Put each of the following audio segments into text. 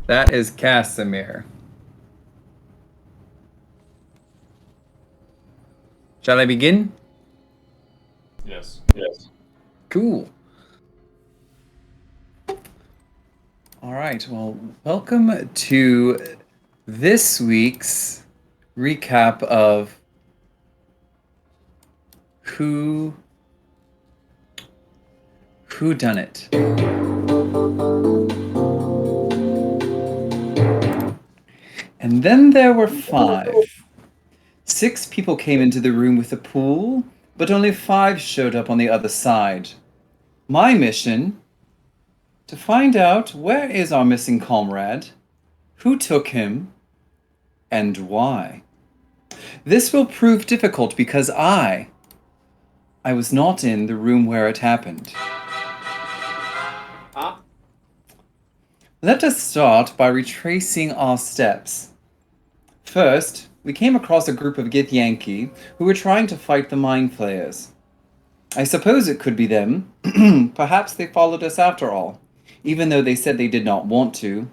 That is Casimir. Shall I begin? Yes. Yes. Cool. All right. Well, welcome to this week's recap of who done it. And then there were five. 6 people came into the room with the pool, but only 5 showed up on the other side. My mission: to find out where is our missing comrade, who took him, and why. This will prove difficult because I was not in the room where it happened. Ah. Let us start by retracing our steps. First, we came across a group of Githyanki who were trying to fight the Mind Flayers. I suppose it could be them. Perhaps they followed us after all, even though they said they did not want to.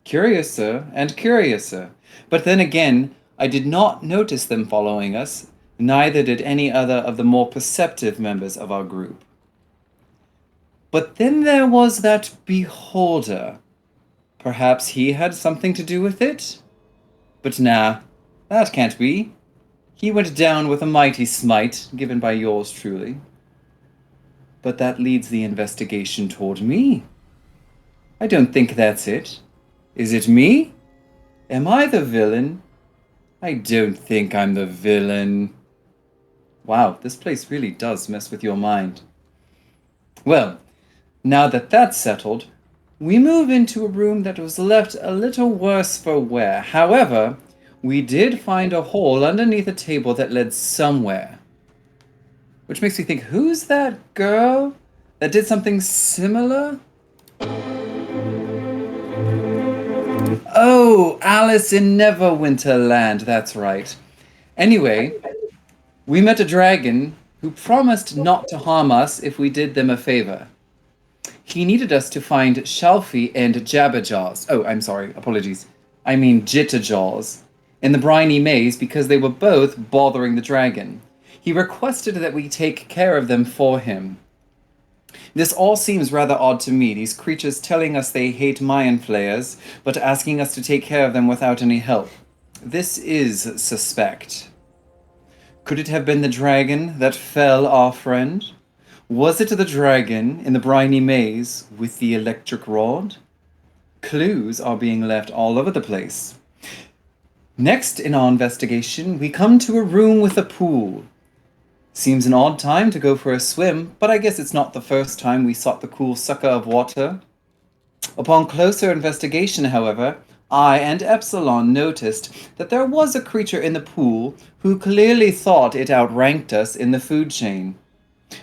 Curiouser and curiouser. But then again, I did not notice them following us, neither did any other of the more perceptive members of our group. But then there was that beholder. Perhaps he had something to do with it? But nah, that can't be. He went down with a mighty smite, given by yours truly. But that leads the investigation toward me. I don't think that's it. Is it me? Am I the villain? I don't think I'm the villain. Wow, this place really does mess with your mind. Well, now that that's settled, we move into a room that was left a little worse for wear. However, we did find a hole underneath a table that led somewhere. Which makes me think, who's that girl that did something similar? Oh, Alice in Neverwinterland, that's right. Anyway, we met a dragon who promised not to harm us if we did them a favor. He needed us to find Shalfie and Jabberjaws. Oh, I'm sorry, apologies. I mean Jitterjaws. In the briny maze because they were both bothering the dragon. He requested that we take care of them for him. This all seems rather odd to me, these creatures telling us they hate Mayan flayers, but asking us to take care of them without any help. This is suspect. Could it have been the dragon that fell our friend? Was it the dragon in the briny maze with the electric rod? Clues are being left all over the place. Next in our investigation, we come to a room with a pool. Seems an odd time to go for a swim, but I guess it's not the first time we sought the cool sucker of water. Upon closer investigation, however, I and Epsilon noticed that there was a creature in the pool who clearly thought it outranked us in the food chain.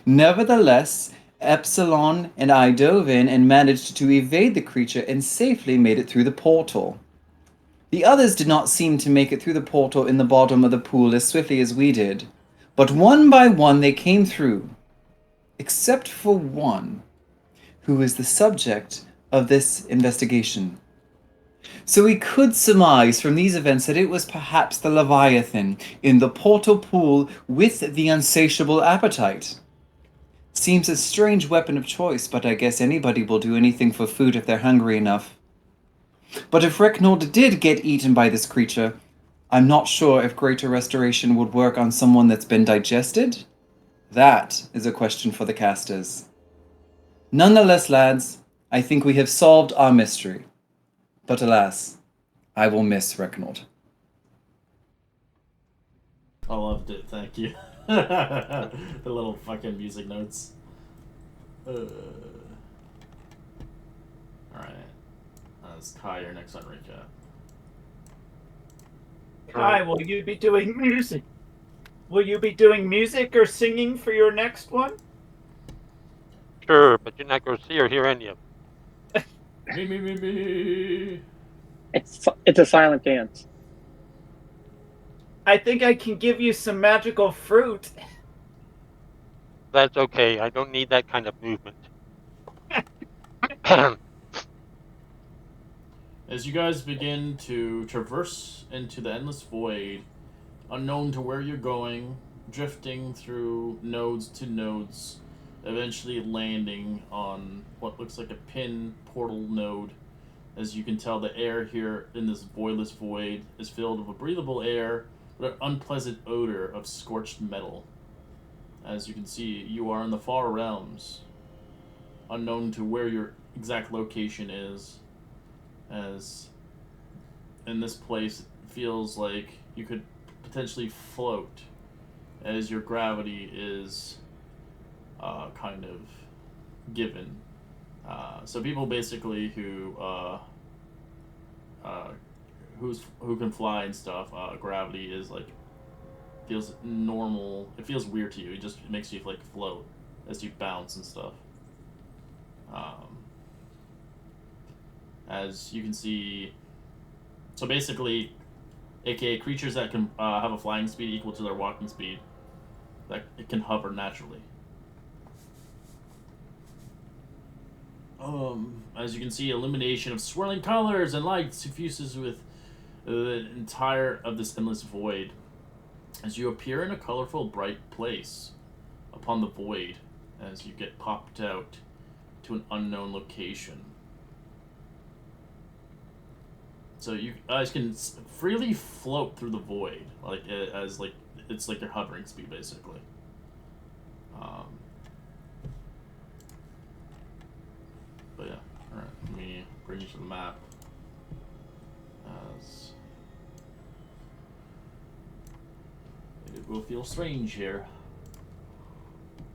Nevertheless, Epsilon and I dove in and managed to evade the creature and safely made it through the portal. The others did not seem to make it through the portal in the bottom of the pool as swiftly as we did, but one by one they came through, except for one, who is the subject of this investigation. So we could surmise from these events that it was perhaps the Leviathan in the portal pool with the insatiable appetite. Seems a strange weapon of choice, but I guess anybody will do anything for food if they're hungry enough. But if Recknold did get eaten by this creature, I'm not sure if greater restoration would work on someone that's been digested. That is a question for the casters. Nonetheless, lads, I think we have solved our mystery. But alas, I will miss Recknold. I loved it, thank you. The little fucking music notes. Alright. That's Kai, your next on recap. Hi, will you be doing music? Will you be doing music or singing for your next one? Sure, but you're not going to see or hear any of it. Me. It's a silent dance. I think I can give you some magical fruit. That's okay. I don't need that kind of movement. As you guys begin to traverse into the endless void, unknown to where you're going, drifting through nodes to nodes, eventually landing on what looks like a pin portal node. As you can tell, the air here in this voidless void is filled with a breathable air, but an unpleasant odor of scorched metal. As you can see, you are in the far realms, unknown to where your exact location is, as in this place it feels like you could potentially float, as your gravity is kind of given. So people basically who can fly and stuff, gravity is like feels normal. It feels weird to you. It just makes you like float as you bounce and stuff. As you can see, so basically, aka creatures that can have a flying speed equal to their walking speed, that it can hover naturally. As you can see, illumination of swirling colors and light suffuses with the entire of this endless void. As you appear in a colorful, bright place upon the void, as you get popped out to an unknown location. So you guys can freely float through the void, like as like it's like your hovering speed, basically. But yeah, all right. Let me bring you to the map. As it will feel strange here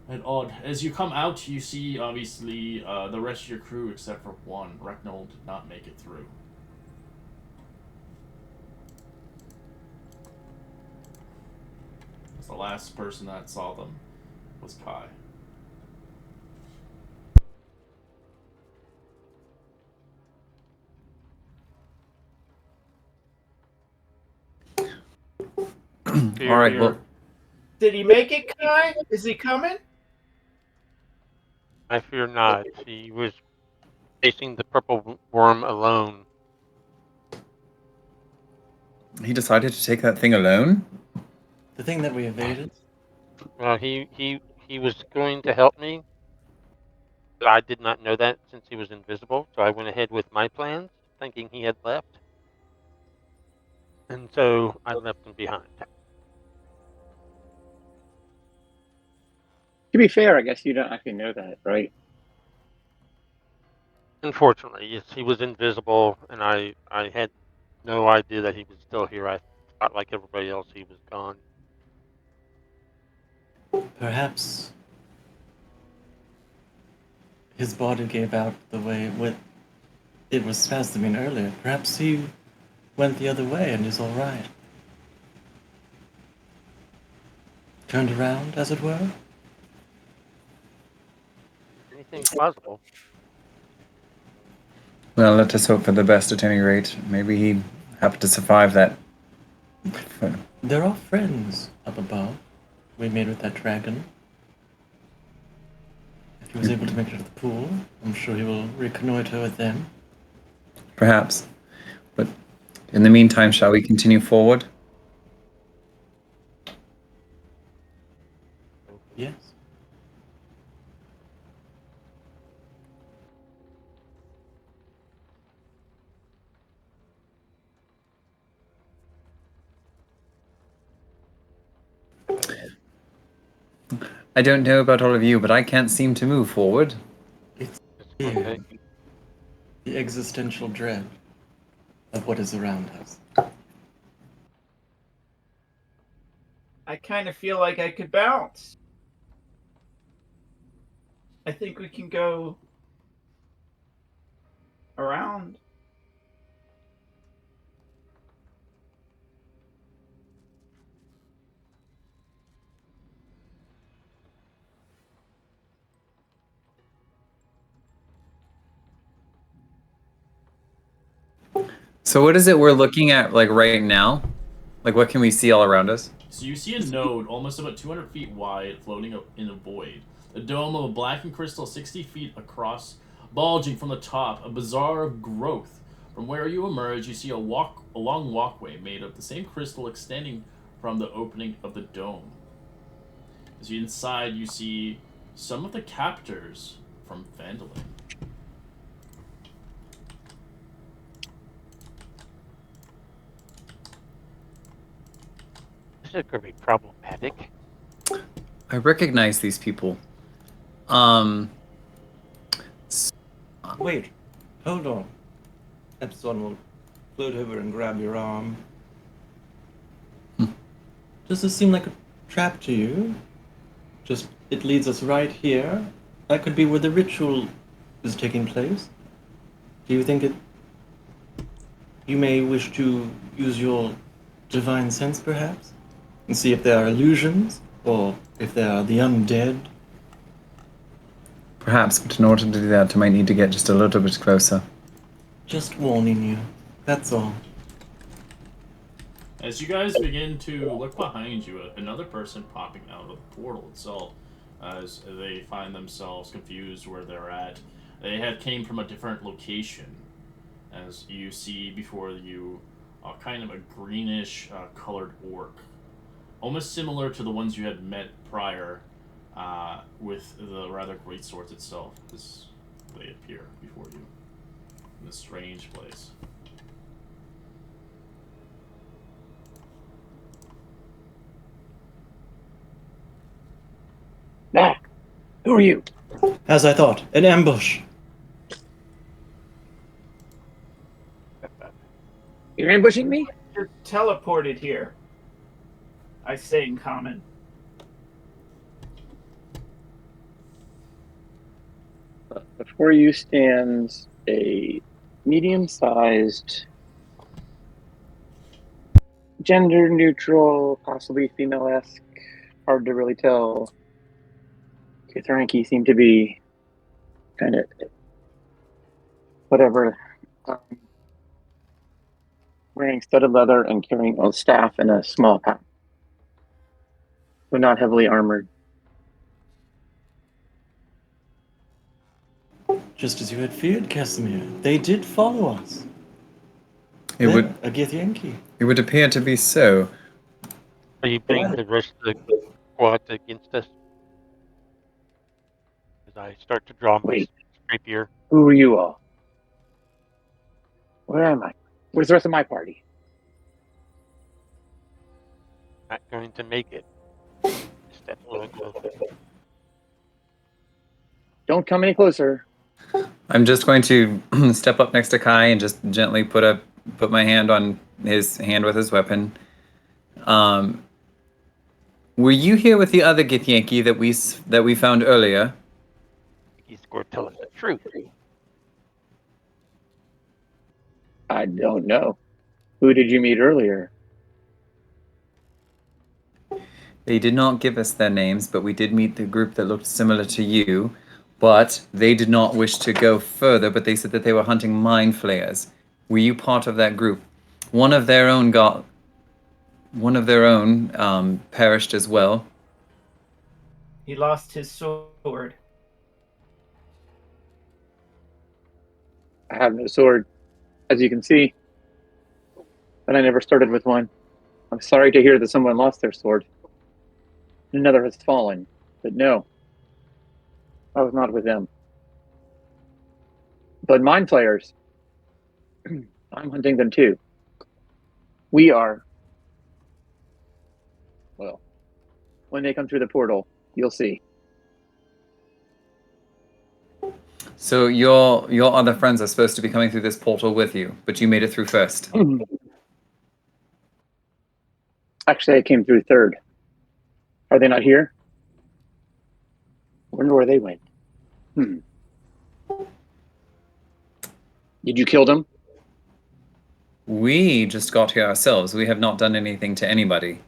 and odd. As you come out, you see obviously the rest of your crew except for one. Recknold did not make it through. The last person that saw them was Kai. All right, well, Did he make it, Kai? Is he coming? I fear not. He was facing the purple worm alone. he decided to take that thing alone? The thing that we evaded? He was going to help me, but I did not know that since he was invisible. So I went ahead with my plans, thinking he had left, and so I left him behind. To be fair, I guess you don't actually know that, right? Unfortunately, yes, he was invisible, and I had no idea that he was still here. I thought, like everybody else, he was gone. Perhaps his body gave out the way it was supposed to be earlier. Perhaps he went the other way and is all right. Turned around, as it were. Anything's possible. Well, let us hope for the best at any rate. Maybe he happened to survive that. There are friends up above we made with that dragon. If he was able to make it to the pool, I'm sure he will reconnoiter with them. Perhaps. But in the meantime, shall we continue forward? Yes. I don't know about all of you, but I can't seem to move forward. It's Okay. fear, the existential dread of what is around us. I kind of feel like I could bounce. I think we can go around. So what is it we're looking at, like, right now? Like, what can we see all around us? So you see a node almost about 200 feet wide floating in a void. A dome of a blackened crystal 60 feet across, bulging from the top, a bizarre growth From where you emerge, you see a long walkway made of the same crystal extending from the opening of the dome. As you inside, you see some of the captors from Phandelver. This is going to be problematic. I recognize these people. Um, Wait, hold on. Epsilon will float over and grab your arm. Does this seem like a trap to you? Just, it leads us right here. That could be where the ritual is taking place. Do you think you may wish to use your divine sense, perhaps? And see if there are illusions, or if there are the undead? Perhaps, but in order to do that, I might need to get just a little bit closer. Just warning you. That's all. As you guys begin to look behind you, another person popping out of the portal itself, as they find themselves confused where they're at. They had came from a different location. As you see before you, kind of a greenish colored orc, almost similar to the ones you had met prior, with the rather great swords itself. As they appear before you in this strange place. Ah, who are you? As I thought, an ambush. You're ambushing me? You're teleported here. I say in common. Before you stands a medium-sized, gender-neutral, possibly female-esque, hard to really tell. Kithranki seem to be kind of whatever, wearing studded leather and carrying a staff and a small pack, but not heavily armored. Just as you had feared, Casimir. They did follow us. It would A Githyanki. it would appear to be so. Are you putting the rest of the squad against us? As I start to draw my Wait, rapier. who are you all? Where am I? Where's the rest of my party? Not going to make it. Step a little closer. Don't come any closer. I'm just going to step up next to Kai and just gently put my hand on his hand with his weapon. Were you here with the other Githyanki that we found earlier? He's going to tell us the truth. I don't know. Who did you meet earlier? They did not give us their names, but we did meet the group that looked similar to you. But they did not wish to go further, but they said that they were hunting mind flayers. Were you part of that group? One of their own perished as well. He lost his sword. I have no sword, as you can see, but I never started with one. I'm sorry to hear that someone lost their sword. Another has fallen, but no, I was not with them. But mind flayers, I'm hunting them too. We are. Well, when they come through the portal, you'll see. So your other friends are supposed to be coming through this portal with you, but you made it through first. Actually, I came through third. Are they not here? I wonder where they went. Did you kill them? We just got here ourselves. We have not done anything to anybody.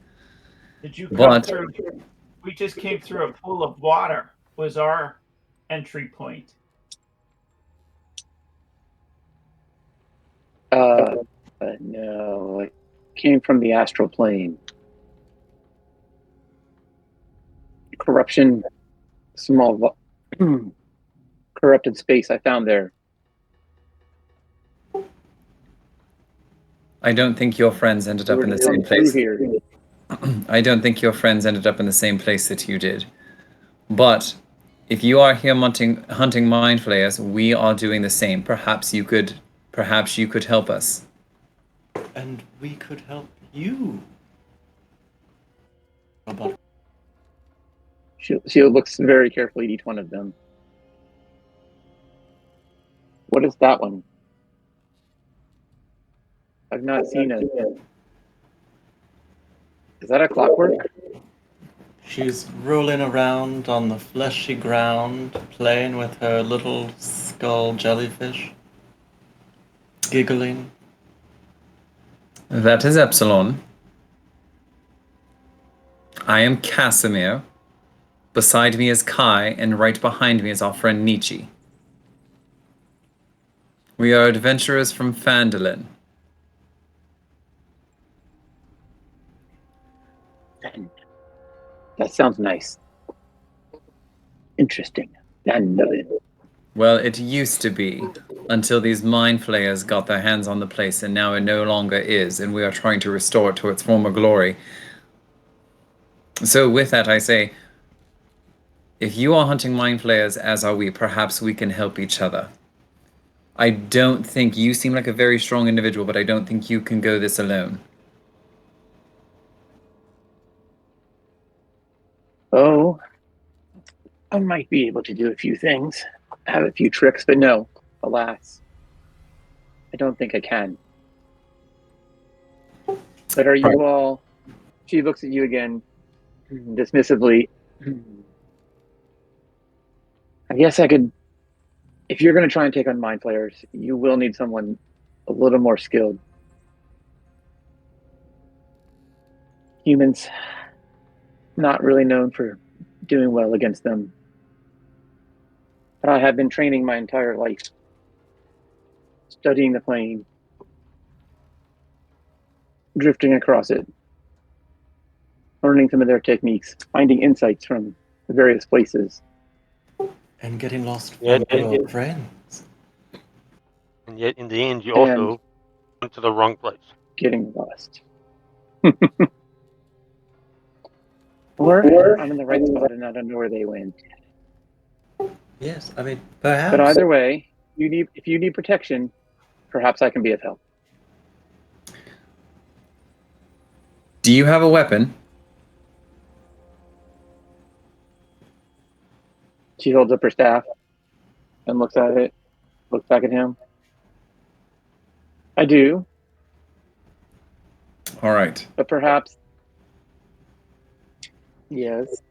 Did you come But through? We just came through a pool of water. Was our entry point. No, it came from the astral plane. Corruption, corrupted space I found there. I don't think your friends ended We up were in the just same coming through place. here. I don't think your friends ended up in the same place that you did. But if you are here hunting mind flayers, we are doing the same. Perhaps you could help us. And we could help you. Robot. She looks very carefully at each one of them. What is that one? I've not seen it. Is that a clockwork? She's rolling around on the fleshy ground, playing with her little skull jellyfish, giggling. That is Epsilon. I am Casimir. Beside me is Kai, and right behind me is our friend Nietzsche. We are adventurers from Phandelver. That sounds nice. Interesting. Well, it used to be, until these mind flayers got their hands on the place, and now it no longer is, and we are trying to restore it to its former glory. So with that, I say, if you are hunting mind flayers, as are we, perhaps we can help each other. I don't think you seem like a very strong individual, but I don't think you can go this alone. Oh, I might be able to do a few things, have a few tricks, but no, alas, I don't think I can. But are you all? She looks at you again, dismissively. I guess I could. If you're going to try and take on mind flayers, you will need someone a little more skilled. Humans, not really known for doing well against them. But I have been training my entire life, studying the plane, drifting across it, learning some of their techniques, finding insights from the various places. And getting lost Yeah, from your friends. And yet, in the end, you And also went to the wrong place. getting lost. Or I'm in the right spot and I don't know where they went. Yes, I mean, But perhaps. either way, if you need protection, perhaps I can be of help. Do you have a weapon? She holds up her staff and looks at it, looks back at him. I do, All right. but perhaps, yes,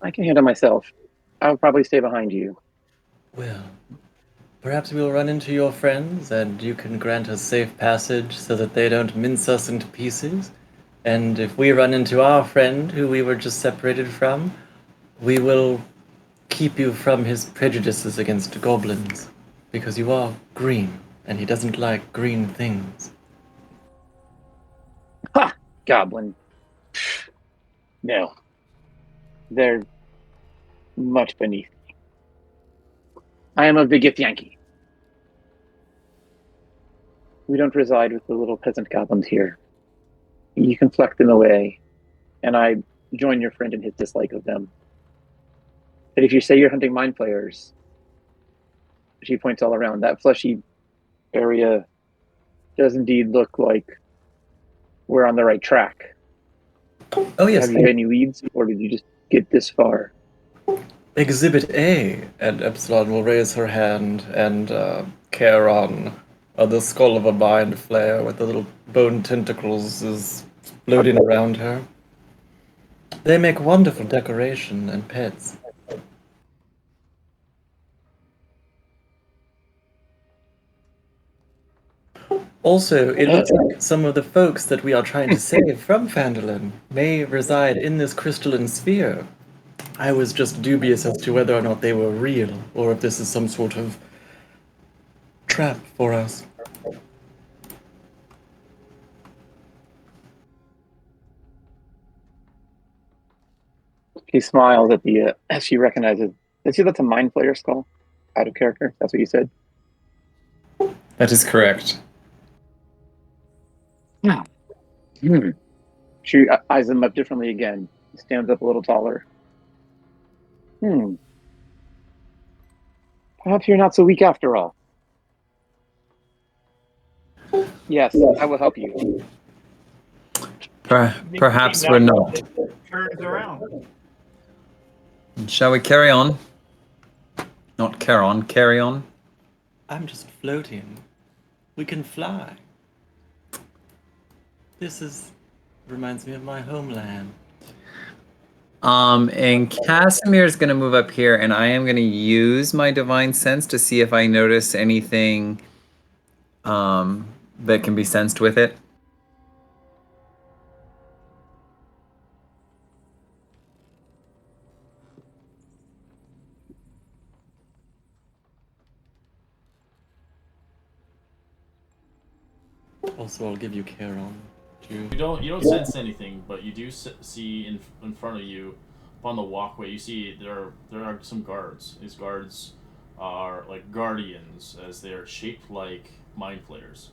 I can handle myself. I'll probably stay behind you. Well, perhaps we'll run into your friends and you can grant us safe passage so that they don't mince us into pieces. And if we run into our friend who we were just separated from, we will keep you from his prejudices against goblins. Because you are green, and he doesn't like green things. Ha! Goblin. No. They're much beneath me. I am of the Githyanki. We don't reside with the little peasant goblins here. You can fleck them away, and I join your friend in his dislike of them. But if you say you're hunting mind flayers, she points all around. That fleshy area does indeed look like we're on the right track. Oh, yes. Have you any leads, or did you just get this far? Exhibit A. And Epsilon will raise her hand, and Charon, the skull of a mind flayer with the little bone tentacles, is floating around her. They make wonderful decoration and pets. Also, it looks like some of the folks that we are trying to save from Phandelver may reside in this crystalline sphere. I was just dubious as to whether or not they were real, or if this is some sort of trap for us. She smiles at the as she recognizes. Did you see that's a mind flayer skull? Out of character. That's what you said. That is correct. She eyes him up differently again. Stands up a little taller. Perhaps you're not so weak after all. Yes, I will help you. Perhaps we're not. Turns around. Shall we carry on? Not carry on, carry on. I'm just floating. We can fly. This reminds me of my homeland. And Casimir's gonna move up here, and I am gonna use my divine sense to see if I notice anything that can be sensed with it. Also, I'll give you Charon. You don't sense anything, but you do see in front of you, up on the walkway. You see there are some guards. These guards are like guardians, as they are shaped like mind flayers,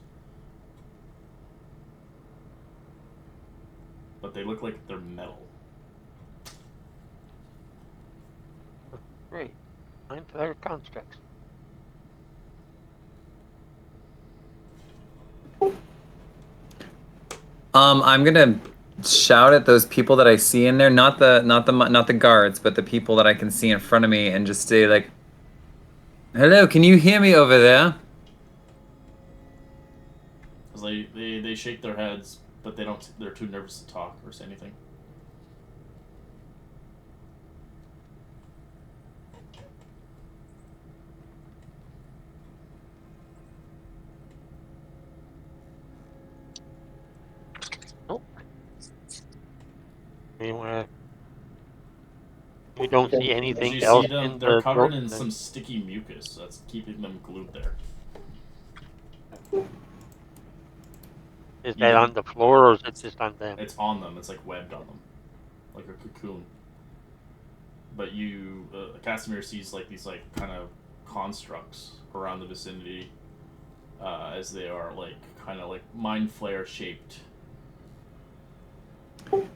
but they look like they're metal. Great. Mind flayer constructs. I'm gonna shout at those people that I see in there, not the guards, but the people that I can see in front of me, and just say like, "Hello, can you hear me over there?" Cause they shake their heads, but they don't. They're too nervous to talk or say anything. Anyway, we don't see As anything you else see them, in they're the covered door. in some sticky mucus that's keeping them glued there. Is that on the floor or is it just on them? It's on them. It's like webbed on them, like a cocoon. But you, Casimir sees like these like kind of constructs around the vicinity, as they are like kind of like mind flare shaped.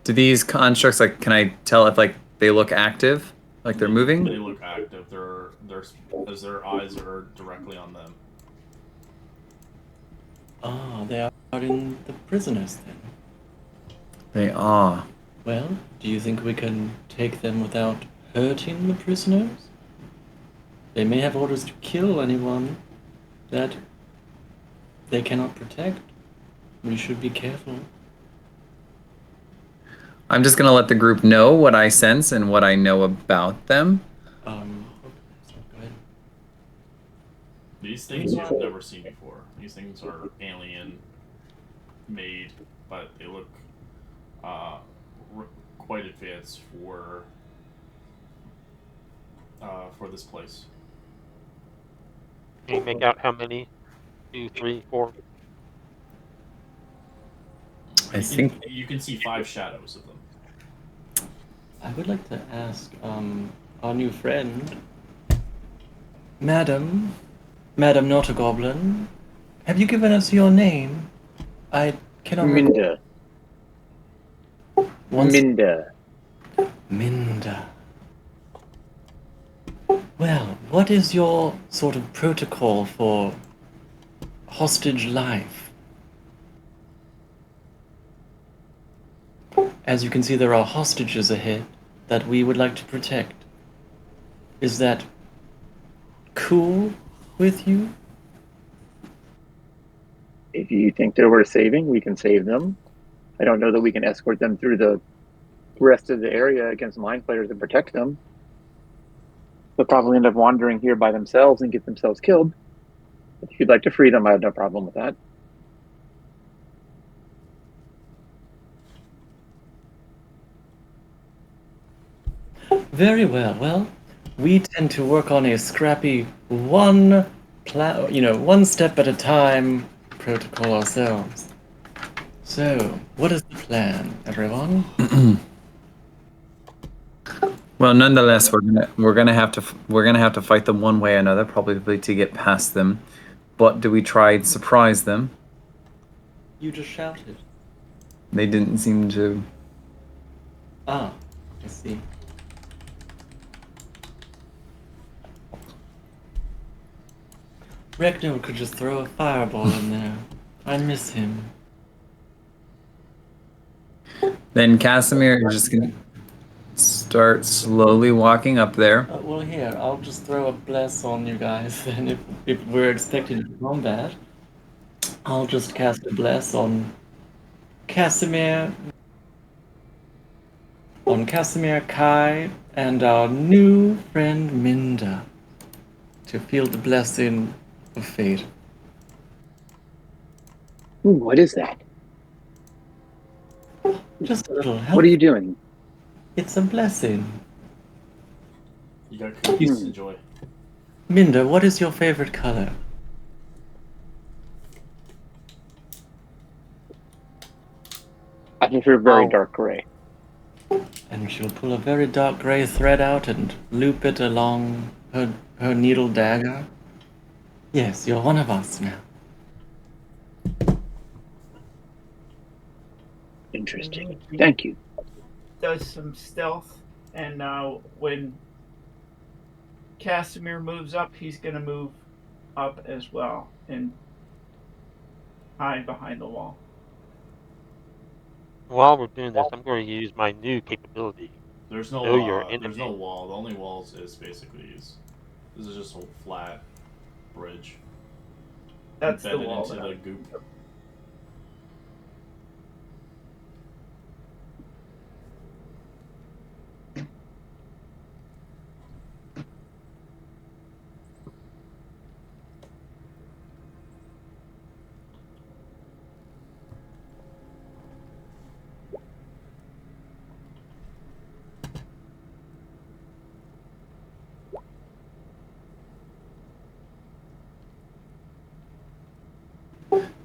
Do these constructs, like, can I tell if like they look active, like they're moving? They look active. They're as their eyes are directly on them. Ah, they are in the prisoners then. They are. Well, do you think we can take them without hurting the prisoners? They may have orders to kill anyone that they cannot protect. We should be careful. I'm just gonna let the group know what I sense and what I know about them. Go ahead. These things you've never seen before. These things are alien made, but they look quite advanced for this place. Can you make out how many? 2, 3, 4? I think You can see 5 shadows of them. I would like to ask our new friend, Madam Not a Goblin, have you given us your name? I cannot Minda. Minda. Minda. Well, what is your sort of protocol for hostage life? As you can see, there are hostages ahead that we would like to protect. Is that cool with you? If you think they're worth saving, we can save them. I don't know that we can escort them through the rest of the area against mind flayers and protect them. They'll probably end up wandering here by themselves and get themselves killed. If you'd like to free them, I have no problem with that. Very well. Well, we tend to work on a scrappy one step at a time protocol ourselves. So, what is the plan, everyone? Well, nonetheless, we're gonna have to fight them one way or another, probably to get past them. But do we try and surprise them? You just shouted. They didn't seem to. Ah, I see. Ragnar could just throw a fireball in there. I miss him. Then Casimir is just gonna start slowly walking up there. Well, here, I'll just throw a bless on you guys, and if we're expecting combat, I'll just cast a bless on Casimir, Kai, and our new friend Minda, to feel the blessing of fate. Ooh, what is that? Just a little help. What are you doing? It's a blessing. You got cookies to enjoy. Minda, what is your favorite color? I prefer very Oh. dark gray. And she'll pull a very dark gray thread out and loop it along her needle dagger. Yes, you're one of us now. Interesting. Thank you. Does some stealth, and when Casimir moves up, he's going to move up as well and hide behind the wall. While we're doing this, I'm going to use my new capability. There's Know your no there's no enemy. wall. The only walls is basically this is just a flat bridge. That's the embedded wall. into the goop.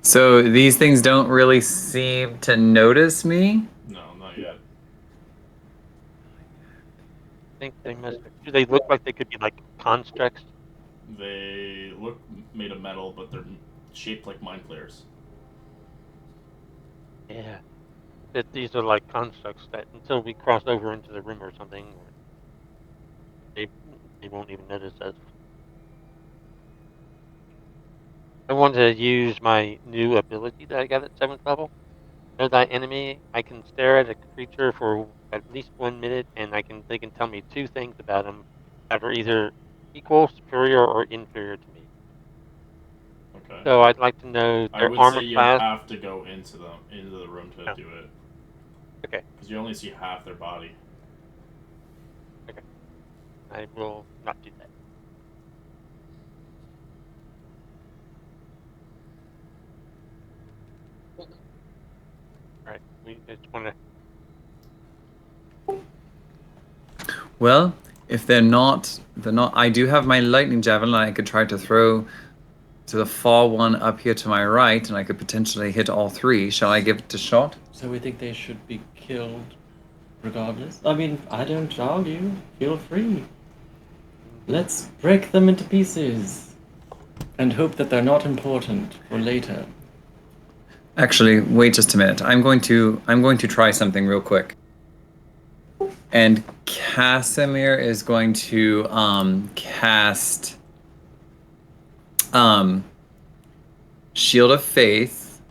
So these things don't really seem to notice me. No, not yet. I think they must. Do they look like they could be like constructs? They look made of metal, but they're shaped like mind flayers. Yeah. That these are like constructs that until we cross over into the room or something, they won't even notice us. I want to use my new ability that I got at 7th level. Know thy enemy. I can stare at a creature for at least 1 minute, and they can tell me two things about them that are either equal, superior, or inferior to me. Okay. So I'd like to know I their would armor say you class. have to go into the room to Oh. do it. Okay. Because you only see half their body. Okay. I will not do that. All right. We just want to. Well, if they're not. I do have my lightning javelin. I could try to throw to the far one up here to my right, and I could potentially hit all three. Shall I give it a shot? So we think they should be killed regardless? I mean, I don't argue. Feel free. Let's break them into pieces and hope that they're not important for later. Actually, wait just a minute. I'm going to try something real quick. And Casimir is going to cast Shield of Faith.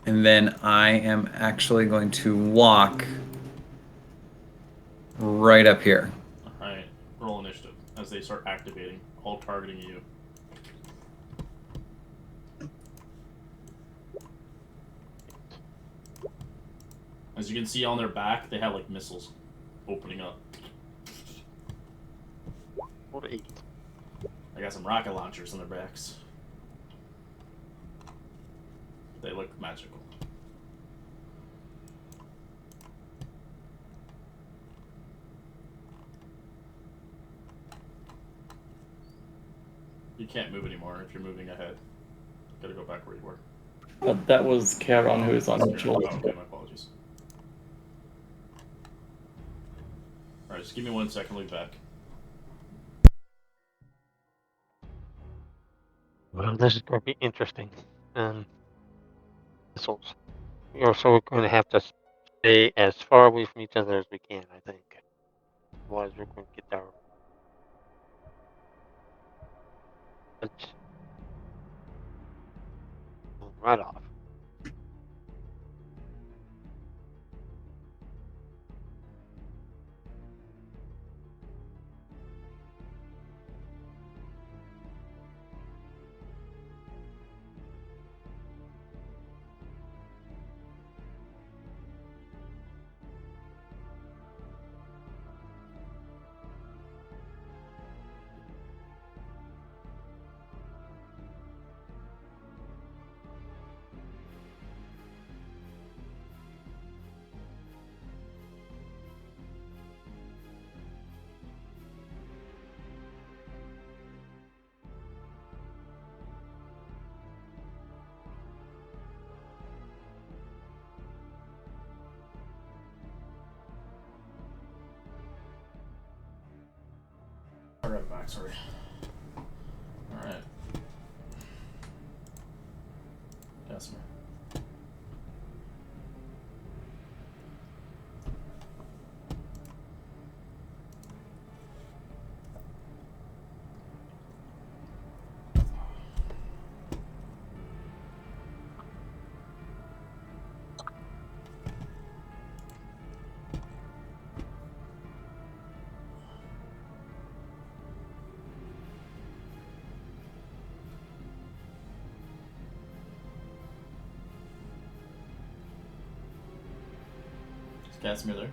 And then I am actually going to walk right up here. Alright, roll initiative as they start activating, all targeting you. As you can see on their back, they have like missiles opening up. 4 to 8. They got some rocket launchers on their backs. They look magical. You can't move anymore if you're moving ahead. Gotta go back where you were. But that was Charon who is on Oh, neutral. okay, my apologies. Alright, just give me 1 second, I'll be back. Well, this is going to be interesting. Missiles. So we're going to have to stay as far away from each other as we can, I think. Otherwise, we're going to get our punch right off. Right back, sorry. Alright. Casimir. Casimir there?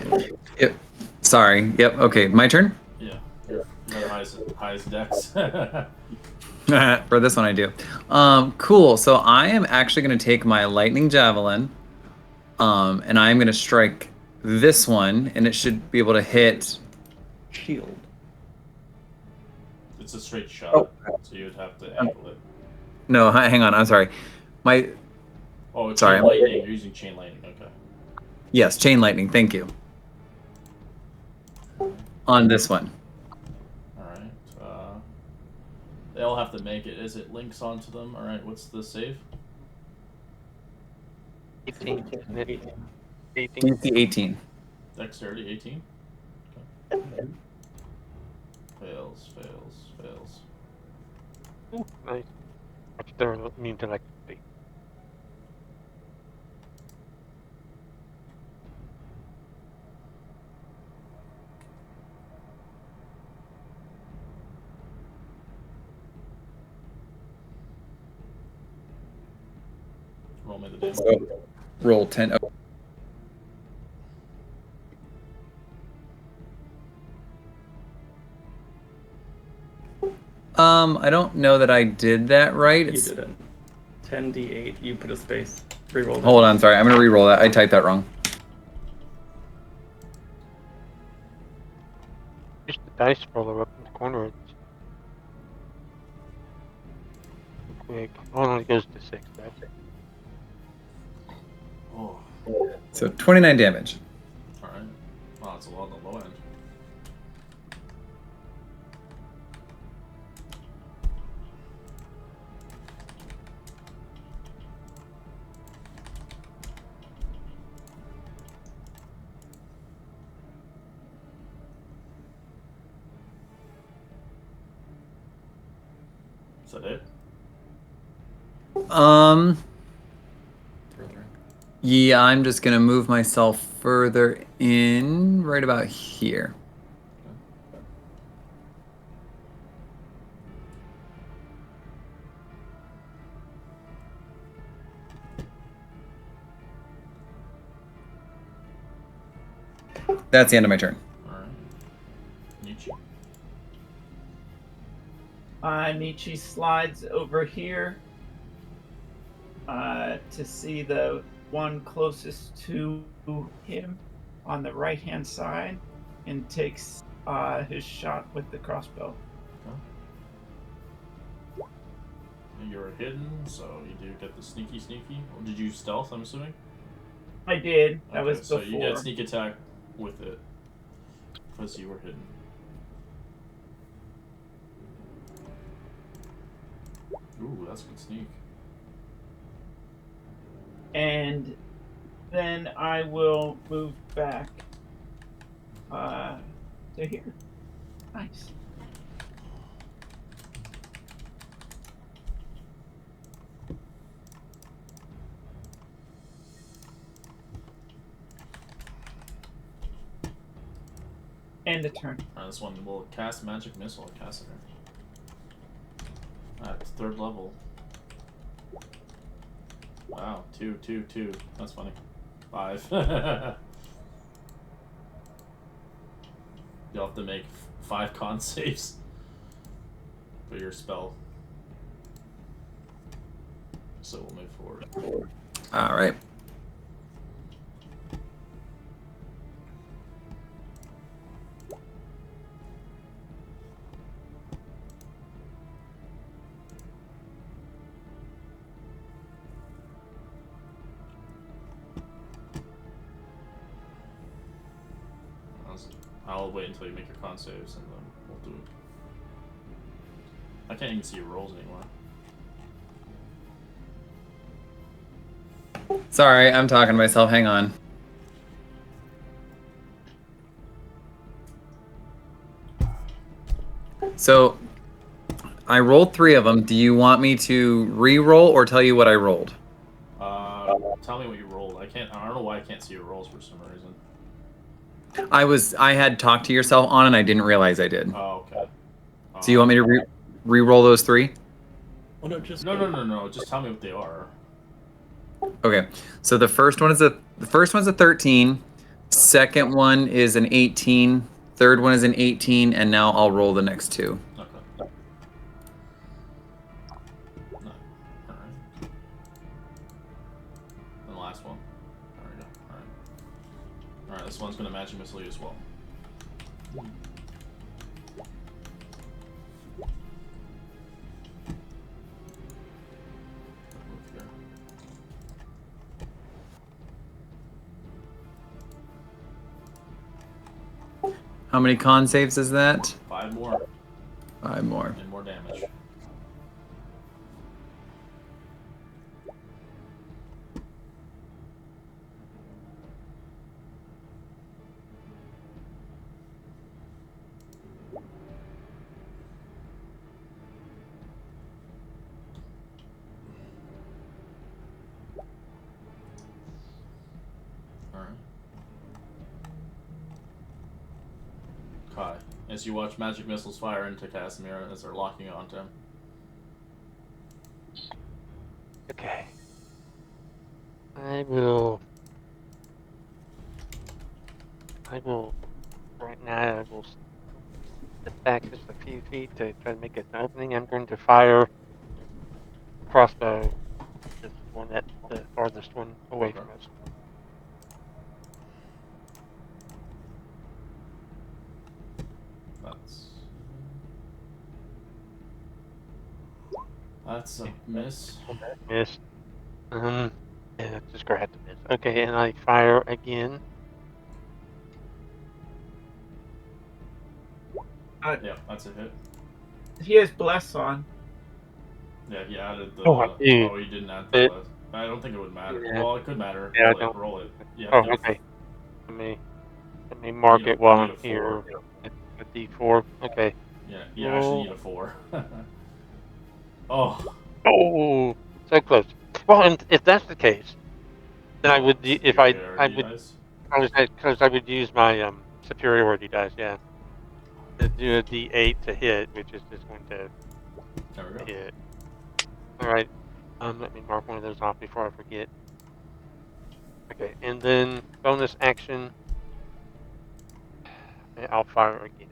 Alright, Yep. Sorry. Yep. Okay. My turn. yeah, you're the highest dex. For this one, I do. Cool. So I am actually going to take my lightning javelin, and I'm going to strike this one, and it should be able to hit. Shield. It's a straight shot, Oh. so you'd have to angle it. No, hang on. I'm sorry. My Oh, chain Sorry. lightning. You're using chain lightning. Okay. yes, chain lightning. Thank you. On this one. All right. They all have to make it. As it links onto them. All right. What's the save? 18. 18. DC 18. Dexterity 18. Okay. Fails. Ooh, nice. That's their immune to electricity. Roll me the damage. So roll 10. I don't know that I did that right. You did it. 10d8. You put a space. Reroll. Hold on, sorry. I'm gonna re-roll that. I typed that wrong. Just the dice roller up in the corner. Quick. Oh, it only goes to 6. That's it. Oh. So 29 damage. All right. Wow, that's a lot on the low end. Is that it? Yeah, I'm just gonna move myself further in, right about here. That's the end of my turn. All right. Nietzsche. Nietzsche slides over here to see the one closest to him on the right-hand side and takes his shot with the crossbow. You're hidden, so you do get the sneaky. Or did you stealth, I'm assuming? I did. That Okay, was so before. you get sneak attack with it. Because you were hidden. that's a good sneak. And then I will move back to here. Nice. And a turn. Alright, this one will cast magic missile. Cast it. At 3rd level. Wow, 2, 2, 2. That's funny. 5. You'll have to make 5 con saves for your spell. So we'll move forward. All right. I'll wait until you make your con saves and then we'll do it. I can't even see your rolls anymore. Sorry, I'm talking to myself. Hang on. So, I rolled 3 of them. Do you want me to re-roll or tell you what I rolled? Tell me what you rolled. I don't know why I can't see your rolls for some reason. I had talked to yourself on and I didn't realize I did. Oh, okay. So you want me to re-roll those 3? Oh no, just No. Just tell me what they are. Okay. So the first one's a 13. Second one is an 18. Third one is an 18, and now I'll roll the next 2. Okay. No. Alright. And the last one. There we go. Alright. Alright, this one's gonna magic missile you as well. How many con saves is that? 5 more. 5 more. And more damage. Kai, as you watch magic missiles fire into Casimir as they're locking onto him. Okay. I will. Right now, I will step back just a few feet to try to make an opening. I'm going to fire crossbow. This one at the farthest one away from us. That's a miss. Miss. Yeah, just gonna have to miss. Okay, and I fire again. Yeah, that's a hit. He has bless on. Yeah, he added the. Oh, I do. Oh, he didn't add the bless. I don't think it would matter. Yeah. Well, it could matter. Yeah, Roll it. Yeah. Oh, okay. Let me mark it while I'm here. A D4. Okay. Yeah, you actually need a 4. Oh. Oh, so close. Well, and if that's the case, then I would, if I would use my superiority dice, yeah, to do a D8 to hit, which is just going to hit. All right. Let me mark one of those off before I forget. Okay, and then bonus action. I'll fire again.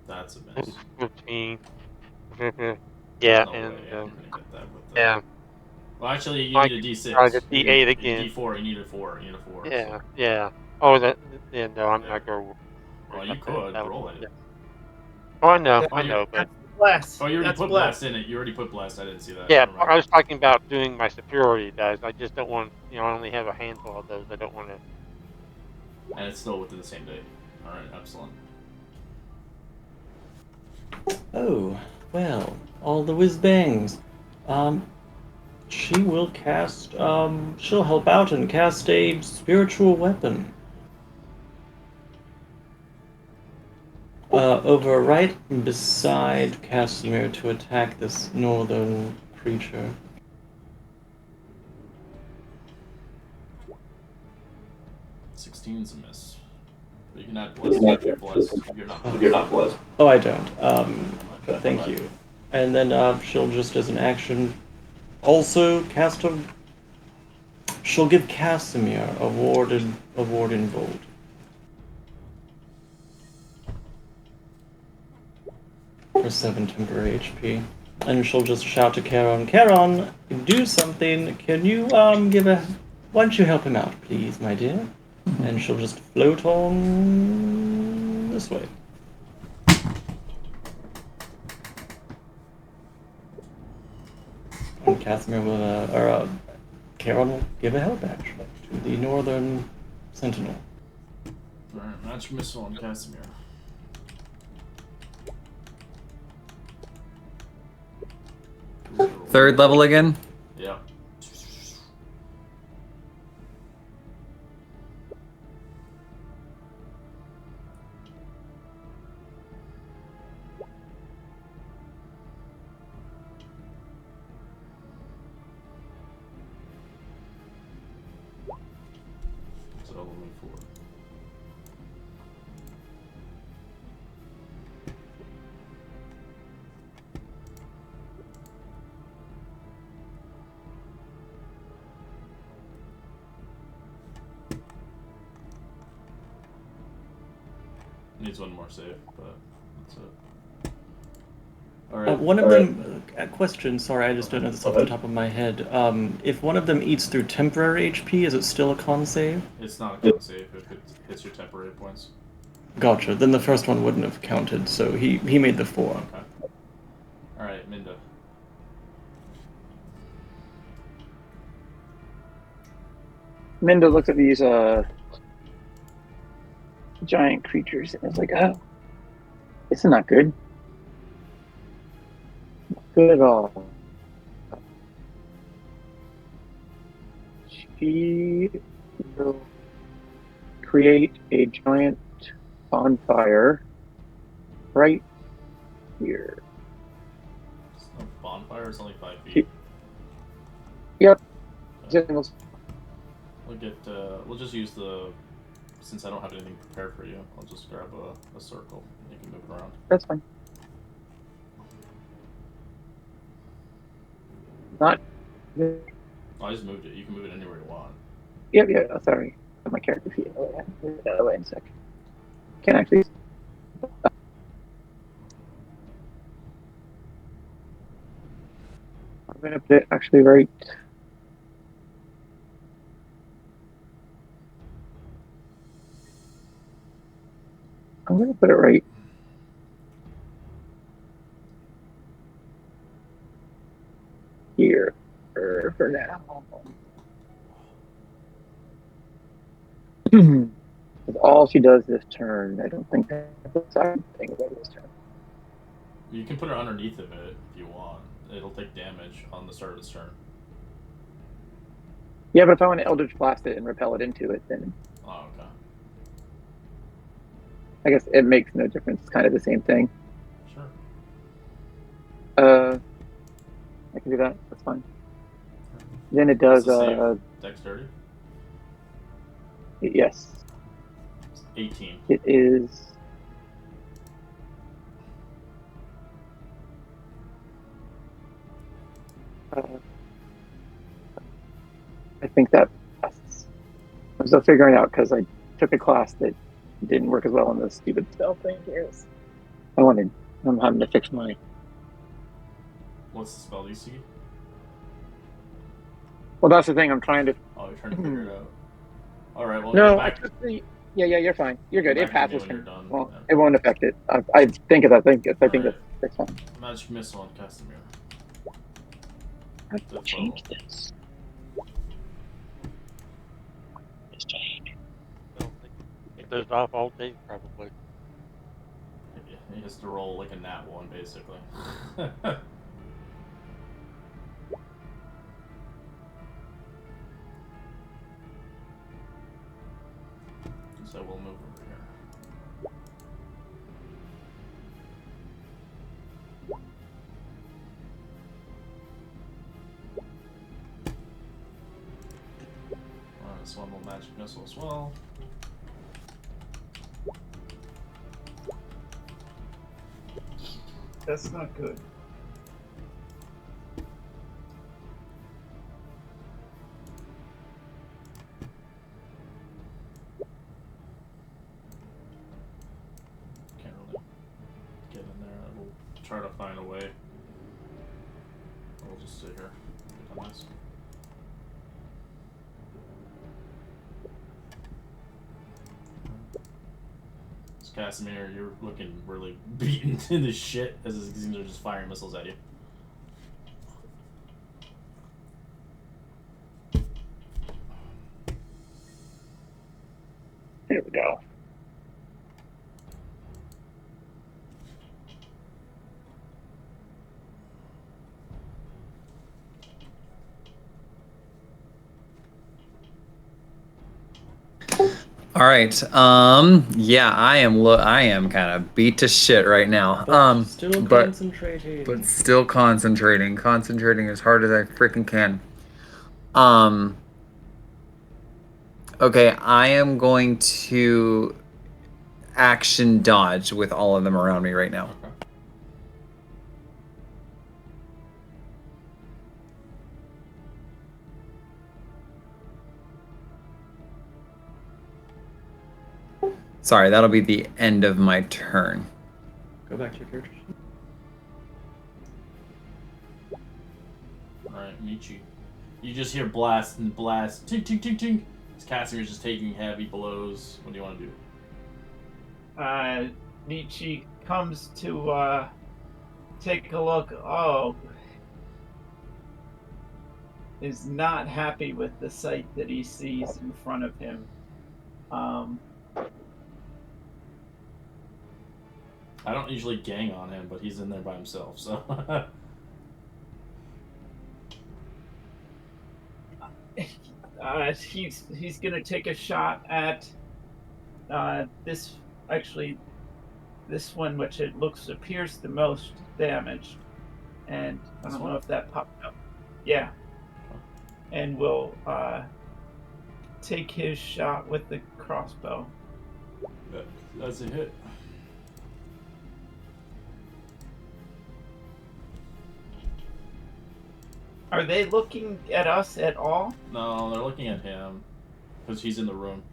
That's a miss. 15. Yeah, and yeah. Well, actually, you need a D6. A D8 again. D4. You need a 4. You need a 4. Yeah, so. yeah. Oh, that. Yeah, no, I'm not going. Well, you could roll it. Oh, I know, but. Bless. Oh, you already put bless in it. You already put bless. I didn't see that. Yeah, I was talking about doing my superiority dice. I just don't want, I only have a handful of those. I don't want to. And it's still within the same day. All right, excellent. Oh, well, all the whiz bangs. She will cast, she'll help out and cast a spiritual weapon. Over right beside Casimir to attack this northern creature. 16's a miss. But you can add bless if you're blessed. If you're not blessed. Oh, I don't. Thank you. And then she'll just, as an action, also cast a. She'll give Casimir a ward in bold. For 7 temporary HP. And she'll just shout to Charon, do something. Can you give a. Why don't you help him out, please, my dear? And she'll just float on this way. And Casimir will, Charon will give a help action to the northern sentinel. Alright, match missile on Casimir. Third level again? Yeah. So that'll move forward. Needs one more save, but that's it. Alright. One of them, a question, sorry, I just don't know this off the top of my head. If one of them eats through temporary HP, is it still a con save? It's not a con save if it hits your temporary points. Gotcha, then the first one wouldn't have counted, so he made the 4. Okay. Alright, Minda. Minda looks at these giant creatures and is like, oh, this is not good. Not good at all. She will create a giant bonfire right here. It's a bonfire, it's only 5 feet. Yep. We'll get, we'll just use the, since I don't have anything prepared for you, I'll just grab a circle. You can move it around. That's fine. Not. Oh, I just moved it. You can move it anywhere you want. Yep, yeah, sorry. My character sheet. Move that away in a sec. Can I please? I'm gonna put it actually right. I'm gonna put it right here for now. Because all she does this turn, I don't think that's a side thing about this turn. You can put it underneath of it if you want. It'll take damage on the start of its turn. Yeah, but if I want to Eldritch Blast it and repel it into it, then Oh, okay. I guess it makes no difference. It's kind of the same thing. Sure. I can do that. That's fine. Then it does. Dexterity? Yes. 18. It is. I think that passes. I'm still figuring out because I took a class that didn't work as well on this stupid spell thing here. I'm having to fix my. What's the spell DC? Well, that's the thing. I'm trying to. Oh, you're trying to figure it out. Alright, well, No, get I back. took the. Yeah, you're fine. You're good. Get It back to me passes. when you're done. Well, Yeah. it won't affect it. I think of that. I think that's fine. Magic missile on Casimir. I have to change this. Just change. Well, take those off all day, probably. Maybe. He has to roll like a nat 1, basically. So we'll move over here. This one will magic missile as well. That's not good. Can't really get in there. We'll try to find a way. We'll just sit here. Get on this. Casimir, you're looking really beaten to the shit as these things are just firing missiles at you. There we go. All right. Yeah, I am kind of beat to shit right now. But still concentrating. But still concentrating as hard as I freaking can. Okay, I am going to action dodge with all of them around me right now. Okay. Sorry, that'll be the end of my turn. Go back to your character. Alright, Michi. You just hear blast and blast. Tink, tink, tink, tink. This Casimir's just taking heavy blows. What do you want to do? Nietzsche comes to take a look. Oh, is not happy with the sight that he sees in front of him. I don't usually gang on him, but he's in there by himself, so. He's gonna take a shot at this one, which it appears the most damaged, and I don't know if that popped up. Yeah, and will take his shot with the crossbow. That's a hit. Are they looking at us at all? No, they're looking at him because he's in the room.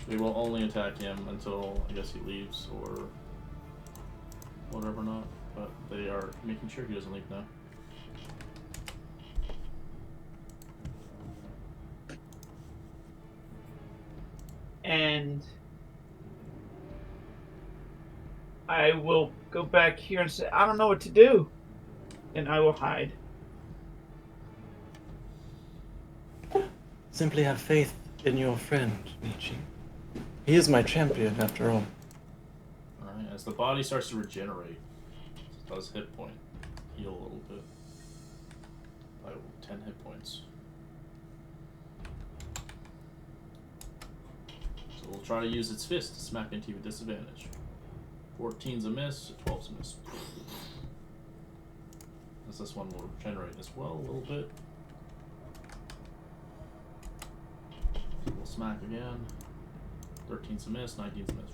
They will only attack him until I guess he leaves or whatever not. But they are making sure he doesn't leave now. And I will go back here and say, I don't know what to do. And I will hide. Simply have faith in your friend, Michi. He is my champion, after all. Alright, as the body starts to regenerate, it does hit point heal a little bit. By 10 hit points. So we'll try to use its fist to smack into you with disadvantage. 14's a miss, 12's a miss. As this one will regenerate as well a little bit. So we'll smack again. 13's a miss, 19's a miss.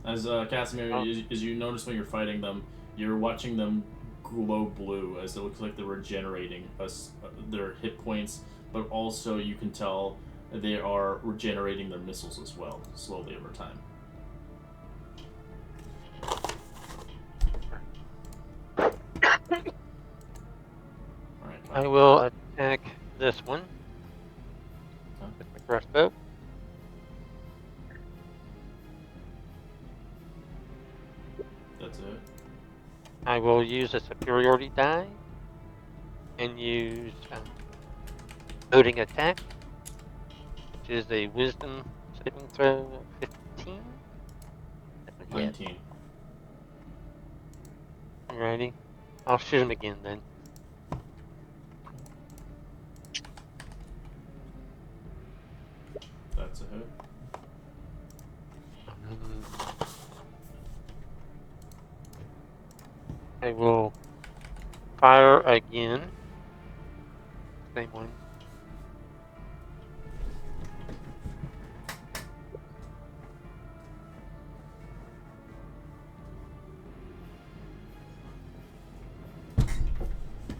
As Casimir, as you notice when you're fighting them, you're watching them glow blue as it looks like they're regenerating their hit points, but also you can tell they are regenerating their missiles as well, slowly over time. Alright, I will attack this one with my crossbow. That's it. I will use a superiority die and use Coding Attack, which is a Wisdom saving throw of 15. That's what you had. 19. Alrighty. I'll shoot him again then. That's a hit. I will fire again. Same one.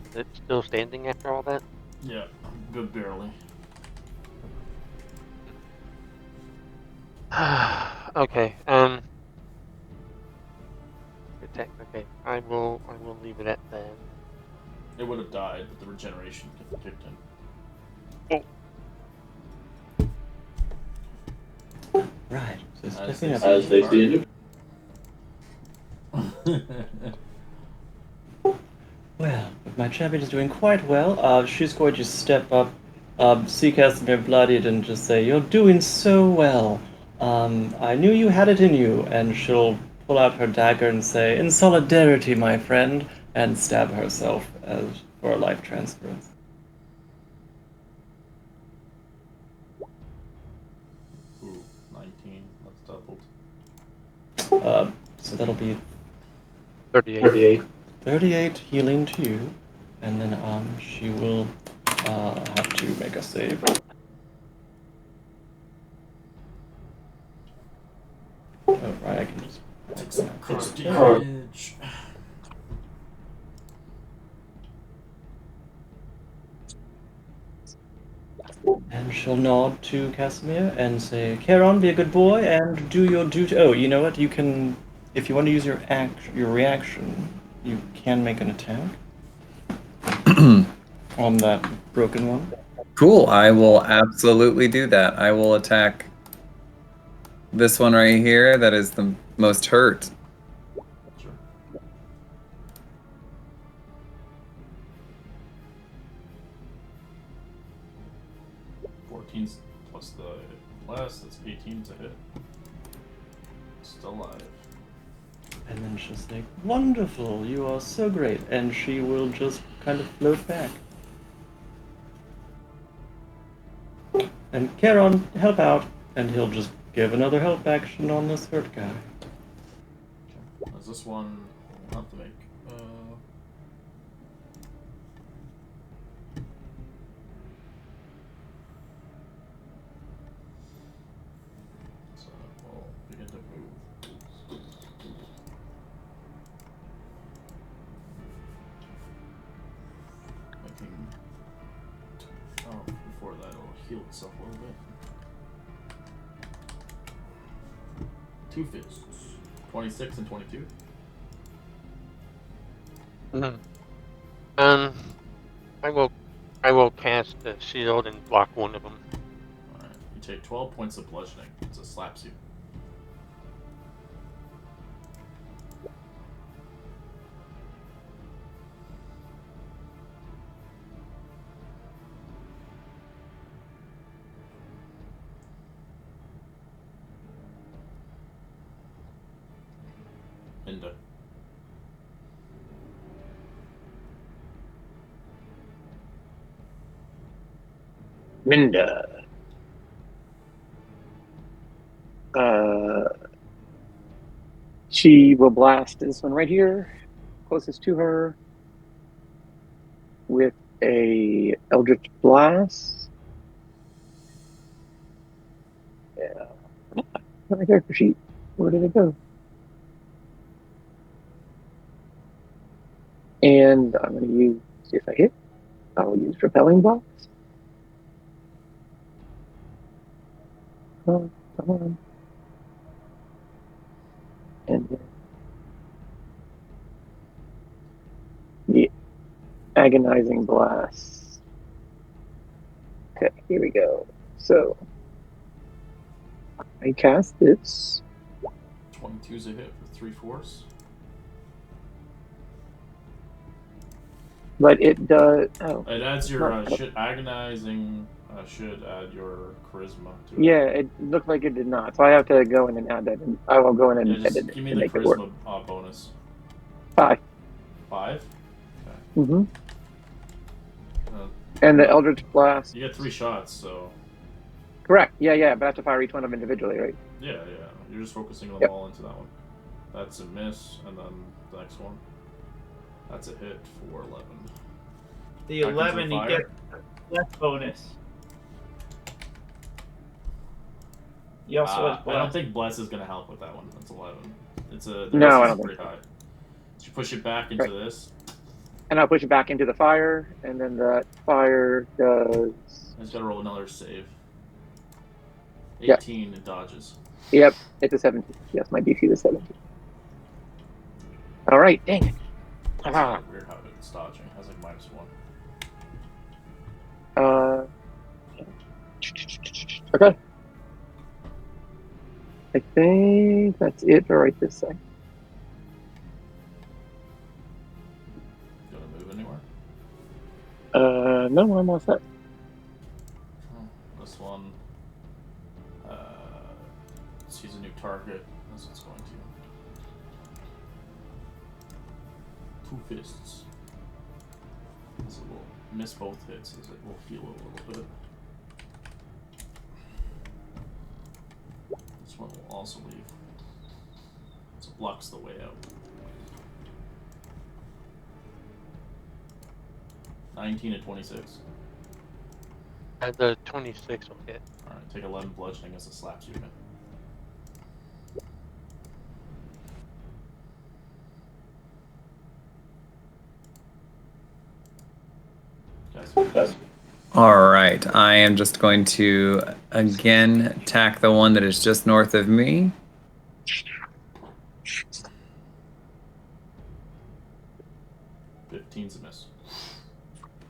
Is it still standing after all that? Yeah, good barely. Okay. Protect. Okay. I will leave it at that. It would have died, but the regeneration kicked in. Right. So As stepping up. they see Well, my champion is doing quite well. She's going to step up, see Casimir bloodied, and just say, "You're doing so well. I knew you had it in you." And she'll pull out her dagger and say, "In solidarity, my friend," and stab herself as for a life transference. Ooh, 19. That's doubled. So that'll be 38. 38 healing to you, and then she will have to make a save. Oh, right, I can just. Take some necrotic damage. And she'll nod to Casimir and say, "Charon, be a good boy and do your duty." Oh, you know what? You can, if you want to use your reaction, you can make an attack on that broken one. Cool. I will absolutely do that. I will attack this one right here that is the most hurt. Sure. 14 plus the plus, that's 18 to hit. Still alive. And then she'll say, "Wonderful, you are so great," and she will just kind of float back. And Charon, help out, and he'll just give another help action on this hurt guy. Okay. Is this one I'll have to make? So we'll begin to move. Making. Oh, before that, it'll heal itself a little bit. 2 fists. 26 and 22. I will cast a shield and block one of them. Alright. You take 12 points of bludgeoning. So it slaps you. Minda. Minda. She will blast this one right here, closest to her, with a Eldritch Blast. Yeah. My character sheet. Where did it go? And I'm going to use, see if I hit. I'll use Repelling Box. Come on. And then the Agonizing Blast. Okay, here we go. So, I cast this. 22's a hit for 3 force. But it does. Oh, It adds it's your not. agonizing. Should add your charisma to it. Yeah, it looked like it did not. So I have to go in and add that. And I will go in Yeah, and edit just it give me to the make it work. charisma bonus. 5. 5. Mm-hmm. Uh, And the but Eldritch Blast. you get 3 shots, so Correct. Yeah. But I have to fire each one of them individually, right? yeah. You're just focusing them Yep. all into that one. That's a miss, and then the next one. That's a hit for 11. The Back into 11, the you fire. get less bonus. He also has I bless. don't think bless is gonna help with that one. That's 11. It's a the No, AC I is don't think pretty so. high. So you push it back into Right. this. And I'll push it back into the fire, and then that fire does. It's gotta roll another save. Yeah. 18, it dodges. Yep. It's a 17. Yes, my DC is 17. All right. Dang it. That's Ah. really weird how it's dodging. It has like -1. Okay. I think that's it for right this second. You wanna move anywhere? No, I'm all set. This one. Sees a new target as it's going to. 2 fists. This will miss both hits as it will heal a little bit. This one will also leave. So it blocks the way out. 19 and 26. The 26 will hit. Alright, take 11 bludgeoning as it slaps you again. Guys. All right, I am just going to again attack the one that is just north of me. Fifteen's a miss.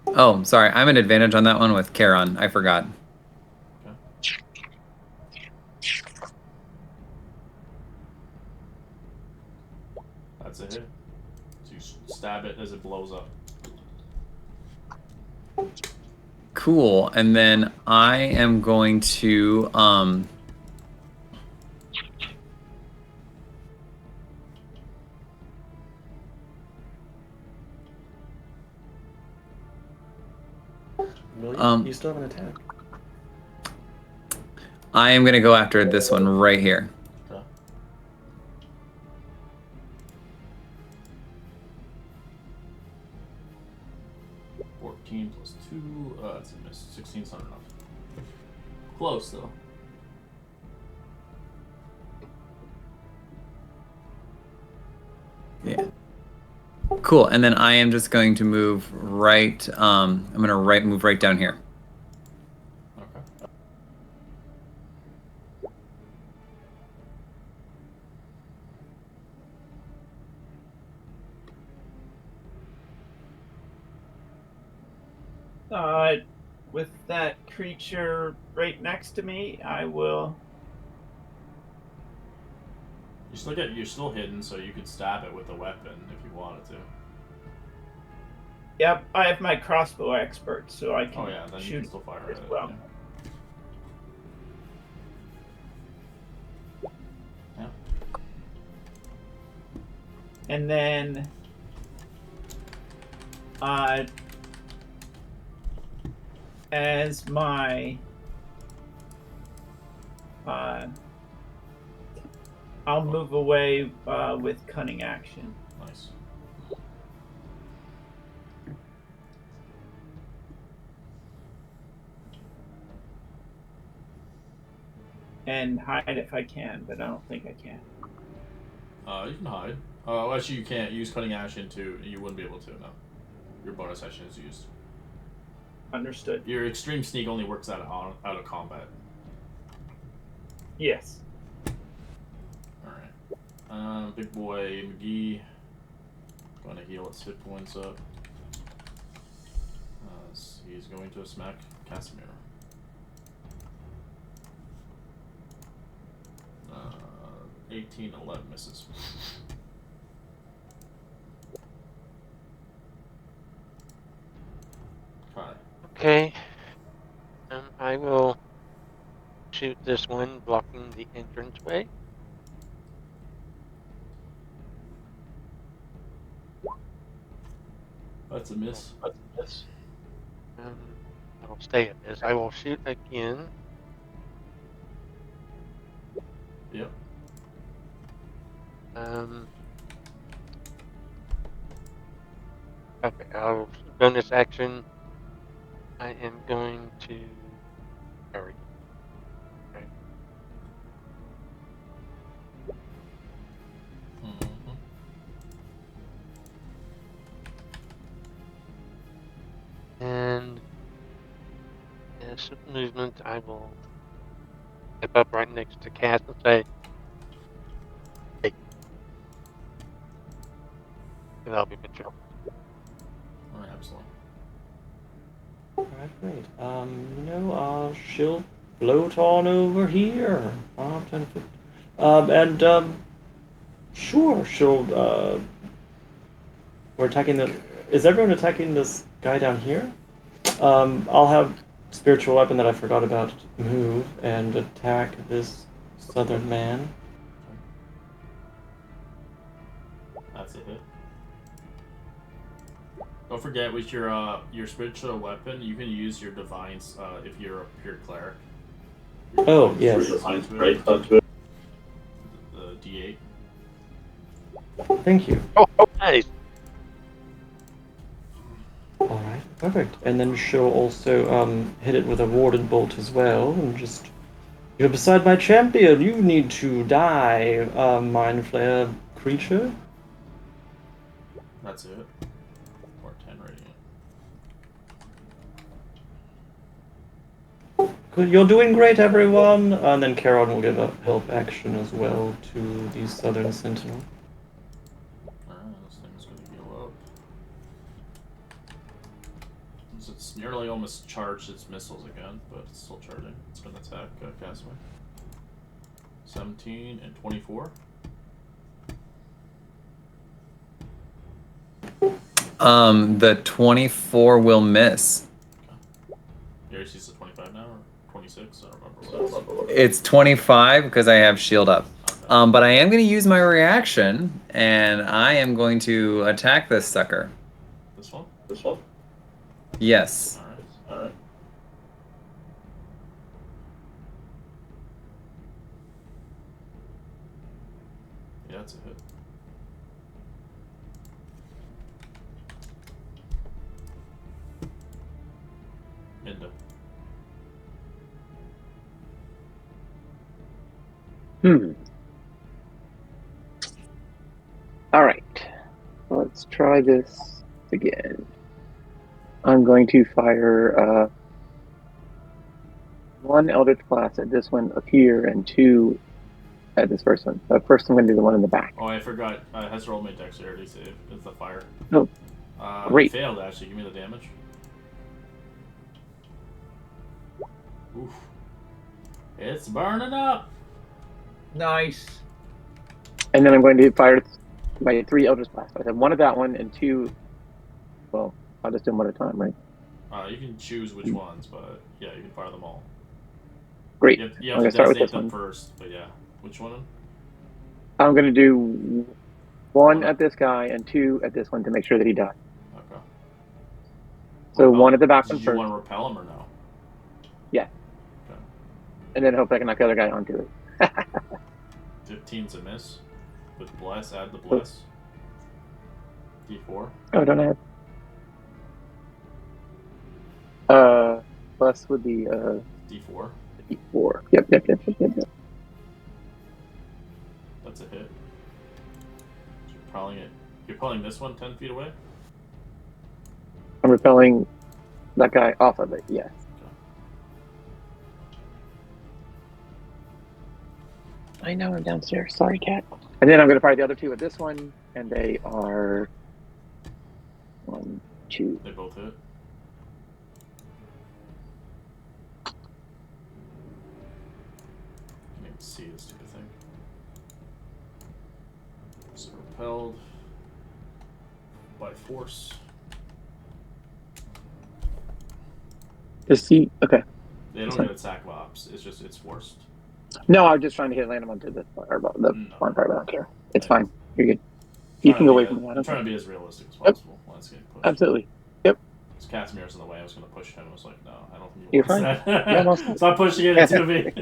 Oh, sorry, I'm at advantage on that one with Charon. I forgot. Okay. That's a hit. So you stab it as it blows up. Cool, and then I am going to You still have an attack. I am gonna go after this one right here. Okay. +2. That's a miss. 16's not enough. Close though. Yeah. Cool, and then I am just going to move right. I'm gonna move right down here. Okay. With that creature right next to me, I will. You're still hidden, so you could stab it with a weapon if you wanted to. Yep, I have my crossbow expert, so I can Oh yeah, then you shoot can still fire as at it. well. Yeah. And then, as my, I'll move away with cunning action. Nice. And hide if I can, but I don't think I can. You can hide. Oh, actually, you can't use cutting action to. You wouldn't be able to. No, your bonus action is used. Understood. Your extreme sneak only works out of combat. Yes. All right. Big boy McGee. Going to heal its hit points up. He's going to smack Casimir. 18, 11 misses. Okay. I will shoot this one blocking the entranceway. That's a miss. I'll stay at this. I will shoot again. Yep. Okay, I'll bonus action. I am going to parry. Okay. Mm-hmm. And as movement, I will step up right next to Cass and say, "Hey," and that'll be my turn. All right, absolutely. Alright, great. She'll float on over here. 10 foot. Sure, we're attacking is everyone attacking this guy down here? I'll have spiritual weapon that I forgot about move and attack this southern man. That's a hit. Don't forget with your spiritual weapon, you can use your divines if you're a pure cleric. Oh, yes. Right. The D8. Thank you. Oh, nice. Alright, perfect. And then she'll also hit it with a warded bolt as well, and just you're beside my champion. You need to die, mind flare creature. That's it. Or 10 radiant. Good, you're doing great, everyone. And then Charon will give a help action as well to the Southern Sentinel. Alright, this thing's gonna heal up. It's nearly almost charged its missiles again, but it's still charging. It's gonna attack Castaway. 17 and 24. The 24 will miss. Your AC's a 25 now, or 26? I don't remember what It's 25 because I have shield up. Okay. But I am going to use my reaction, and I am going to attack this sucker. This one? Yes. Alright. Yeah, that's a hit. Minda. All right. Let's try this again. I'm going to fire one Eldritch Blast at this one up here and two at this first one. First, I'm going to do the one in the back. Oh, I forgot. Has rolled my dexterity save. It's the fire. Oh, great. Failed, actually. Give me the damage. Oof. It's burning up. Nice. And then I'm going to fire my three Eldritch Blasts. I have one of that one and two. Well, I'll just do them one at a time, right? You can choose which ones, but yeah, you can fire them all. Great. You I'm have going to to start with designate this them one. first, but yeah. Which one? I'm going to do one at this guy and two at this one to make sure that he dies. Okay. So Repel one at the back Did one you first. want to repel him or no? Yeah. Okay. And then hope I can knock the other guy onto it. 15's a miss. With bless, add the bless. D4. Oh, don't I have? Plus would be D4. D4. Yep. That's a hit. You're pulling this one 10 feet away? I'm repelling that guy off of it. Yes. I know I'm downstairs. Sorry, cat. And then I'm going to fire the other two at this one, and they are 1, 2. They both hit. Can't even see this stupid thing. So repelled by force. Does he? Okay. They don't get attack of ops. It's forced. No, I'm just trying to hit land him onto the fire, the No. farm part. I don't care. It's Hey. fine. You're good. You can go away from me. I I'm don't trying care. to be as realistic as Yep. possible. Let's get pushed. Absolutely. Yep. Because Casimir's in the way. I was going to push him. I was like, no, I don't think he You're wants fine. that. No, no. Stop pushing it into me.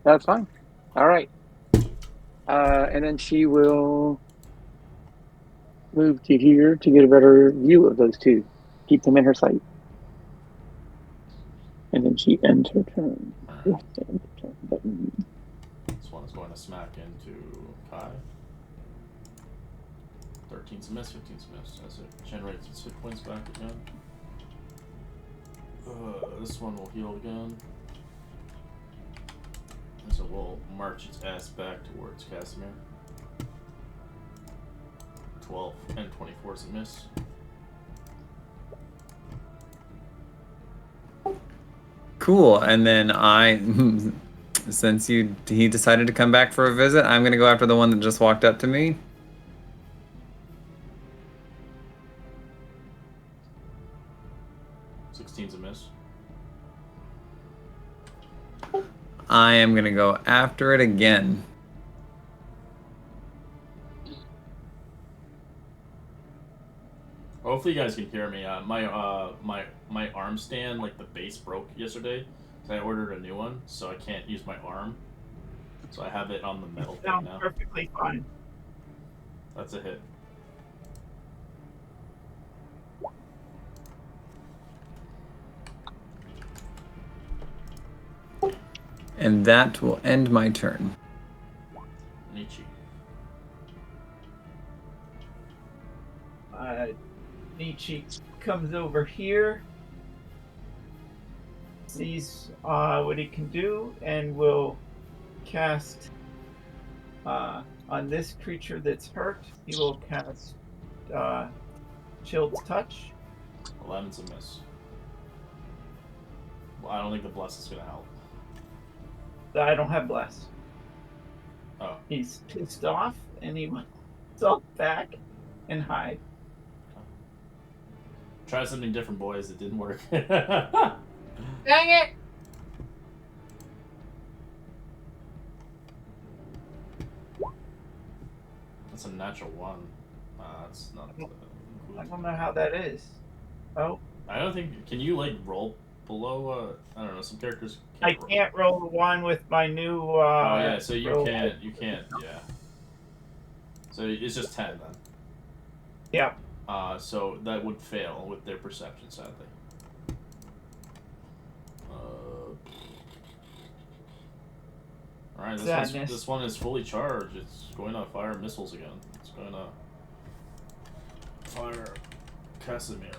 That's fine. All right. And then she will move to here to get a better view of those two. Keep them in her sight. And then she ends her turn. Alright. End turn button. This one is going to smack into Kai. 13's a miss, 15's a miss. As it generates its hit points back again. This one will heal again. And so we'll march its ass back towards Casimir. 12 and 24 is a miss. Cool. And then since he decided to come back for a visit, I'm gonna go after the one that just walked up to me. Sixteen's a miss. I am gonna go after it again. Hopefully you guys can hear me. My arm stand, like the base broke yesterday, so I ordered a new one, so I can't use my arm. So I have it on the metal thing Sounds now. perfectly fine. That's a hit. And that will end my turn. Nietzsche. Nietzsche comes over here, sees what he can do, and will cast on this creature that's hurt. He will cast Chilled Touch. 11's a miss. Well, I don't think the bless is gonna help. I don't have Bless. Oh. He's pissed off, and he wants to back and hide. Try something different, boys. It didn't work. Dang it! That's a natural one. It's not. I don't know how that is. Oh, I don't think. Can you like roll below? I don't know. Some characters. I Can't roll. can't roll the one with my new. Oh yeah, so you roll. can't. You can't. Yeah. So it's just 10 then. Yeah. So that would fail with their perception, sadly. All right, this one is fully charged. It's going to fire missiles again. It's going to fire Casimir.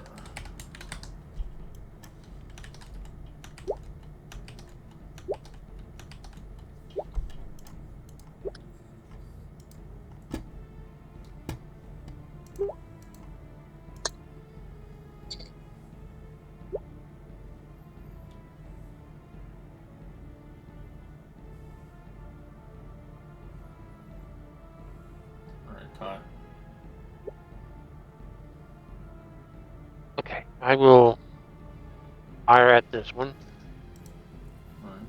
Kai. Okay, I will fire at this one. Alright.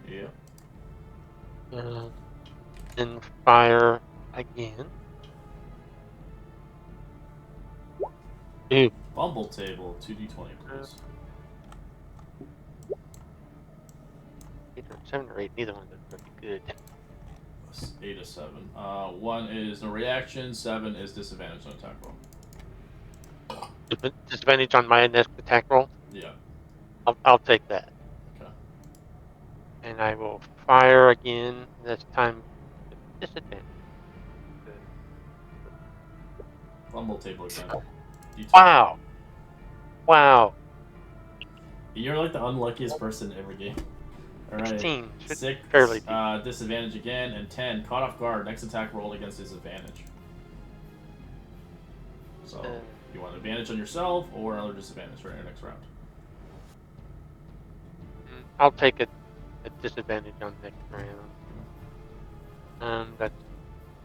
Yeah. And fire again. Ew. Bumble table, 2d20, please. 7 or 8, neither one is very good. 8 is 7. 1 is no reaction, 7 is disadvantage on attack roll. Disadvantage on my next attack roll? Yeah. I'll take that. Okay. And I will fire again, this time with disadvantage. Bumble table again. D20. Wow! Wow! You're like the unluckiest person in every game. Alright. 16. 6, fairly disadvantage again, and 10, caught off guard. Next attack roll against disadvantage. So, you want advantage on yourself or another disadvantage for your next round? I'll take a disadvantage on next round. That's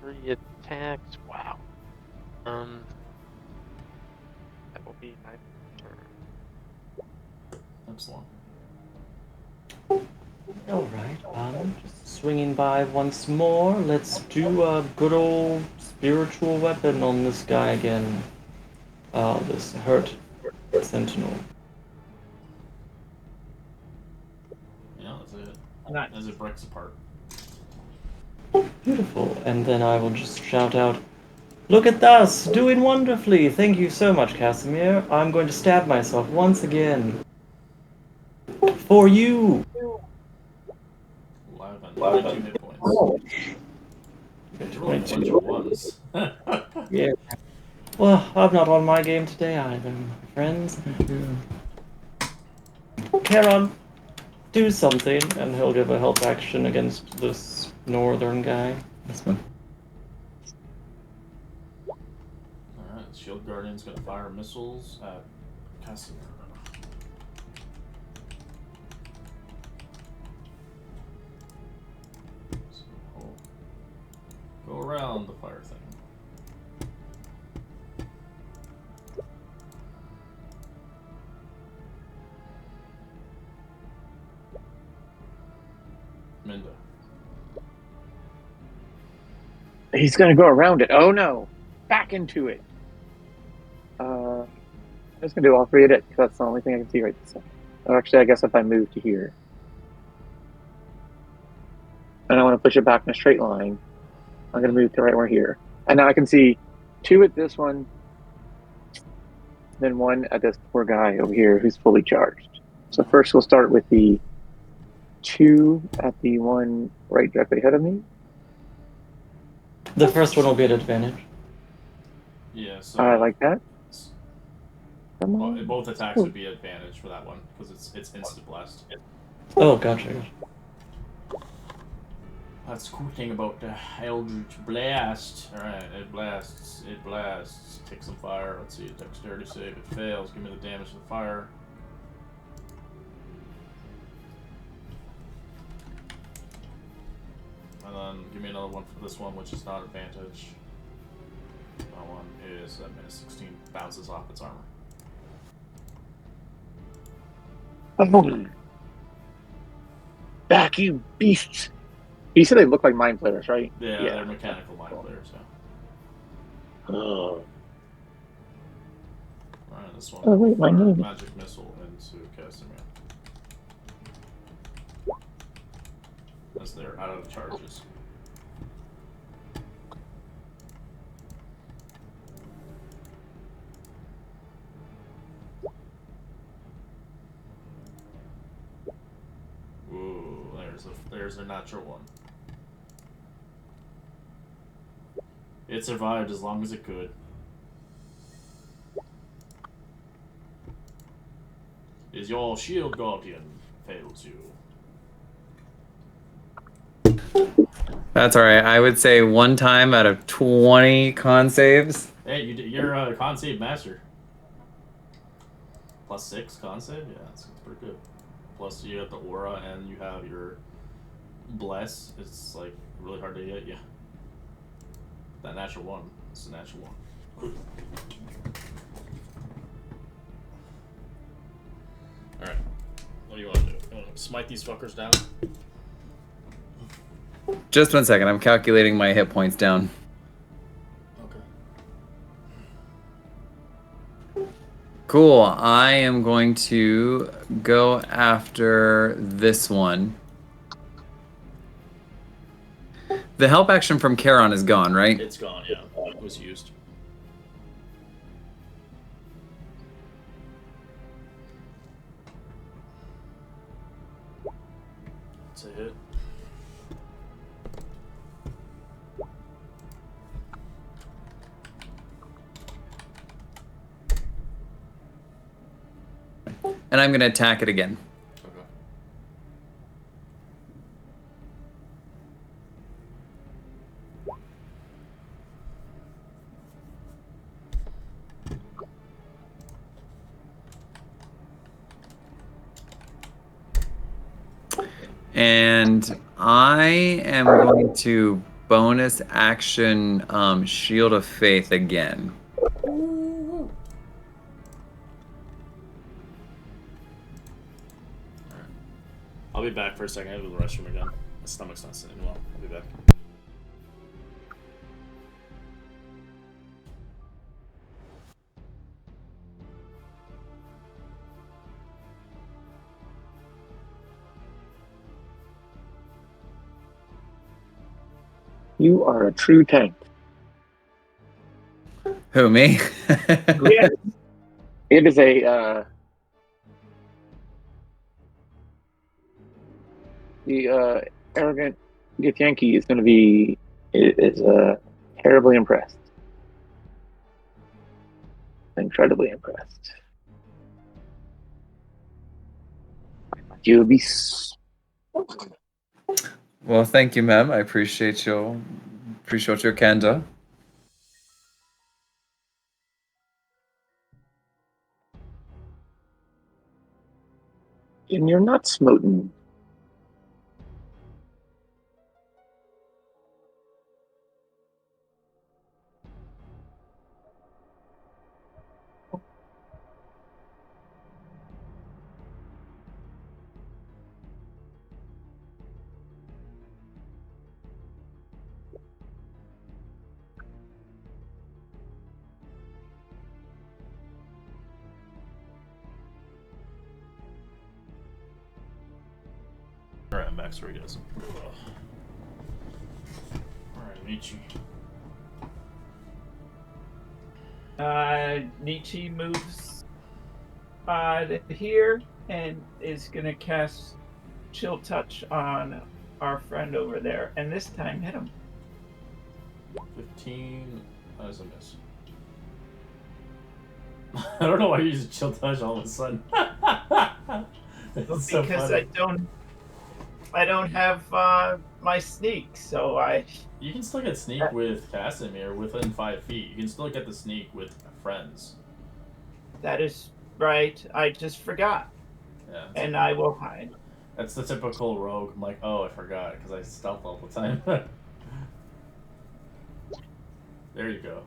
3 attacks. Wow. That will be my turn. Excellent. Alright, just swinging by once more. Let's do a good old spiritual weapon on this guy again. This hurt sentinel. Yeah, that's it. Nice. As it breaks apart. Beautiful. And then I will just shout out, "Look at us, doing wonderfully! Thank you so much, Casimir. I'm going to stab myself once again. For you!" 22 hit points. You rolled a bunch of ones. Yeah. Well, I'm not on my game today either, my friends. Charon, do something, and he'll give a help action against this northern guy. This one. Alright, Shield Guardian's gonna fire missiles at Casimir. So we'll go around the fire thing. Minda. He's gonna go around it. Oh no! Back into it. I'm just gonna do all three of it because that's the only thing I can see right this second. Or actually, I guess if I move to here, and I want to push it back in a straight line, I'm gonna move to right where here, and now I can see 2 at this one, then 1 at this poor guy over here who's fully charged. So first, we'll start with the 2 at the one right directly ahead of me. The first one will be at advantage. Yeah, so I like that. Come well, on. both attacks would be advantage for that one because it's instant blast. Oh, gotcha. That's the cool thing about the Eldritch Blast. Alright, it blasts. It blasts. Take some fire. Let's see, dexterity save. It fails. Give me the damage to the fire. And then give me another one for this one, which is not advantage. That one is at minus 16. Bounces off its armor. Back, you beasts! You said they look like mind players, right? Yeah, they're mechanical mind players, yeah. Oh. Alright, this one. Oh, wait, my fire name. Magic missile into Casimir. As they're out of the charges. Ooh, there's a natural one. It survived as long as it could. Is your shield guardian fails you? That's alright. I would say 1 time out of 20 con saves. Hey, you're a con save master. +6 con save? Yeah, that's pretty good. Plus you have the aura and you have your bless. It's like really hard to get you. That natural one. It's a natural one. Alright. What do you want to do? You want to smite these fuckers down? Just 1 second. I'm calculating my hit points down. Okay. Cool. I am going to go after this one. The help action from Charon is gone, right? It's gone, yeah. It was used. It's a hit. And I'm going to attack it again. And I am going to bonus action Shield of Faith again. Ooh. Alright. I'll be back for a second. I have to go to the restroom again. My stomach's not sitting well. I'll be back. You are a true tank. Who, me? Yeah. It is a the arrogant Githyanki is going to be terribly impressed, incredibly impressed. You'll be. Well, thank you, ma'am. I appreciate your candor. And you're not smoten. Alright, I'm back. Sorry, guys. Alright, Nietzsche. Nietzsche moves to here and is gonna cast Chill Touch on our friend over there, and this time hit him. 15 as a miss. I don't know why you use chill touch all of a sudden. It's so Because funny. I don't have my sneak, so You can still get sneak with Casimir within 5 feet. You can still get the sneak with friends. that is right. I just forgot, Yeah. and I will hide. That's the typical rogue. I'm like, oh, I forgot because I stealth all the time. There you go.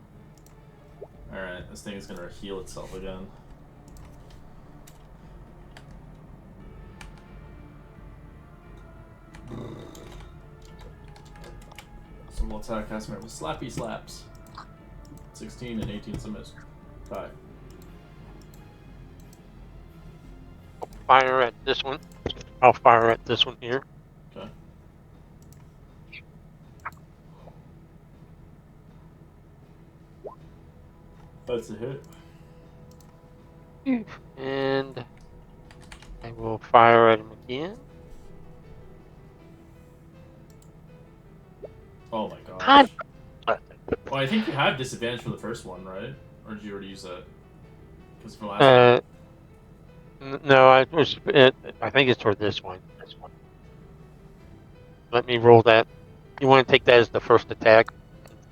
Alright, this thing is gonna heal itself again. So we'll attack Casimir with slappy slaps. 16 and 18 is a miss. 5. Fire at this one. I'll fire at this one here. Okay. That's a hit. And I will fire at him again. Oh my gosh. God. Well, I think you had disadvantage for the first one, right? Or did you already use that? Because for the last one. No, I think it's for this one. Let me roll that. You want to take that as the first attack,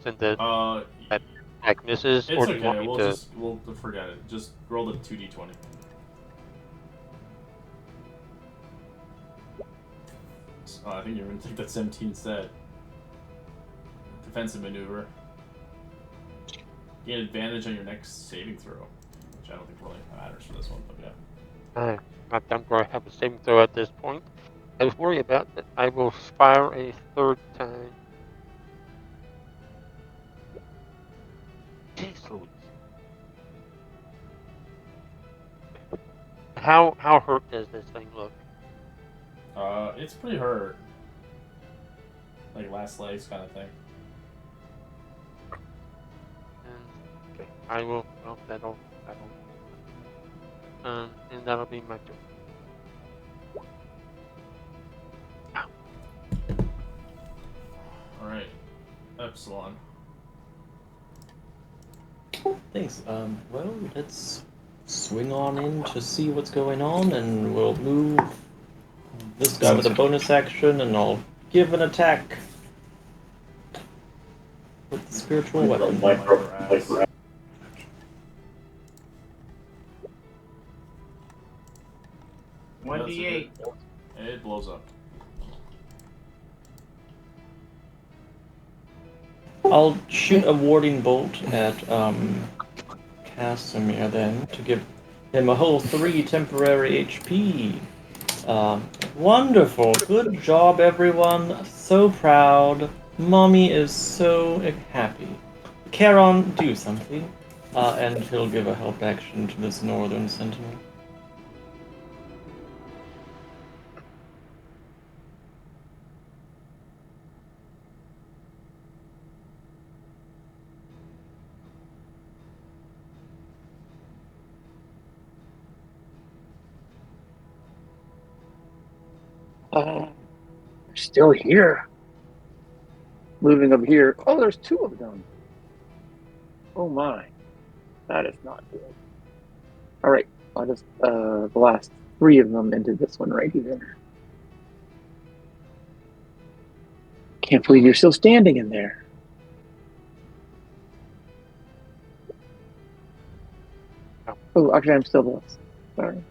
since the attack misses, It's or do you okay. want me to? We'll forget it. Just roll the 2d20. I think you're gonna take that 17 instead. Defensive maneuver. Gain advantage on your next saving throw, which I don't think really matters for this one, but yeah. Not done where I have a saving throw at this point. I worry about that. I will fire a third time. Jeez Louise. How hurt does this thing look? It's pretty hurt. Like last legs kind of thing. Okay, I will. Well, that'll. And that'll be my turn. All right, Epsilon. Thanks. Well, let's swing on in to see what's going on, and we'll move this guy with a bonus action, and I'll give an attack with the spiritual weapon. One d8. It blows up. I'll shoot a warding bolt at Casimir then to give him a whole 3 temporary HP. Wonderful. Good job, everyone. So proud. Mommy is so happy. Charon, do something. And he'll give a help action to this northern sentinel. They're still here. Moving up here. Oh, there's 2 of them. Oh my. That is not good. Alright, I'll just blast 3 of them into this one right here. Can't believe you're still standing in there. Oh, actually, I'm still blessed. Sorry.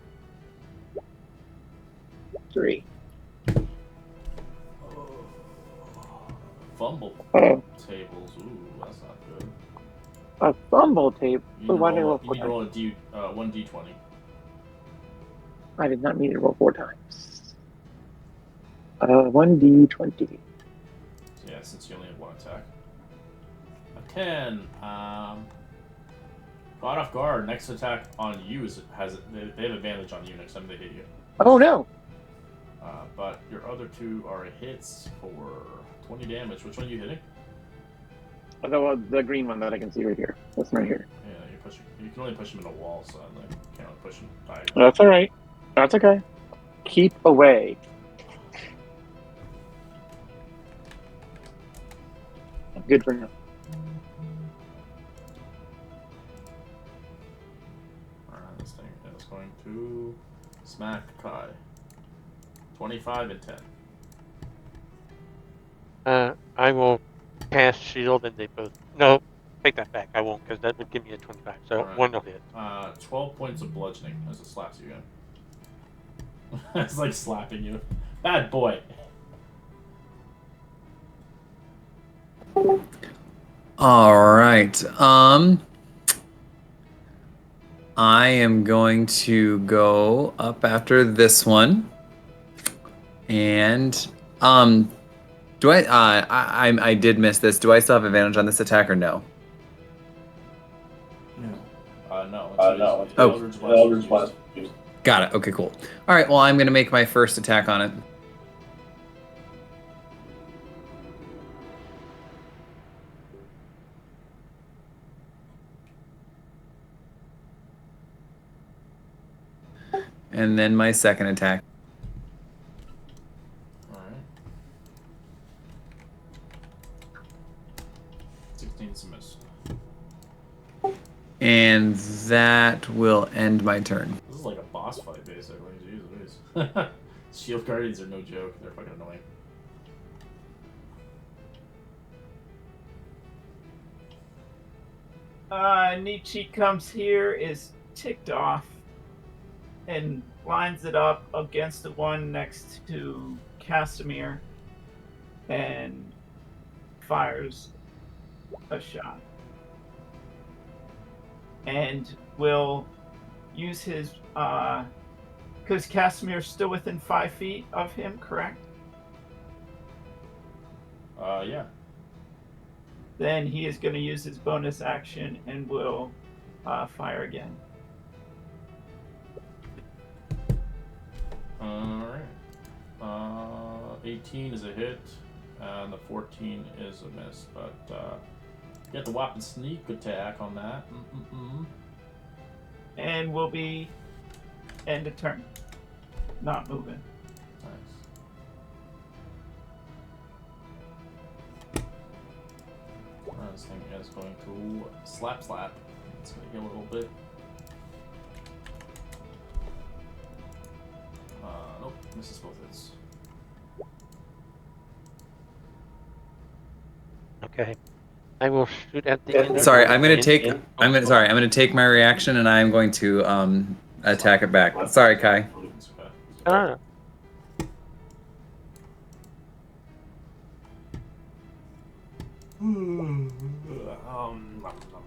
3. Fumble Oh, tables. Ooh, that's not good. a fumble tape. You Oh, why did I roll you 4 need to times? roll a 1d20. I did not need to roll 4 times. 1d20. Yeah, since you only have 1 attack. A 10. Caught off guard. Next attack on you they have advantage on you next time they hit you. Oh no! But your other 2 are hits for 20 damage. Which one are you hitting? The green one that I can see right here. This one right here. Yeah, you can only push him in a wall, so I can't really push him diagonally. That's alright. That's okay. Keep away. Good for now. Alright, this thing is going to smack Kai. 25 and 10. I will cast shield, and they both. No, take that back. I won't, because that would give me a 25. So Alright. 1 will hit. 12 points of bludgeoning as it slaps you again. It's like slapping you. Bad boy. All right. I am going to go up after this one, and do I did miss this. Do I still have advantage on this attack or no? No. Oh. Eldritch Blast is used. Got it. Okay, cool. All right. Well, I'm gonna make my first attack on it. And then my second attack. Alright. 16's a miss. And that will end my turn. This is like a boss fight, basically. Jeez. Shield Guardians are no joke. They're fucking annoying. Nietzsche comes here, is ticked off, and lines it up against the one next to Casimir and fires a shot. And will use his because Casimir's still within 5 feet of him, correct? Yeah. Then he is going to use his bonus action and will fire again. Alright. 18 is a hit, and the 14 is a miss, but get the weapon sneak attack on that. And will be end of turn. Not moving. Nice. This thing is going to slap. It's going to heal a little bit. Nope, misses both hits. Okay. I will shoot at the end. Sorry, I'm gonna take my reaction and I'm going to attack it back. Sorry, Kai. It's okay. Ah. nom, nom.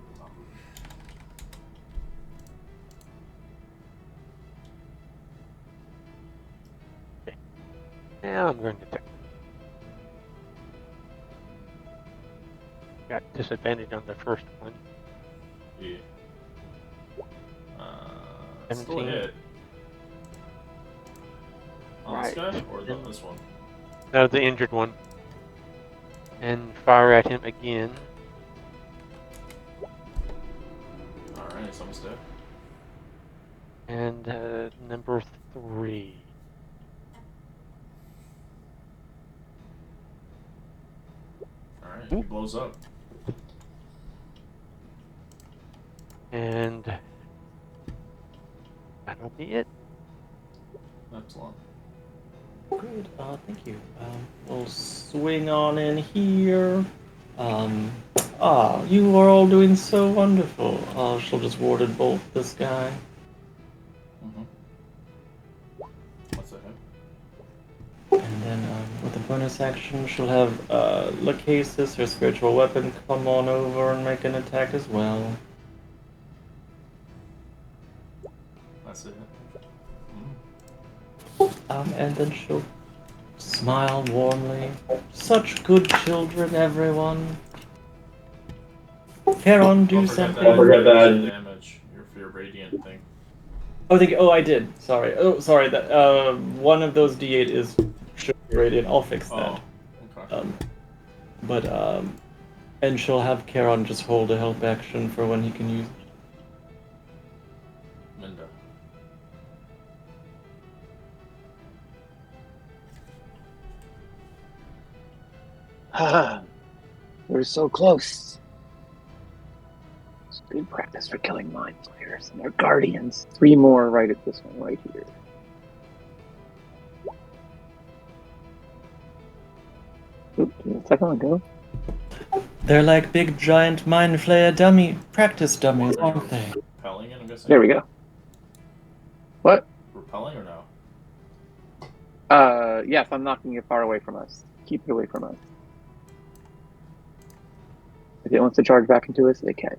Now I'm going to attack. Got disadvantage on the first one. Yeah. Still a 17. hit. On this Right. guy or this one? No, the injured one. And fire at him again. Alright, so I'm dead. And number 3. Alright, he blows up. And that'll be it. Excellent. Great. Thank you. We'll swing on in here. You are all doing so wonderful. She'll just warded bolt this guy. Mm-hmm. What's that hit? And then with a bonus action, she'll have Lachesis, her spiritual weapon, come on over and make an attack as well. That's it. And then she'll smile warmly. Such good children, everyone. Charon, do something. Don't forget that. Damage for your radiant thing. I did. Sorry. Oh, sorry. That one of those D8 is radiant. I'll fix that. Okay. And she'll have Charon just hold a help action for when he can use it. Minda. We're so close. It's good practice for killing mind flayers and their guardians. 3 more right at this one right here. Oop, did the second one go? They're like big giant mind flayer practice dummies, aren't they? Repelling it, I'm guessing? There we go. What? Repelling or no? Yes, I'm knocking it far away from us. Keep it away from us. If it wants to charge back into us, it can.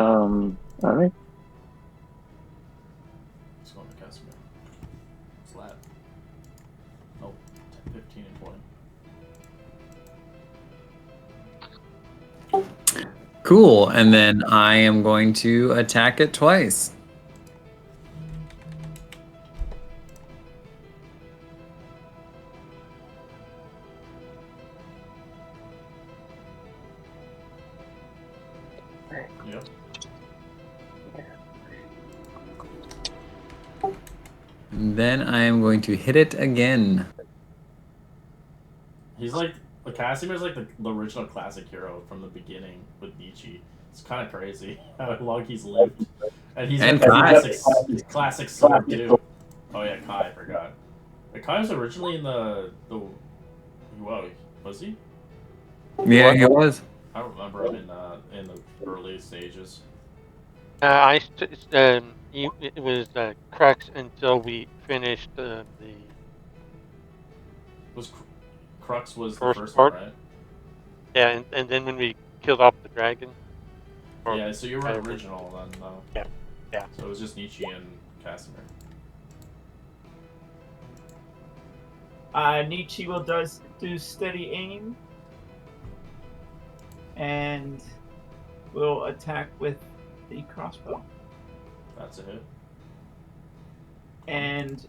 Alright. Let's go into Casimir. Flat. Nope. 10, 15, and 20. Cool. And then I am going to attack it twice. Yep. And then I am going to hit it again. He's like, Casimir's like the original classic hero from the beginning with Nietzsche. It's kind of crazy how long he's lived. And he's And like Kai. classic sword too. Oh yeah, Kai, I forgot. Kai was originally in the Whoa, was he? Yeah, he was. I don't remember him in the early stages. It was Crux until we finished the Crux was first the first part. one, right? Yeah, and then when we killed off the dragon. Yeah, so you were original then, though. Yeah. So it was just Nietzsche and Casimir. Nietzsche will do steady aim. And will attack with the crossbow. That's a hit. And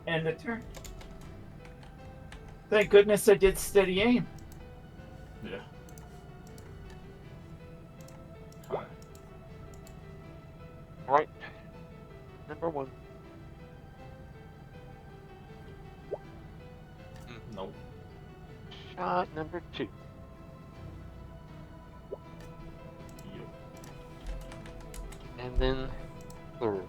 a turn. Thank goodness I did steady aim. Yeah. Kai. Right. Number 1. Nope. Shot number 2. Yep. And then 3rd.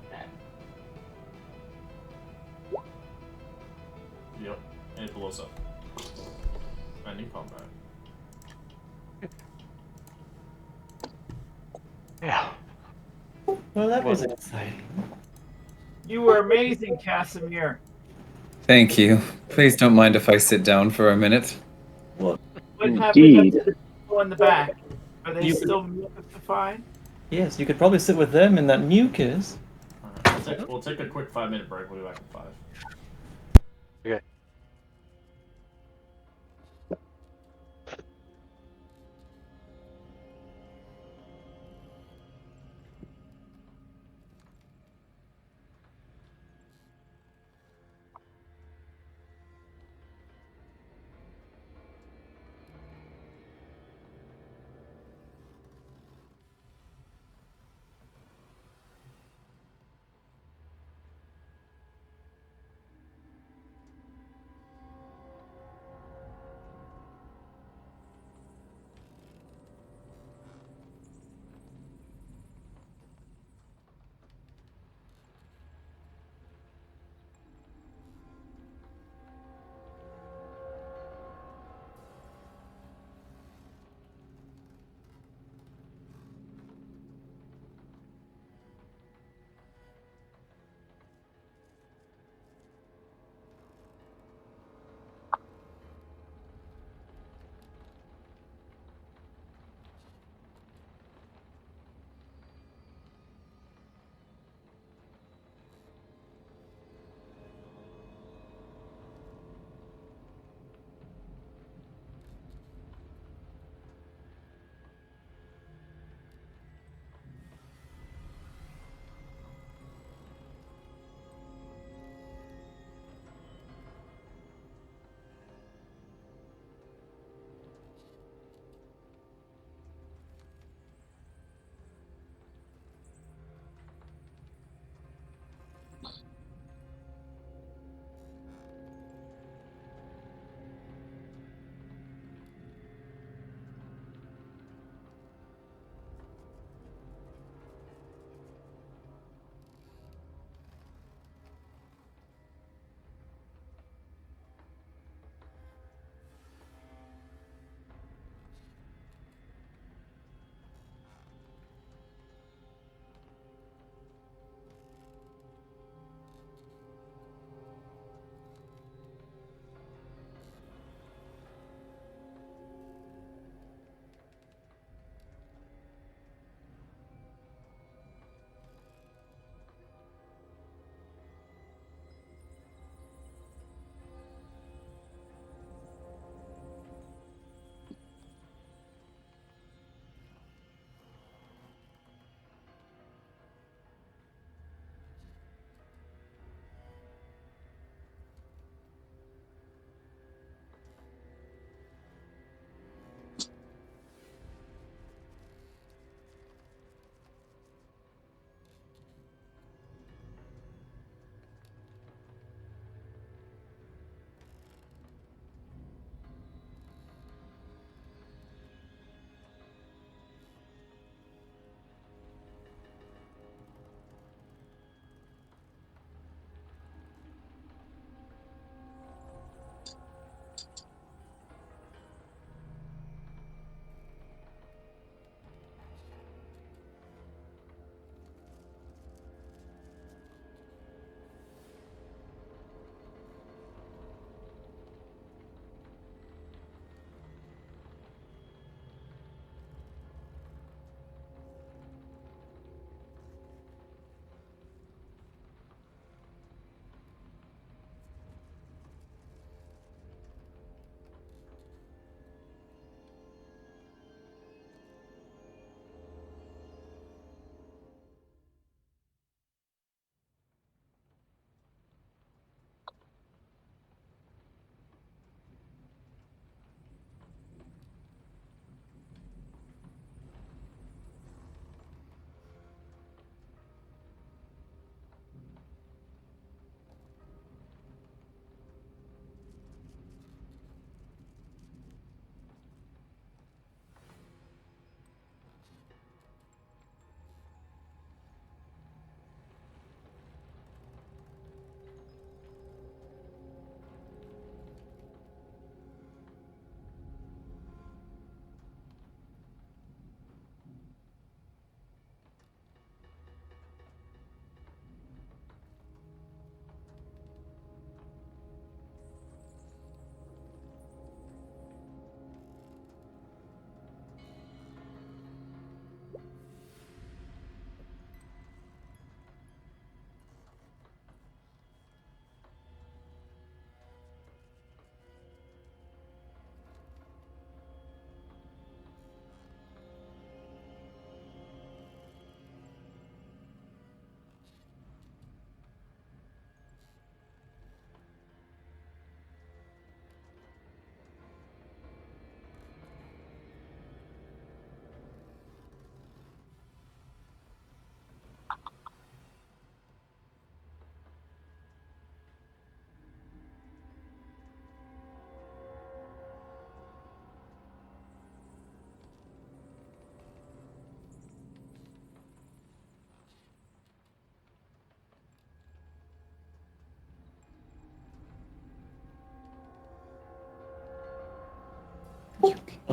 Yep. And it blows up. Ending combat. Yeah. Well, that was exciting. You were amazing, Casimir. Thank you. Please don't mind if I sit down for a minute. What happened Indeed. to the people in the back? Are they You- still mucified? Yes, you could probably sit with them in that mucus. Alright, we'll take a quick 5-minute break. We'll be back in 5. Okay.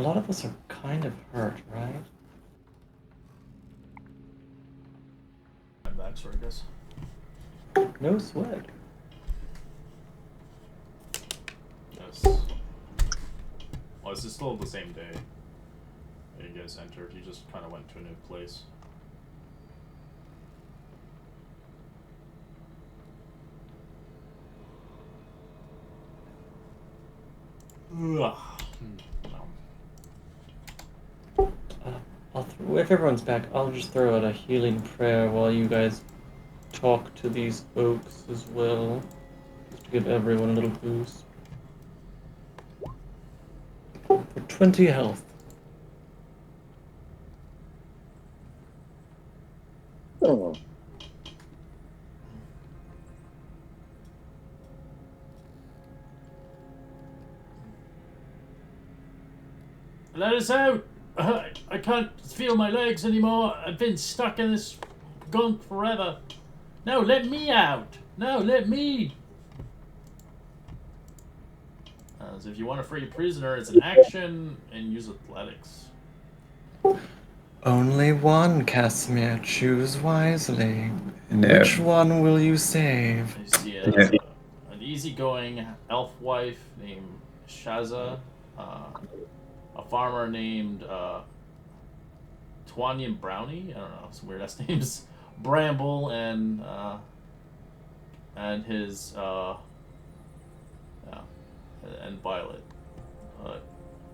A lot of us are kind of hurt, right? I'm back, sorry, guys. No sweat. Yes. Well, this is still the same day that you guys entered. You just kind of went to a new place. Ugh. No. If everyone's back, I'll just throw out a healing prayer while you guys talk to these oaks as well, just to give everyone a little boost. For 20 health. Oh. Let us out! I can't feel my legs anymore. I've been stuck in this gunk forever. No, let me out! No, let me! So if you want to free a prisoner, it's an action and use athletics. Only one, Casimir. Choose wisely. No. Which one will you save? You see an easygoing elf wife named Shaza, a farmer named Twanyan Brownie. I don't know, some weird ass names. Bramble and his and Violet.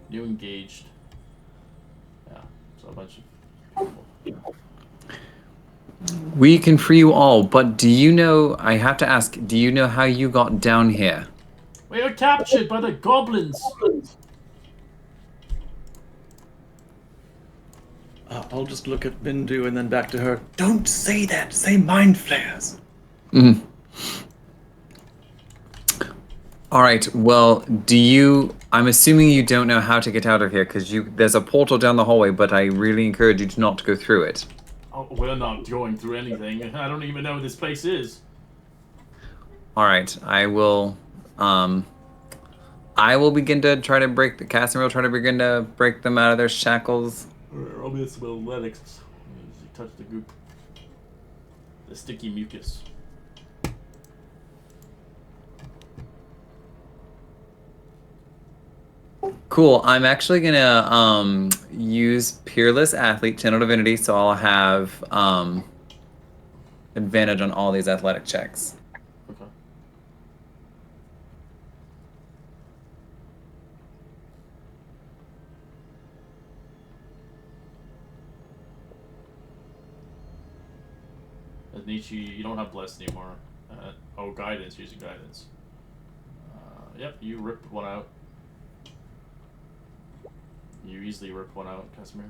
New engaged. Yeah, so a bunch of people. We can free you all, but do you know, I have to ask, do you know how you got down here? We were captured by the goblins. I'll just look at Bindu and then back to her. Don't say that! Say mind flayers! Mm. Alright, well, I'm assuming you don't know how to get out of here, because there's a portal down the hallway, but I really encourage you to not go through it. Oh, we're not going through anything. I don't even know where this place is. Alright, I will begin to try to break Casimir will try to begin to break them out of their shackles. Roll me some athletics. As you touch the goop. The sticky mucus. Cool. I'm actually gonna use Peerless Athlete, Channel Divinity, so I'll have advantage on all these athletic checks. Okay. Nietzsche, you don't have blessed anymore. Guidance. Using guidance. Yep, you ripped one out. You easily ripped one out, Casimir.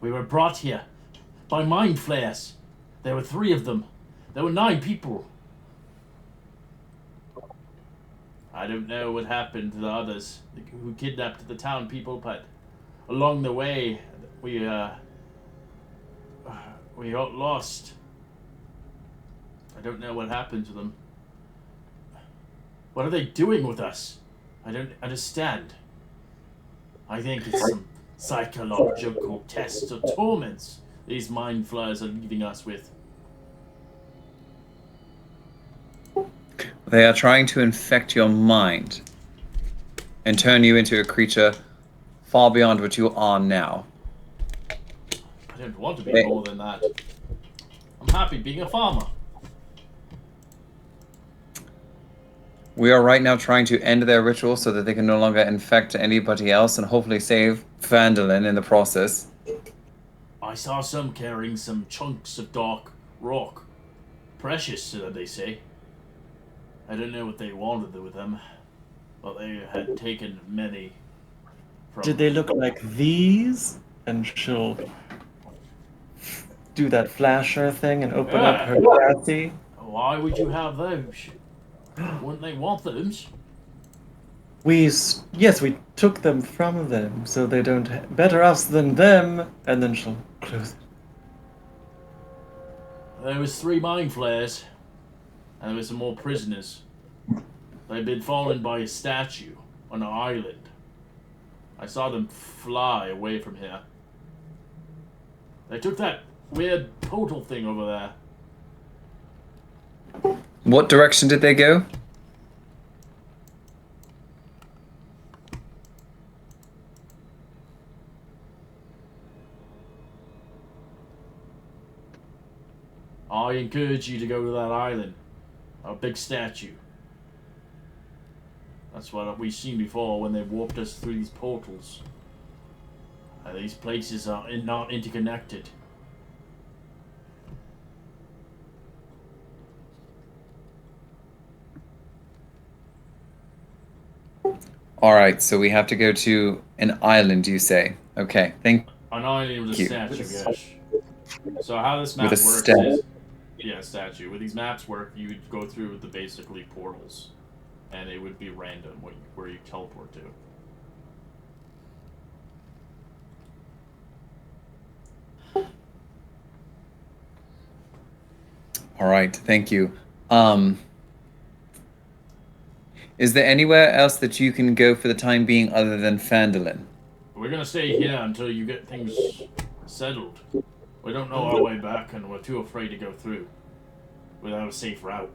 We were brought here by mind flayers. There were 3 of them. There were 9 people. I don't know what happened to the others who kidnapped the town people, but along the way we got lost. I don't know what happened to them. What are they doing with us? I don't understand. I think it's some psychological tests or torments these mind flayers are leaving us with. They are trying to infect your mind and turn you into a creature far beyond what you are now. I don't want to be more than that. I'm happy being a farmer. We are right now trying to end their ritual so that they can no longer infect anybody else and hopefully save Phandelver in the process. I saw some carrying some chunks of dark rock. Precious, so they say. I don't know what they wanted with them, but they had taken many from... Did they look like these? And she'll do that flasher thing and open up her chassis. Why would you have those? Wouldn't they want those? Yes, we took them from them, so they don't better us than them. And then she'll close it. There was 3 mind flares, and there were some more prisoners. They'd been fallen by a statue on an island. I saw them fly away from here. They took that weird portal thing over there. What direction did they go? I encourage you to go to that island. A big statue. That's what we've seen before when they warped us through these portals. These places are not interconnected. All right, so we have to go to an island, you say? Okay, thank An island with a you. statue, yes. So how this map With a works statue. is... Yeah, statue. With these maps work, you would go through the basically portals. And it would be random where you teleport to. All right, thank you. Is there anywhere else that you can go for the time being other than Phandelver? We're gonna stay here until you get things settled. We don't know our way back, and we're too afraid to go through without a safe route.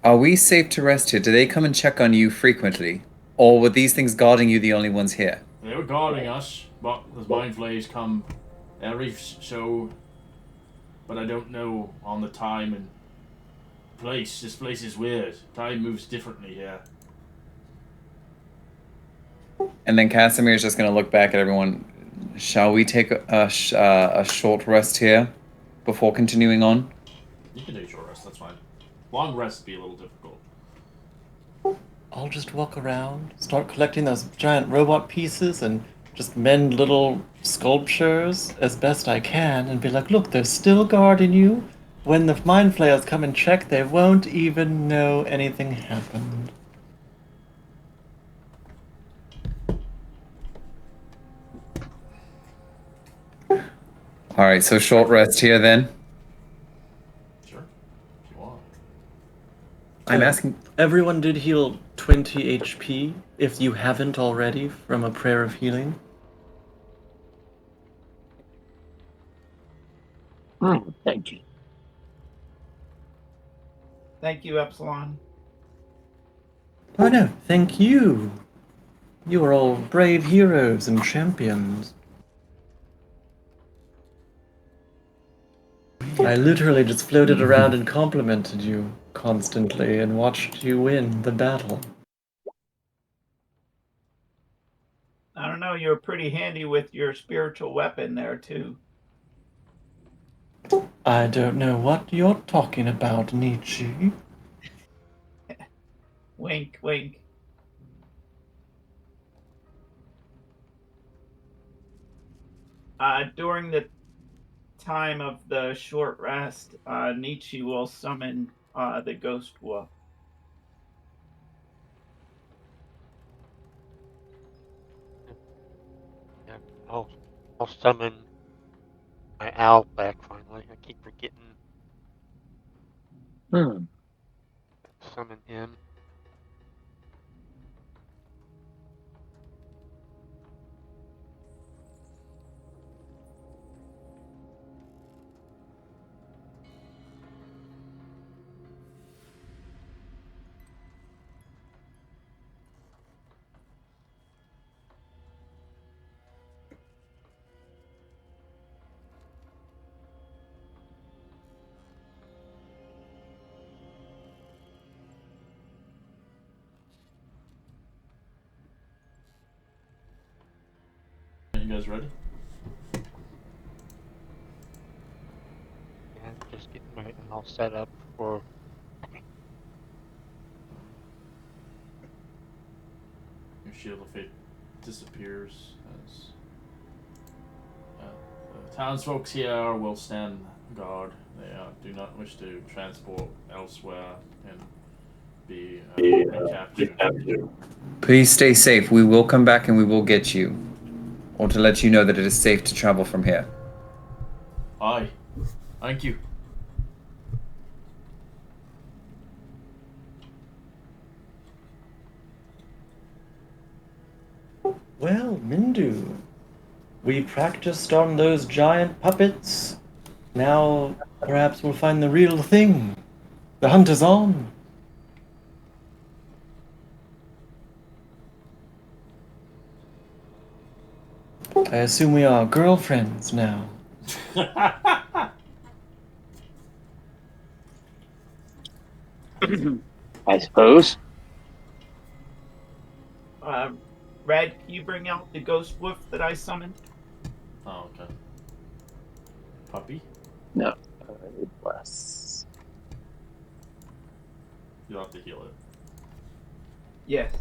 Are we safe to rest here? Do they come and check on you frequently? Or were these things guarding you the only ones here? They were guarding us, but the mind flays come every show. But I don't know on the time and place. This place is weird. Time moves differently here. And then Casimir is just going to look back at everyone. Shall we take a short rest here before continuing on? You can take a short rest, that's fine. Long rest would be a little difficult. I'll just walk around, start collecting those giant robot pieces, and just mend little sculptures as best I can, and be like, look, they're still guarding you. When the mind flayers come and check, they won't even know anything happened. All right, so short rest here then. Sure, if you want. I'm asking. Everyone did heal 20 HP, if you haven't already, from a prayer of healing. Thank you. Thank you, Epsilon. Oh no, thank you. You are all brave heroes and champions. I literally just floated around and complimented you constantly and watched you win the battle. I don't know, you're pretty handy with your spiritual weapon there, too. I don't know what you're talking about, Nietzsche. Wink, wink. During the time of the short rest, Nietzsche will summon the ghost wolf. Yeah, I'll summon my owl back finally. I keep forgetting to summon him. You guys ready? And just getting my owl set up for. Your shield of fate disappears as the townsfolk here will stand guard. They do not wish to transport elsewhere and be recaptured. Please stay safe. We will come back and we will get you. Or to let you know that it is safe to travel from here. Aye. Thank you. Well, Mindu, we practiced on those giant puppets. Now, perhaps we'll find the real thing. The hunt is on. I assume we are girlfriends now. I suppose. Red, can you bring out the ghost wolf that I summoned? Oh, okay. Puppy? No. Bless. You'll have to heal it. Yes.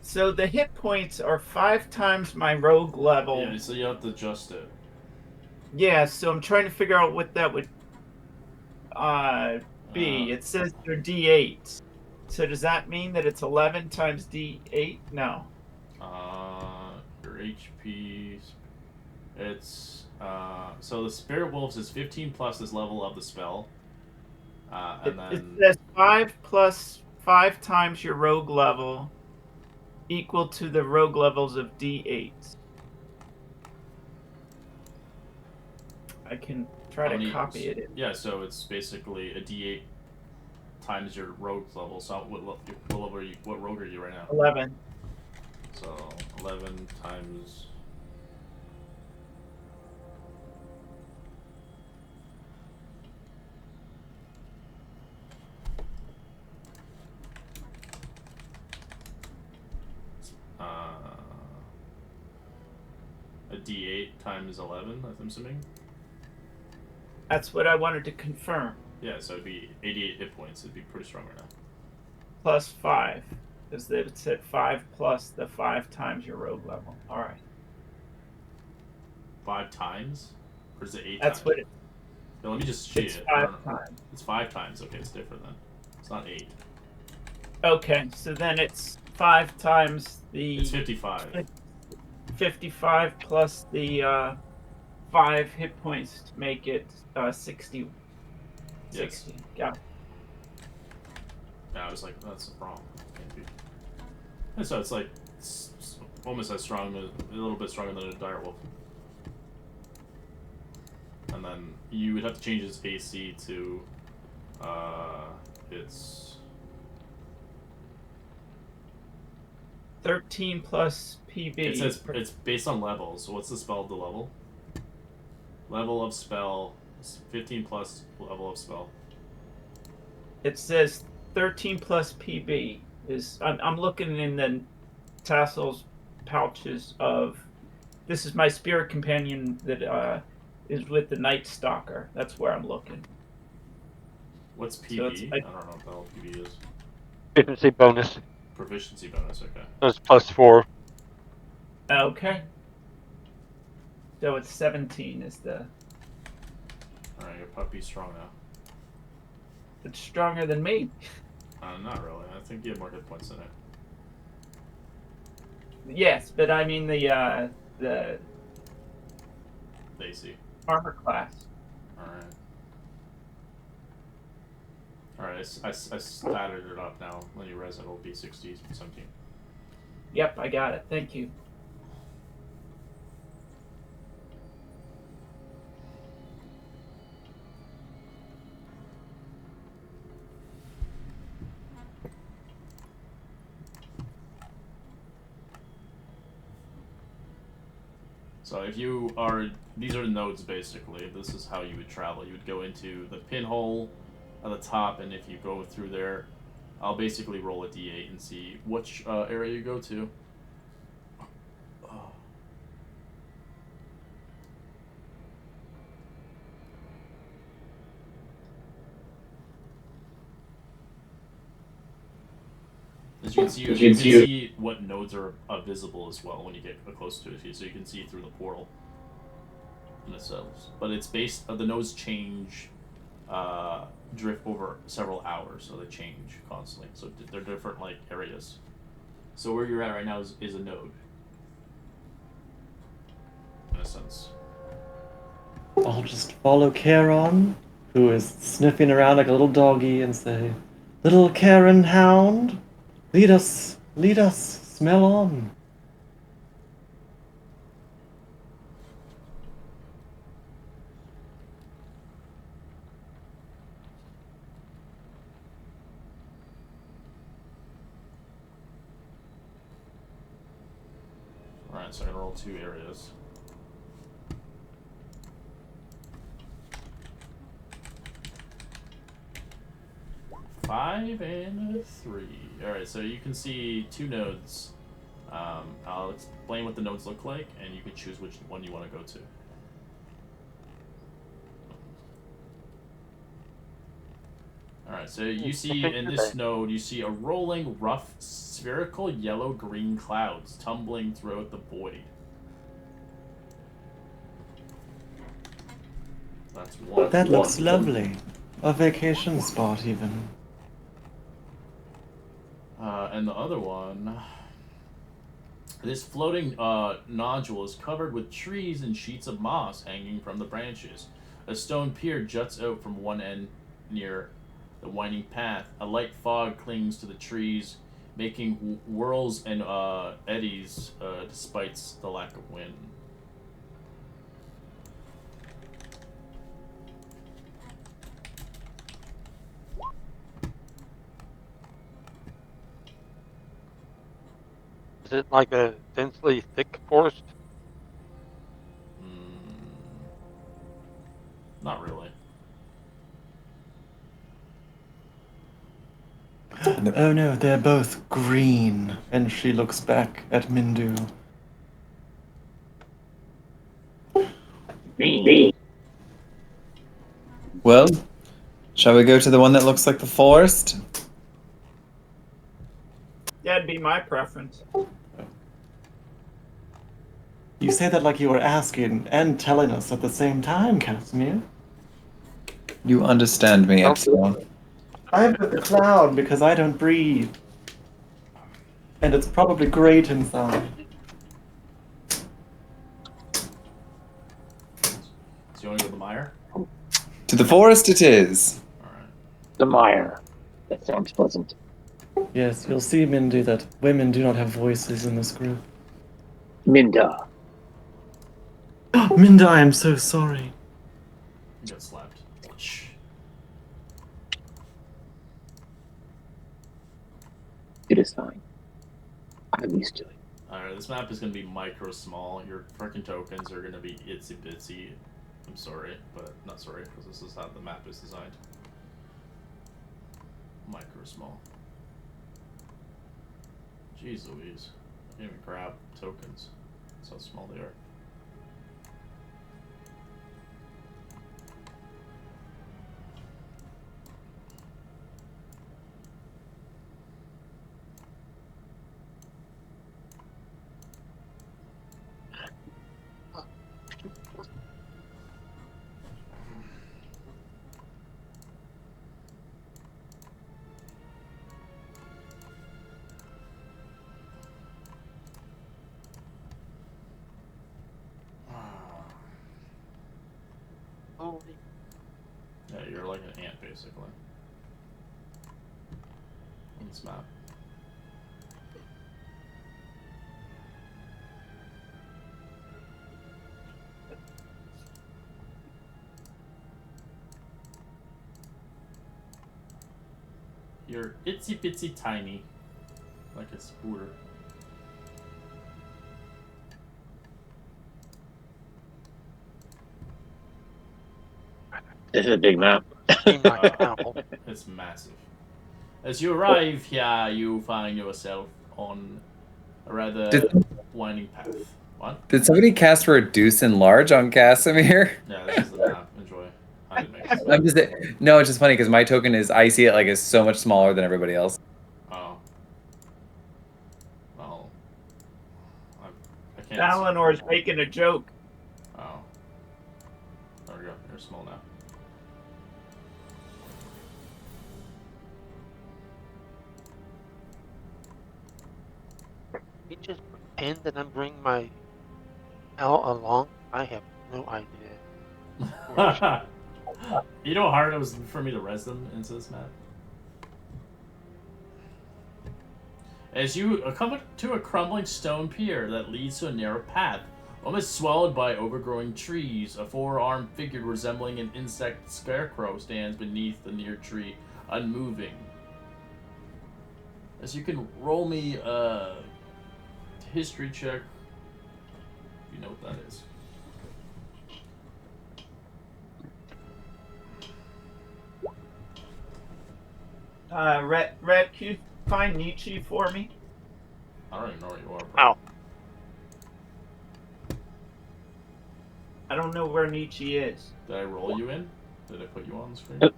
So the hit points are 5 times my rogue level. Yeah, so you have to adjust it. Yeah, so I'm trying to figure out what that would be. It says they're D8. So does that mean that it's 11 times D8? No. Your HP. It's so the Spirit Wolves is 15 plus this level of the spell. And It then says 5 plus 5 times your rogue level equal to the rogue levels of D8. I can try to copy it. Yeah, so it's basically a D8 times your rogue level. So what level are you? What rogue are you right now? 11. So 11 times. A D8 times 11, I'm assuming. That's what I wanted to confirm. Yeah, so it'd be 88 hit points. It'd be pretty strong right now. Plus 5. Because it said 5 plus the 5 times your rogue level. Alright. 5 times? Or is it 8 That's times? what it No, let me just cheat It's it. 5 times. It's 5 times. Okay, it's different then. It's not 8. Okay, so then it's 5 times the... It's 55. 55 plus the 5 hit points to make it 60. Yes. 60. Got it. Yeah, I was like, that's wrong. Can't be. And so it's like almost as strong, a little bit stronger than a direwolf. And then you would have to change its AC to its 13 plus PB. It says it's based on levels. So what's the spell of the level? Level of spell 15 plus level of spell. It says 13 plus PB. I'm looking in the tassels pouches of... This is my spirit companion that is with the Night Stalker. That's where I'm looking. What's PB? So I don't know what the hell PB is. Efficiency bonus. Proficiency bonus, okay. So it's plus 4. Okay. So it's 17 is the... Alright, your puppy's strong now. It's stronger than me. Not really. I think you have more hit points than it. Yes, but I mean the AC. armor class. Alright. Alright, I statted it up now. When you res it, it'll be 60, 17. Yep, I got it. Thank you. So if you are, these are the nodes basically. This is how you would travel. You would go into the pinhole at the top, and if you go through there, I'll basically roll a d8 and see which area you go to. As you can see what nodes are visible as well when you get close to it, so you can see through the portal themselves. But it's based, the nodes change, drift over several hours, so they change constantly. So they're different like areas. So where you're at right now is a node, in a sense. I'll just follow Charon, who is sniffing around like a little doggy, and say, "Little Charon hound, lead us, smell on." Alright, so I'm gonna roll 2 areas. Five and a 3. Alright, so you can see 2 nodes. I'll explain what the nodes look like, and you can choose which one you want to go to. Alright, so you see in this node, you see a rolling, rough, spherical yellow-green clouds tumbling throughout the void. That's one. That looks lovely. A vacation spot, even. And the other one, this floating nodule is covered with trees and sheets of moss hanging from the branches. A stone pier juts out from one end near the winding path. A light fog clings to the trees, making whirls and eddies despite the lack of wind. Is it like a densely thick forest? Not really. Oh no, they're both green. And she looks back at Mindu. Well, shall we go to the one that looks like the forest? That'd be my preference. You say that like you were asking and telling us at the same time, Casimir. You understand me, Epsilon. I'm with the cloud because I don't breathe. And it's probably great inside. So you want to go to the mire? To the forest it is. Alright. The mire. That sounds pleasant. Yes, you'll see, Mindu, that women do not have voices in this group. Minda. Minda, I am so sorry. You got slapped. It is fine. I'm used to it. Alright, this map is going to be micro small. Your freaking tokens are going to be itsy bitsy. I'm sorry, but not sorry, because this is how the map is designed. Micro small. Jeez Louise. I can't even grab tokens. That's how small they are. Holy. Yeah, you're like an ant, basically. On this map. You're itsy bitsy tiny. Like a spooter. This is a big map. It's massive. As you arrive here, you find yourself on a rather winding path. What? Did somebody cast for a deuce in large on Casimir? Yeah, this is the map. Enjoy. I didn't make this. I'm just no, it's just funny because my token is I see it like is so much smaller than everybody else. Oh. Well, I can't. Eleanor's making a joke. Oh. There we go. You're small now. You just pretend that I'm bringing my L along? I have no idea. You know how hard it was for me to res them into this map? As you come to a crumbling stone pier that leads to a narrow path, almost swallowed by overgrowing trees, a four-armed figure resembling an insect scarecrow stands beneath the near tree, unmoving. As you can roll me a history check, if you know what that is. Red, can you find Nietzsche for me? I don't even know where you are, bro. Ow. I don't know where Nietzsche is. Did I roll you in? Did I put you on the screen? It,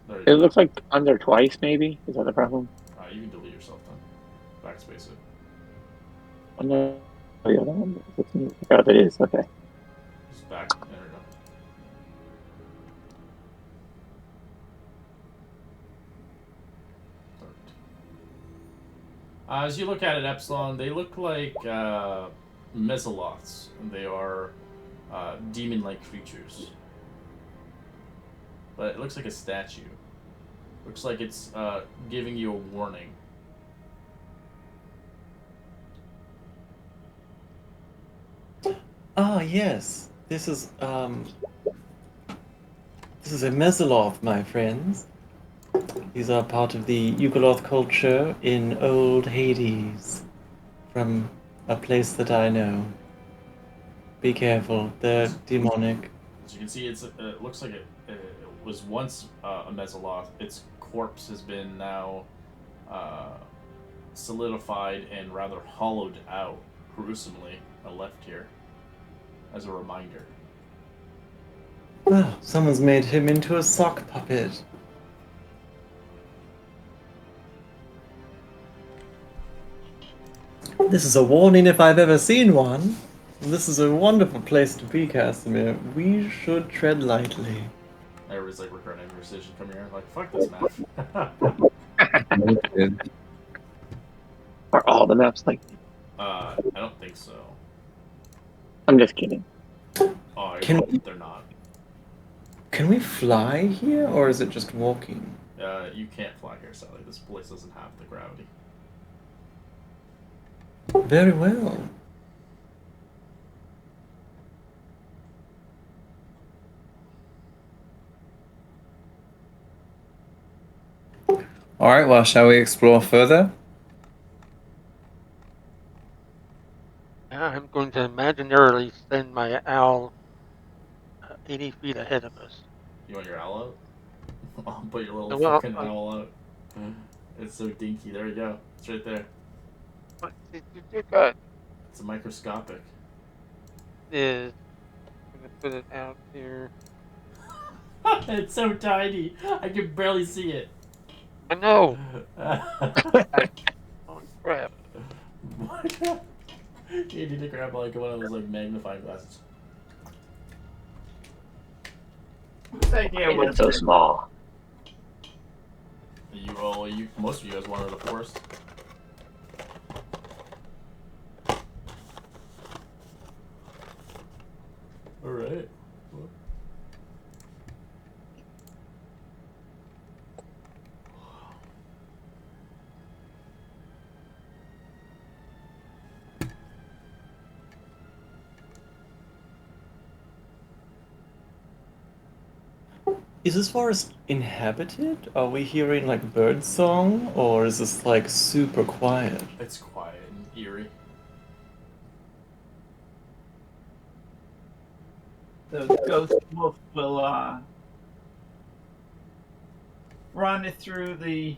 There you it go. looks like under twice, maybe. Is that the problem? You can delete yourself then. Backspace it. Under the other one? Oh, it is. Okay. Just back. There we go. As you look at it, Epsilon, they look like Mesoloths. They are demon-like creatures. But it looks like a statue. Looks like it's giving you a warning. Ah, yes. This is a Mesoloth, my friends. These are part of the Yugoloth culture in old Hades, from a place that I know. Be careful, they're demonic. As you can see, it looks like it was once a Mesoloth. Its corpse has been now solidified and rather hollowed out gruesomely. Left here as a reminder. Well, someone's made him into a sock puppet. This is a warning if I've ever seen one. This is a wonderful place to be, Casimir. We should tread lightly. Everybody's like regretting their decision coming here. Like, fuck this map. Are all the maps like? I don't think so. I'm just kidding. Oh, they're not. Can we fly here, or is it just walking? You can't fly here, Sally. This place doesn't have the gravity. Very well. All right, well, shall we explore further? I'm going to imaginarily send my owl 80 feet ahead of us. You want your owl out? I'll put your little Well, fucking owl out. It's so dinky. There you go. It's right there. What did you do? Good. It's a microscopic. Is I'm gonna put it out here. It's so tiny. I can barely see it. I know. Oh Crap. You need to grab like one of those like magnifying glasses. Whose idea It's was so it? small. Most of you guys wanted a forest. All right. Well. Is this forest inhabited? Are we hearing like bird song, or is this like super quiet? It's quiet and eerie. The ghost wolf will run through the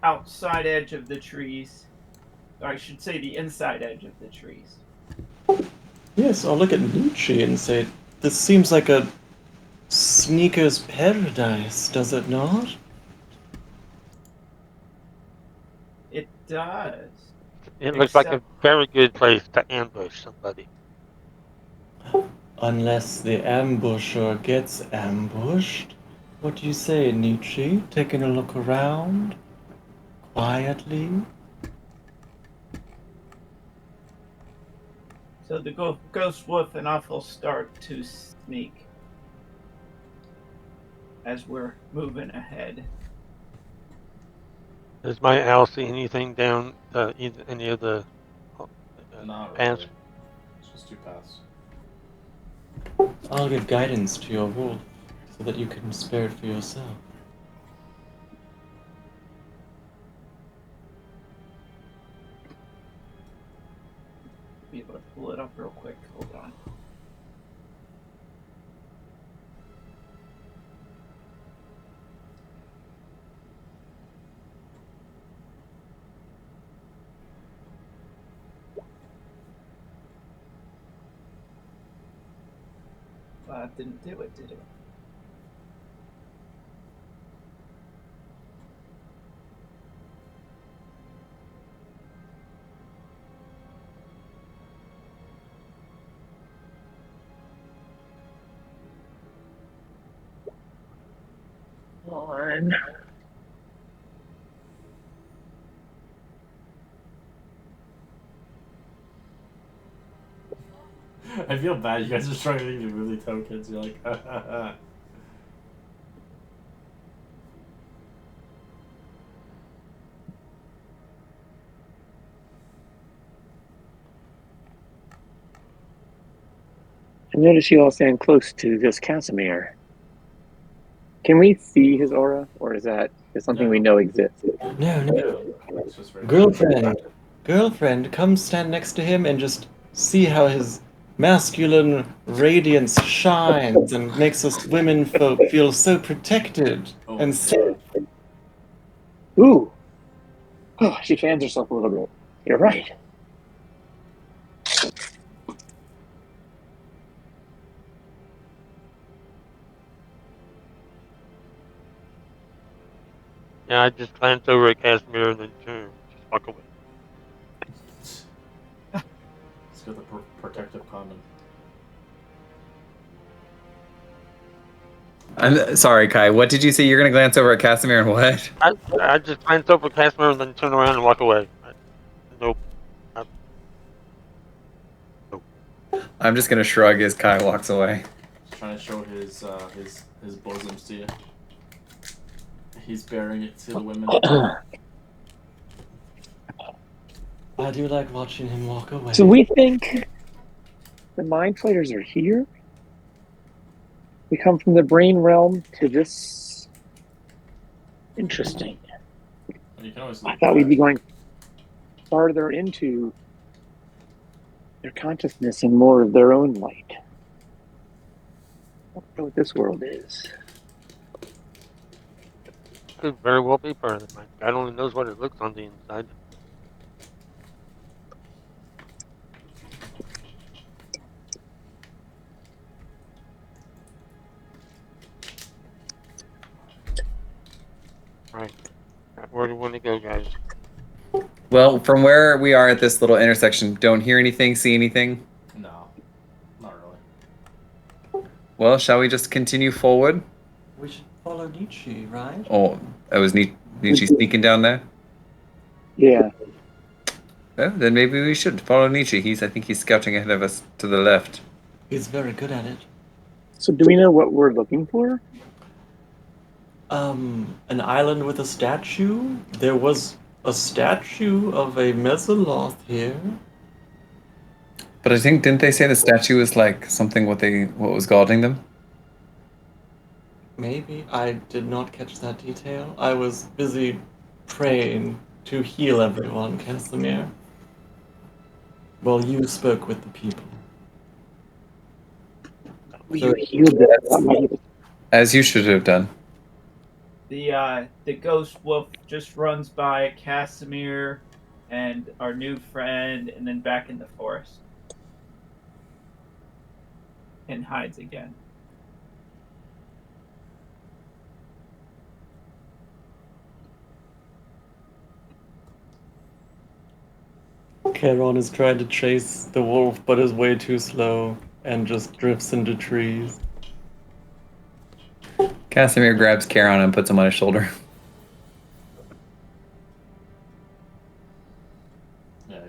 outside edge of the trees. Or I should say the inside edge of the trees. Yes, I'll look at Nietzsche and say, this seems like a sneaker's paradise, does it not? It does. It looks like a Except- very good place to ambush somebody. Unless the ambusher gets ambushed. What do you say, Nietzsche? Taking a look around? Quietly? So the ghost wolf and I will start to sneak. as we're moving ahead. Does my owl see anything down any of the Not paths? really. It's just 2 paths. I'll give guidance to your wolf so that you can spare it for yourself. Be able to pull it up real quick. Hold on. Didn't do it, did it? On. I feel bad. You guys are struggling to move the tokens. You're like, I notice you all stand close to this Casimir. Can we see his aura, or is that just something we know exists? No. It's just very Girlfriend, come stand next to him and just see how his masculine radiance shines and makes us women folk feel so protected Oh and my safe. God. Ooh. Oh, she fans herself a little bit. You're right. Yeah, I just glanced over at Casimir and then turn, just walk away. It's got the protective condom. I'm sorry, Kai. What did you say? You're gonna glance over at Casimir and what? I just glanced over at Casimir and then turn around and walk away. Nope. Nope. I'm just gonna shrug as Kai walks away. He's trying to show his bosoms to you. He's bearing it to the women. I do like watching him walk away. So we think the mind flayers are here? We come from the brain realm to this. Interesting. You can always I look thought we'd back. be going farther into their consciousness and more of their own light. I don't know what this world is. Could very well be part of the mind. God only knows what it looks on the inside. Right. Where do you want to go, guys? Well, from where we are at this little intersection, don't hear anything, see anything? No, not really. Well, shall we just continue forward? We should follow Nietzsche, right? Oh, was Nietzsche sneaking down there? Yeah. Oh, then maybe we should follow Nietzsche. I think he's scouting ahead of us to the left. He's very good at it. So do we know what we're looking for? An island with a statue? There was a statue of a Mesoloth here. But I think, didn't they say the statue was like something what was guarding them? Maybe. I did not catch that detail. I was busy praying to heal everyone, Casimir. Well, you spoke with the people. You healed them. As you should have done. The ghost wolf just runs by Casimir and our new friend, and then back in the forest, and hides again. Charon is trying to chase the wolf, but is way too slow and just drifts into trees. Casimir grabs Charon and puts him on his shoulder. Yeah,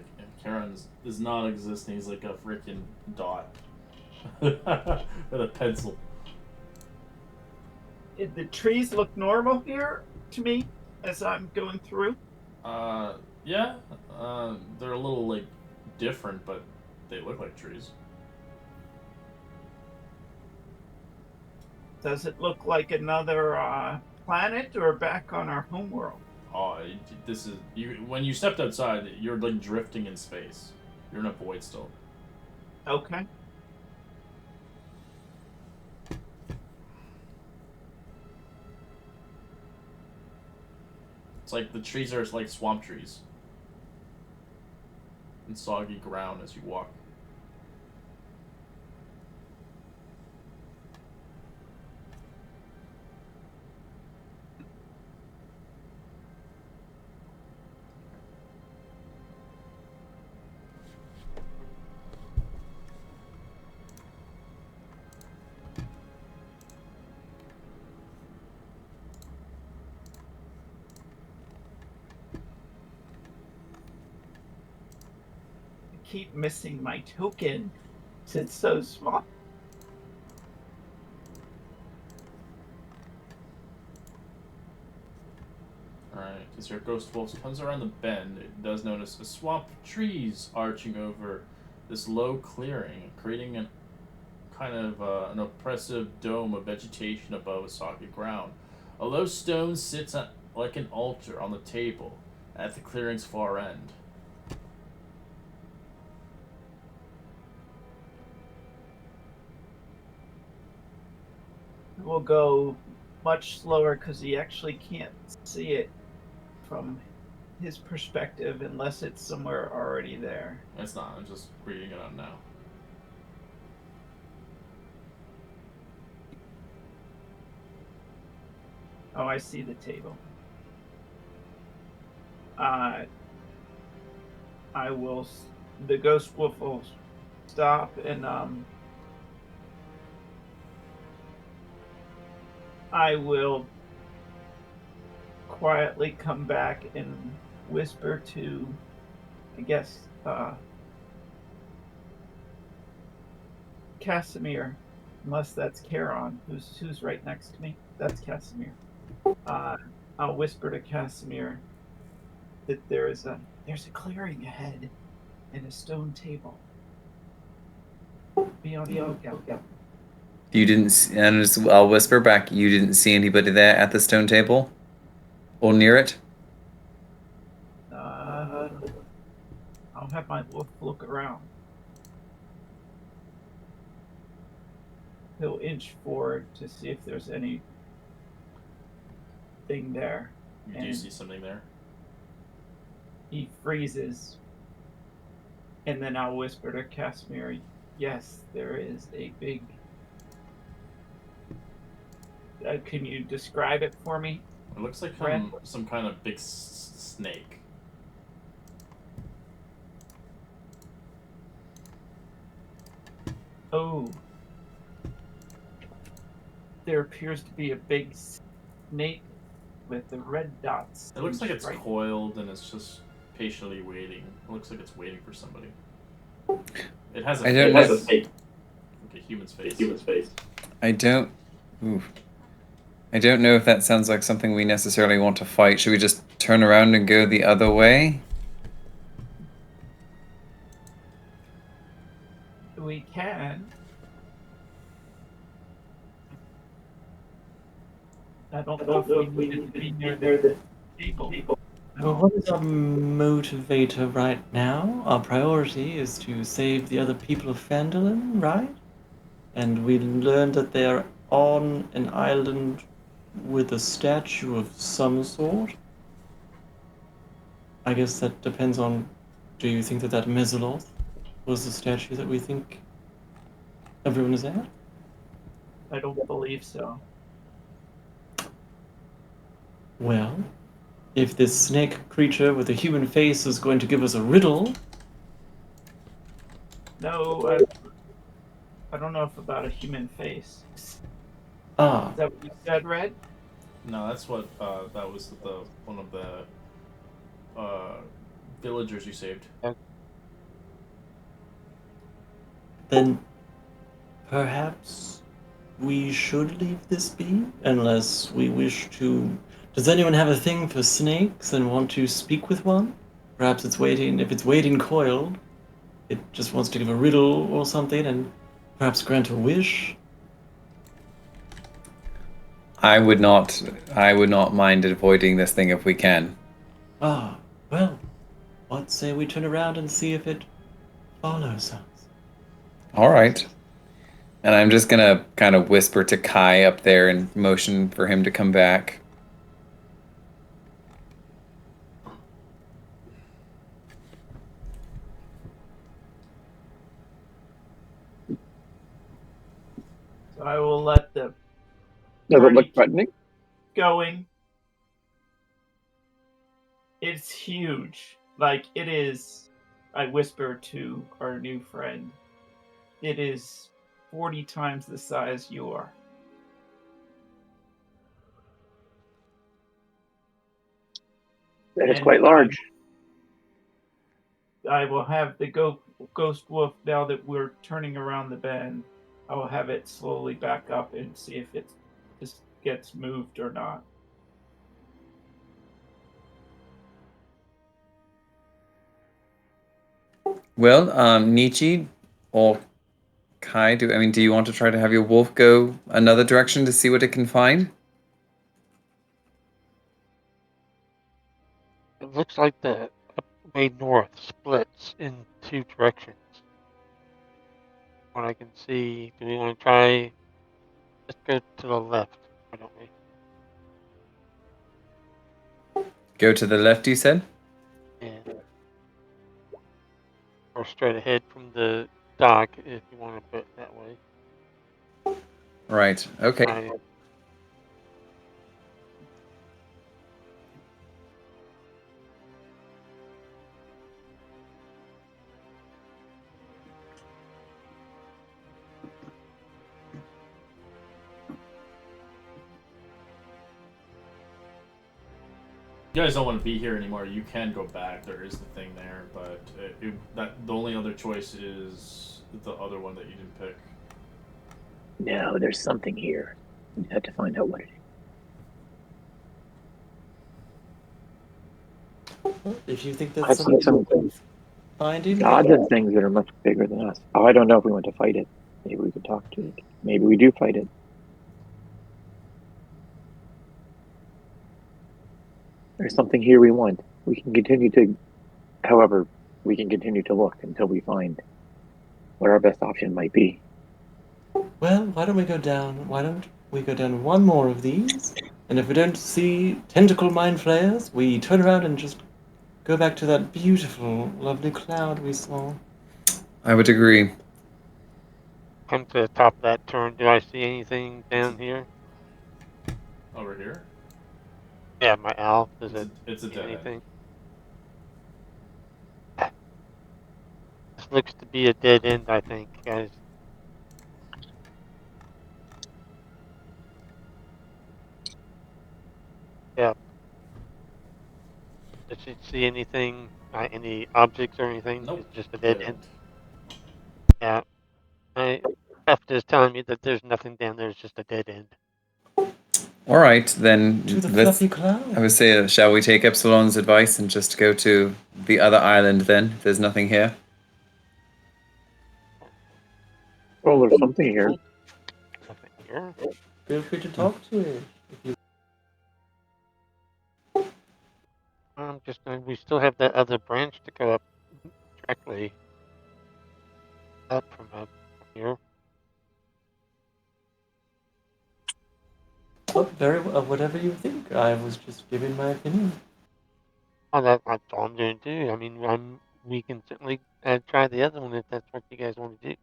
Karen is not existing. He's like a freaking dot with a pencil. The trees look normal here to me as I'm going through. Yeah. They're a little like different, but they look like trees. Does it look like another planet or back on our homeworld? Oh, this is you. When you stepped outside, you're like drifting in space. You're in a void still. Okay. It's like the trees are like swamp trees and soggy ground as you walk. I keep missing my token. It's so small. Alright, as your ghost wolf comes around the bend, it does notice a swamp of trees arching over this low clearing, creating an kind of an oppressive dome of vegetation above a soggy ground. A low stone sits like an altar on the table at the clearing's far end. We'll go much slower because he actually can't see it from his perspective unless it's somewhere already there. It's not, I'm just reading it out now. Oh, I see the table. I will. The ghost wolf will stop and I will quietly come back and whisper to, I guess, Casimir, unless that's Charon, who's right next to me. That's Casimir. I'll whisper to Casimir that there's a clearing ahead and a stone table. Be on the lookout. You didn't, and I'll whisper back. You didn't see anybody there at the stone table, or near it. I'll have my wolf look around. He'll inch forward to see if there's anything there. You do see something there? He freezes. And then I'll whisper to Casimir, yes, there is a big... can you describe it for me? It looks like some kind of big snake. Oh. There appears to be a big snake with the red dots. It looks like it's coiled and it's just patiently waiting. It looks like it's waiting for somebody. It has a face. It has a face. Like a human's face. I don't know if that sounds like something we necessarily want to fight. Should we just turn around and go the other way? We can. I don't know if we need to be near the table. Well, what is our motivator right now? Our priority is to save the other people of Phandelver, right? And we learned that they're on an island with a statue of some sort. I guess that depends on, do you think that Mezoloth was the statue that we think everyone is at? I don't believe so. Well, if this snake creature with a human face is going to give us a riddle... No, I don't know if about a human face. Ah. Is that what you said, Red? No, that's what, that was one of the, villagers you saved. Then, perhaps we should leave this be, unless we wish to... Does anyone have a thing for snakes and want to speak with one? Perhaps it's waiting, if it's waiting coiled, it just wants to give a riddle or something and perhaps grant a wish. I would not mind avoiding this thing if we can. Ah, well, what say we turn around and see if it follows us? All right. And I'm just gonna kind of whisper to Kai up there and motion for him to come back. So I will let the Does it party look keep threatening? going. It's huge. Like, it is, I whisper to our new friend, it is 40 times the size you are. That is And quite large. I will have the ghost wolf, now that we're turning around the bend, I will have it slowly back up and see if it just gets moved or not. Well, Nietzsche or Kai, do you want to try to have your wolf go another direction to see what it can find? It looks like the way north splits in two directions. What I can see, do we want to try? Let's go to the left, why don't we? Go to the left, you said? Yeah. Or straight ahead from the dock, if you want to put it that way. Right. Okay. I, You guys don't want to be here anymore. You can go back. There is the thing there, but the only other choice is the other one that you didn't pick. No, there's something here. We have to find out what it is. If you think that's I've seen some finding, gods and things that are much bigger than us. Oh, I don't know if we want to fight it. Maybe we could talk to it. Maybe we do fight it. There's something here we want. We can continue to, however, we can continue to look until we find what our best option might be. well, why don't we go down? Why don't we go down one more of these? And if we don't see tentacle mind flayers, we turn around and just go back to that beautiful, lovely cloud we saw. I would agree. come to the top of that turn. Do I see anything down here? Over here? Yeah, my owl. Does it It's a see dead end. anything? This looks to be a dead end, I think, guys. Yeah. Does it see anything? Any objects or anything? Nope. It's just a dead Dead end. end. Yeah. My craft is telling me that there's nothing down there. It's just a dead end. All right, then To the let's. fluffy cloud. I would say, shall we take Epsilon's advice and just go to the other island then? If there's nothing here. Well, there's something here. Nothing here. Feel free to talk to it. If you... I'm just we still have that other branch to go up directly up from here. Oh, very well, whatever you think. I was just giving my opinion. Oh, that's all I'm going to do. I mean, we can certainly try the other one if that's what you guys want to do.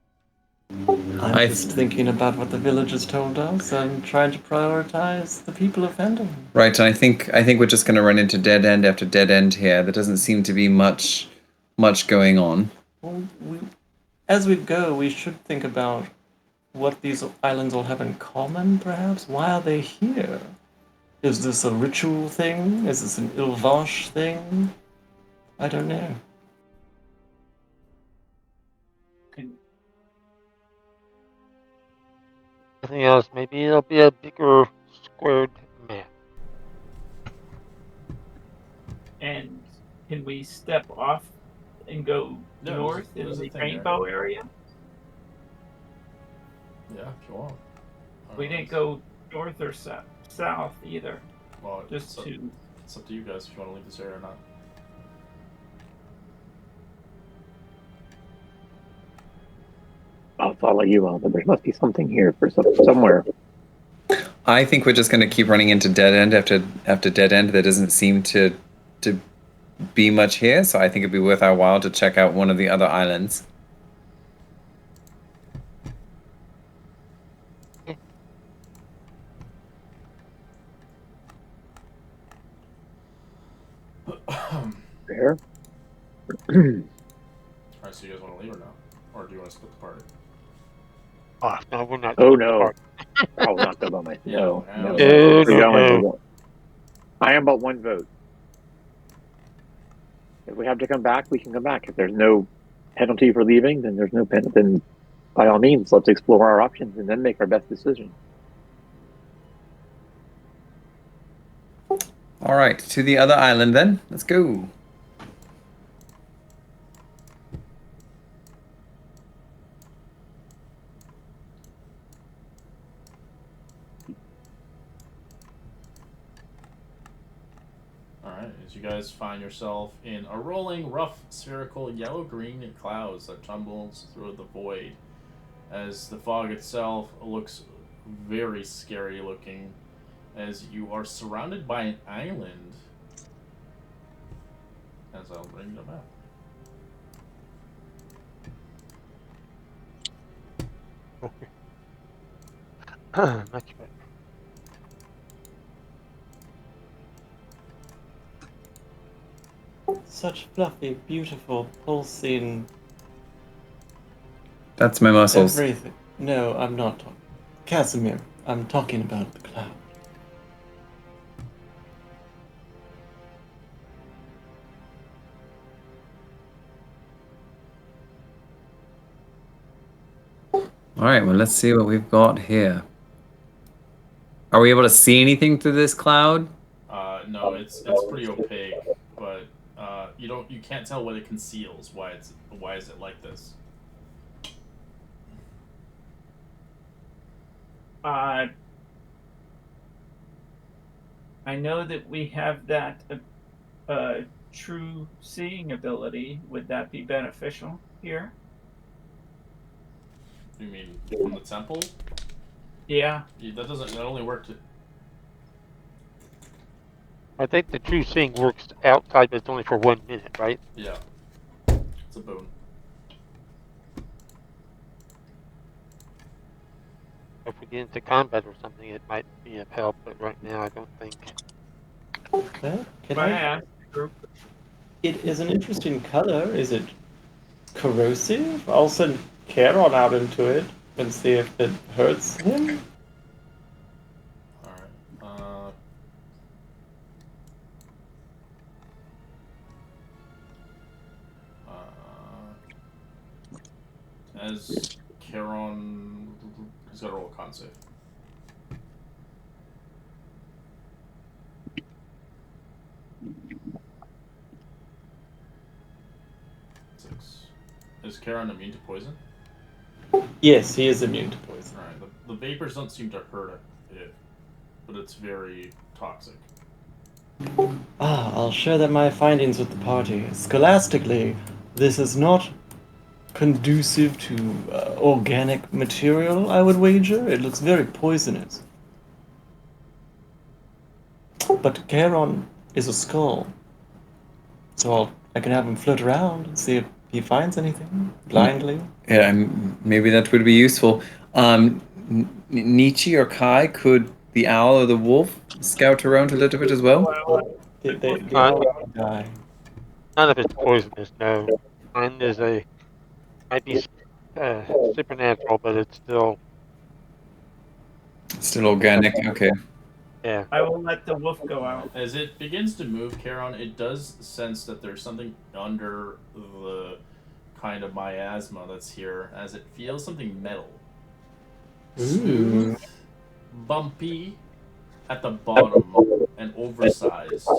I'm just thinking about what the villagers told us and trying to prioritize the people of Phandelver. Right, and I think we're just going to run into dead end after dead end here. There doesn't seem to be much going on. Well, as we go, we should think about what these islands all have in common, perhaps. Why are they here? Is this a ritual thing? Is this an Ilvash thing? I don't know. Nothing else. Maybe it'll be a bigger squared map. And can we step off and go Yeah, north in there's a the thing there. rainbow area? Yeah, if you want. We didn't go north or south either. Well, Just to. it's up to you guys if you want to leave this area or not. I'll follow you on, but there must be something here for somewhere. I think we're just going to keep running into dead end after dead end. There doesn't seem to be much here, so I think it'd be worth our while to check out one of the other islands. There. Alright, so you guys want to leave or no? Or do you want to split the party? Oh, no, we're not. Oh no! I'll not go by myself. No, Yeah, no. no. We're going. No. I am but one vote. If we have to come back, we can come back. If there's no penalty for leaving, then there's no penalty. Then, by all means, let's explore our options and then make our best decision. All right, to the other island then. Let's go. Alright, as you guys find yourself in a rolling, rough, spherical, yellow-green clouds that tumbles through the void, as the fog itself looks very scary looking, as you are surrounded by an island. As I'll bring them up. Much better. Such fluffy, beautiful, pulsing That's my muscles. everything. No, I'm not talking. Casimir, I'm talking about the cloud. All right, well, let's see what we've got here. Are we able to see anything through this cloud? No, it's pretty opaque, but you can't tell what it conceals. Why is it like this? I know that we have that true seeing ability. Would that be beneficial here? You mean from the temple? Yeah. That doesn't. That only worked. I think the true seeing works outside, but it's only for 1 minute, right? Yeah. It's a boon. If we get into combat or something, it might be of help, but right now I don't think. Well, can May I I? ask the group? It is an interesting color. Is it corrosive? I'll send Charon out into it and see if it hurts him. Alright. As Charon, he's got to roll a con save. Is Charon immune to poison? Yes, he is immune to poison. Alright, the vapors don't seem to hurt it, but it's very toxic. I'll share that my findings with the party. Scholastically, this is not conducive to organic material, I would wager. It looks very poisonous. But Charon is a skull. So I can have him float around and see if he finds anything blindly. Yeah, maybe that would be useful. Nietzsche or Kai, could the owl or the wolf scout around a little bit as well? They all die. None of it's poisonous, no. Mine is might be supernatural, but it's still, Still organic, okay. yeah. I will let the wolf go out. As it begins to move, Charon, it does sense that there's something under the kind of miasma that's here, as it feels something metal. smooth, bumpy at the bottom, and oversized.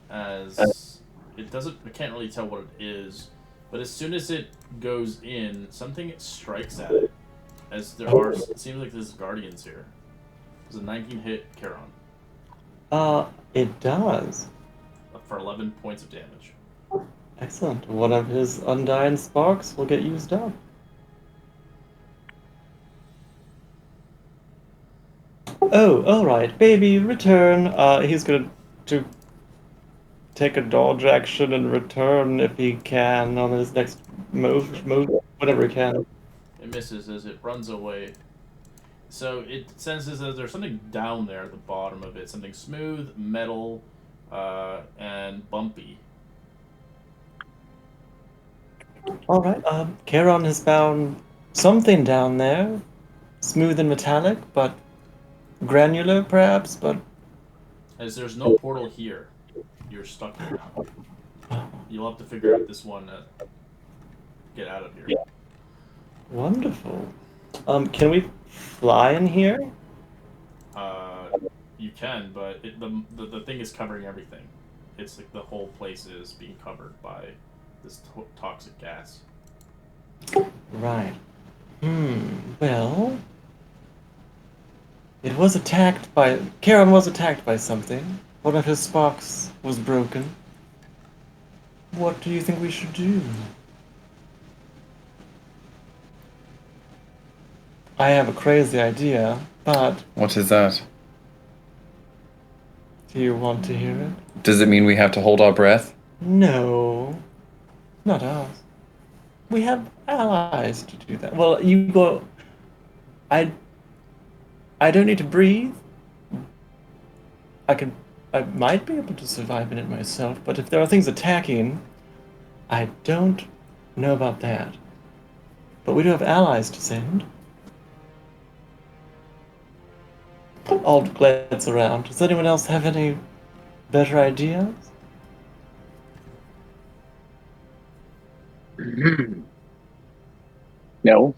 As it doesn't, I can't really tell what it is, but as soon as it goes in, something strikes at it. As there are, it seems like there's guardians here. There's a 19 hit Charon It does. for 11 points of damage. Excellent. One of his undying sparks will get used up. Oh, alright. Baby, return. He's going to take a dodge action and return if he can on his next move, whatever he can. It misses as it runs away. So it senses that there's something down there at the bottom of it. Something smooth, metal, and bumpy. Alright, Charon has found something down there. Smooth and metallic, but granular perhaps, but... As there's no portal here, you're stuck here now. You'll have to figure out this one get out of here. Yeah. Wonderful. Can we fly in here? You can, but the thing is covering everything. It's like the whole place is being covered by this toxic gas. Right. Well... It was attacked by... Charon was attacked by something. One of his sparks was broken. What do you think we should do? I have a crazy idea, but... What is that? Do you want to hear it? Does it mean we have to hold our breath? No. Not us. We have allies to do that. Well, you go... I don't need to breathe. I might be able to survive in it myself, but if there are things attacking, I don't know about that. But we do have allies to send. I'll glance around. Does anyone else have any better ideas? No.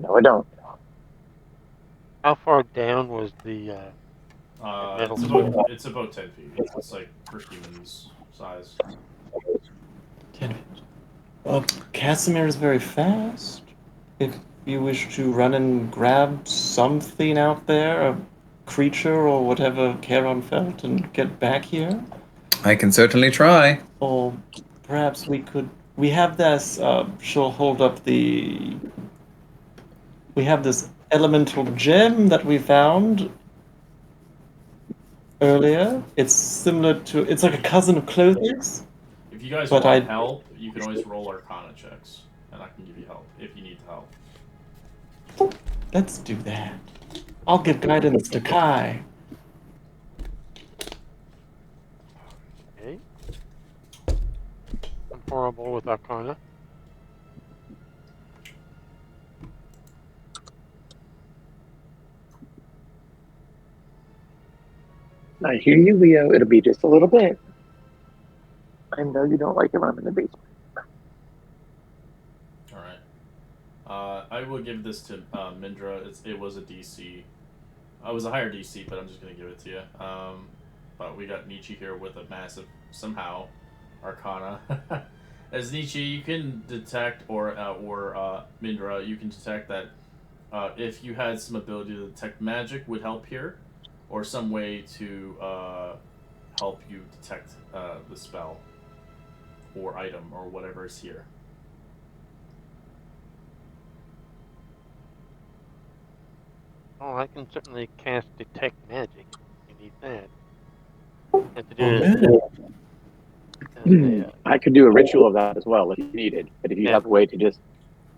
No, I don't. How far down was the It's about 10 feet. It's like for humans size. 10 feet. Well, Casimir is very fast. If you wish to run and grab something out there, a creature or whatever Charon felt, and get back here. I can certainly try. Or perhaps we could... We have this... she'll hold up the... We have this elemental gem that we found earlier. It's similar to... It's like a cousin of Clothes. If you guys But want help, you can always roll Arcana checks, and I can give you help if you need help. Let's do that. I'll give guidance to Kai. Okay. I'm horrible with Arcana. I hear you, Leo. It'll be just a little bit. I know you don't like it when I'm in the basement. All right. I will give this to Mindra. It was a DC. It was a higher DC, but I'm just gonna give it to you. But we got Nietzsche here with a massive somehow Arcana. As Nietzsche, you can detect, or Mindra, you can detect that if you had some ability to detect magic would help here, or some way to help you detect the spell or item or whatever is here. Oh, I can certainly cast Detect Magic if you need that. Have to do it. I could do a ritual of that as well if needed. But if you Yeah. have a way to just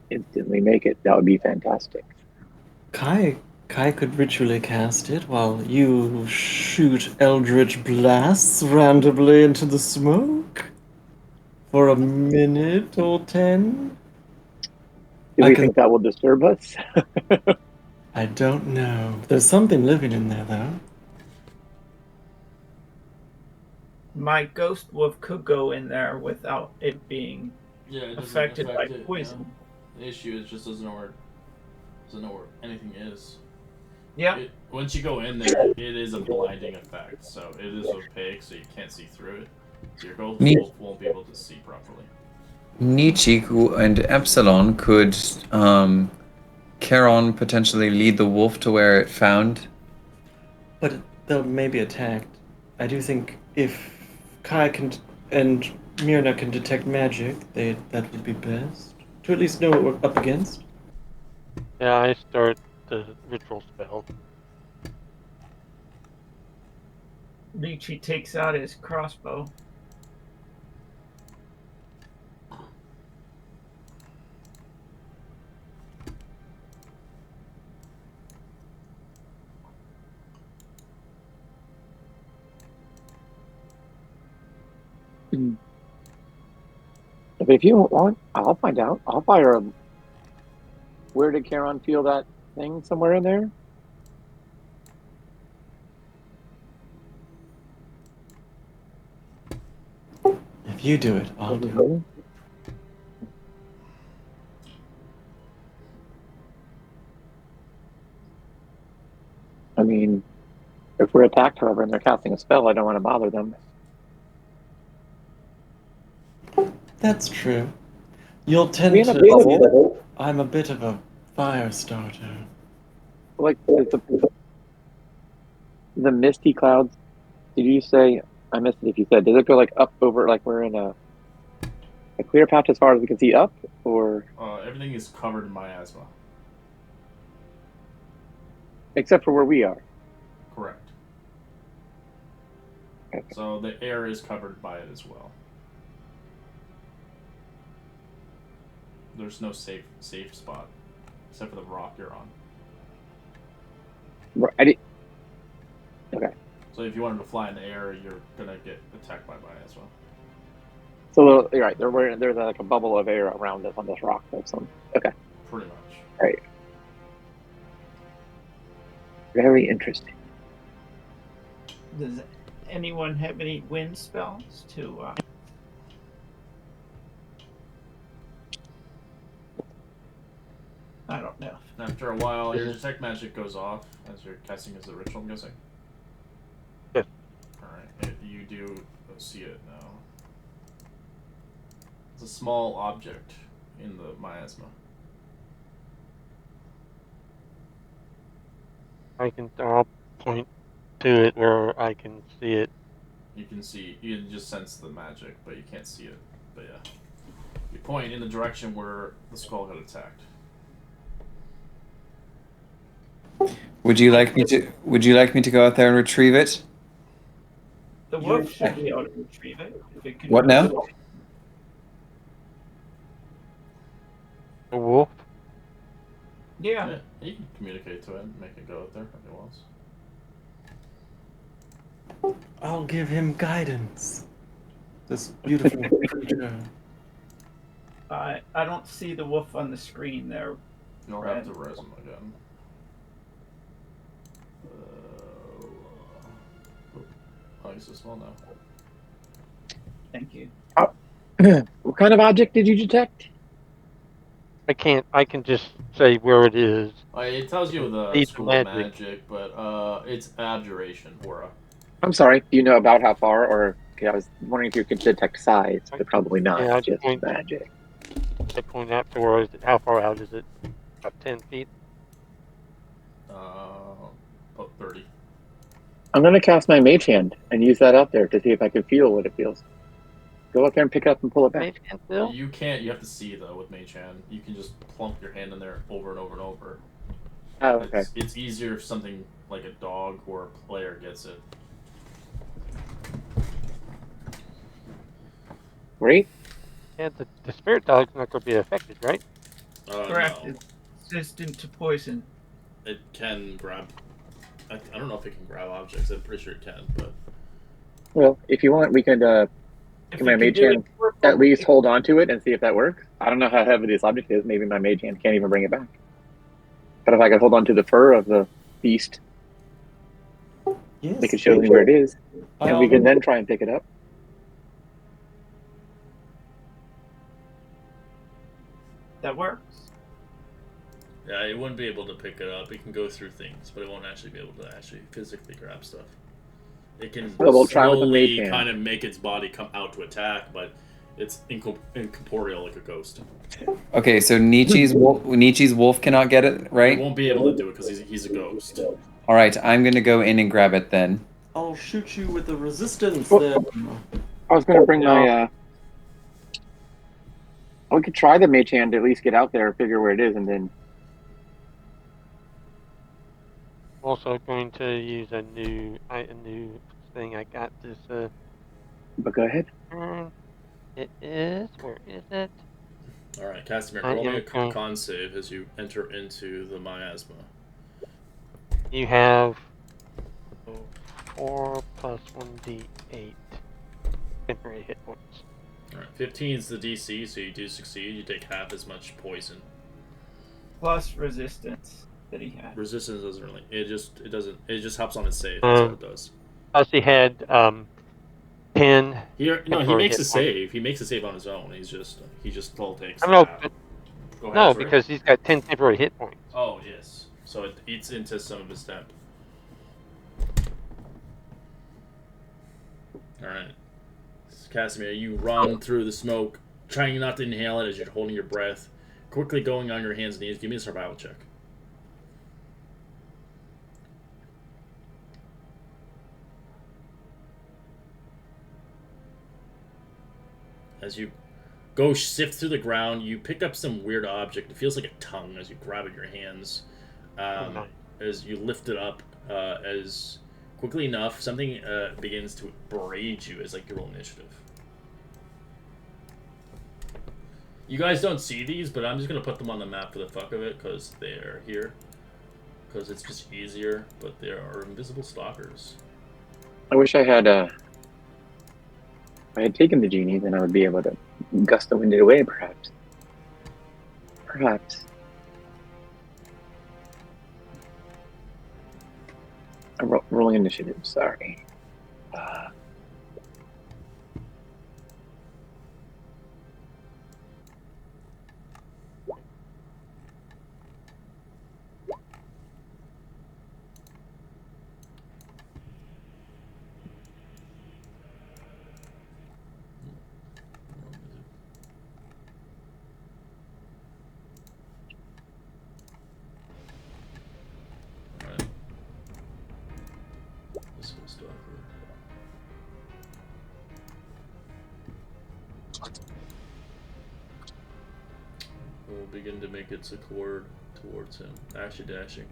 instantly make it, that would be fantastic. Kai could ritually cast it while you shoot eldritch blasts randomly into the smoke for a minute or 10. Do I we can- think that will disturb us? I don't know. There's something living in there, though. My ghost wolf could go in there without it being Yeah, it doesn't affected by affect it. poison. Yeah. The issue is just doesn't know where anything is. Yeah. Once you go in there, it is a blinding effect, so it is opaque, so you can't see through it. So your ghost wolf won't be able to see properly. Nietzsche and Epsilon could Charon potentially lead the wolf to where it found. But they'll maybe attacked. I do think if Kai can and Myrna can detect magic, that would be best. To at least know what we're up against. Yeah, I start the ritual spell. Nietzsche takes out his crossbow. But if you want, I'll find out. I'll fire a. Where did Charon feel that thing? Somewhere in there? If you do it, I'll do it. I mean, if we're attacked, however, and they're casting a spell, I don't want to bother them. That's true. You'll tend We in a to. bubble? I'm a bit of a fire starter. Like the misty clouds. Did you say? I missed it. If you said, does it go like up over like we're in a clear patch as far as we can see up, or Everything is covered in miasma. except for where we are? Correct. Okay. So the air is covered by it as well. There's no safe spot except for the rock you're on. Right. Okay. So if you wanted to fly in the air, you're gonna get attacked by miasma. So you're right. There's like a bubble of air around us on this rock. Okay. Pretty much. Right. Very interesting. Does anyone have any wind spells to? I don't know. After a while, your detect magic goes off as you're casting as a ritual, I'm guessing. Yes. Alright, you do see it now. It's a small object in the miasma. I'll point to it where I can see it. You can just sense the magic, but you can't see it. But yeah. You point in the direction where the skull got attacked. Would you like me to go out there and retrieve it? The wolf should be able to retrieve it if it can. What now? A wolf? Yeah. You can communicate to it and make it go out there if it wants. I'll give him guidance. This beautiful creature. I don't see the wolf on the screen there. You'll have to res him again. Oh, he's so small now. Thank you. What kind of object did you detect? I can just say where it is. It tells you the school of magic, but it's abjuration, aura. I'm sorry. Do you know about how far? Or okay, I was wondering if you could detect size, but probably not. Yeah, just magic. I point out to where is it? How far out is it? About 10 feet? About 30. I'm going to cast my mage hand and use that out there to see if I can feel what it feels. Go up there and pick it up and pull it back. Mage hand still? You can't. You have to see though with mage hand. You can just plunk your hand in there over and over and over. Oh, okay. It's easier if something like a dog or a player gets it. Great. Yeah, the spirit dog's not going to be affected, right? Correct. No. It's resistant to poison. It can grab. I don't know if it can grab objects. I'm pretty sure it can, but. Well, if you want, we could If my you mage can do hand it at least hold on to it and see if that works. I don't know how heavy this object is. Maybe my mage hand can't even bring it back. But if I could hold on to the fur of the beast, Yes. they could show me where it is, and we can then try and pick it up. that works. Yeah, it wouldn't be able to pick it up. It can go through things, but it won't actually be able to actually physically grab stuff. It can Well, we'll try with the mage slowly hand. kind of make its body come out to attack, but it's incorporeal like a ghost. Okay, so Nietzsche's wolf cannot get it, It right? won't be able to do it because he's a ghost. All right, I'm gonna go in and grab it then. I'll shoot you with the resistance Well- then. I was gonna bring No. my. We could try the mage hand to at least get out there, figure where it is, and then. Also going to use a new thing I got this But go ahead. turn. It is, where is it? Alright, Casimir, I roll me am a going- con save as you enter into the miasma. You have 4 plus 1d8 temporary hit points. Alright, 15 is the DC, so you do succeed. You take half as much poison. Plus resistance that he had. Resistance doesn't really. It just helps on his save. That's all it does. Plus he had 10. He temporary makes hit a points. save. He makes a save on his own. He just all takes. I don't know, half. but- Go ahead, No, sorry. because he's got 10 temporary hit points. Oh yes, so it eats into some of his temp. All right, Casimir, you run through the smoke, trying not to inhale it as you're holding your breath, quickly going on your hands and knees. Give me a survival check. As you go sift through the ground, you pick up some weird object. It feels like a tongue as you grab it in your hands. Nice. As you lift it up, as quickly enough, something begins to berate you as like your roll initiative. You guys don't see these, but I'm just gonna put them on the map for the fuck of it because they're here. Because it's just easier, but there are invisible stalkers. I wish I had. If I had taken the genie, then I would be able to gust the wind it away, perhaps. Perhaps. I'm rolling initiative. Sorry. Alright. This whole stalker. Will begin to make its accord towards him. Actually dashing.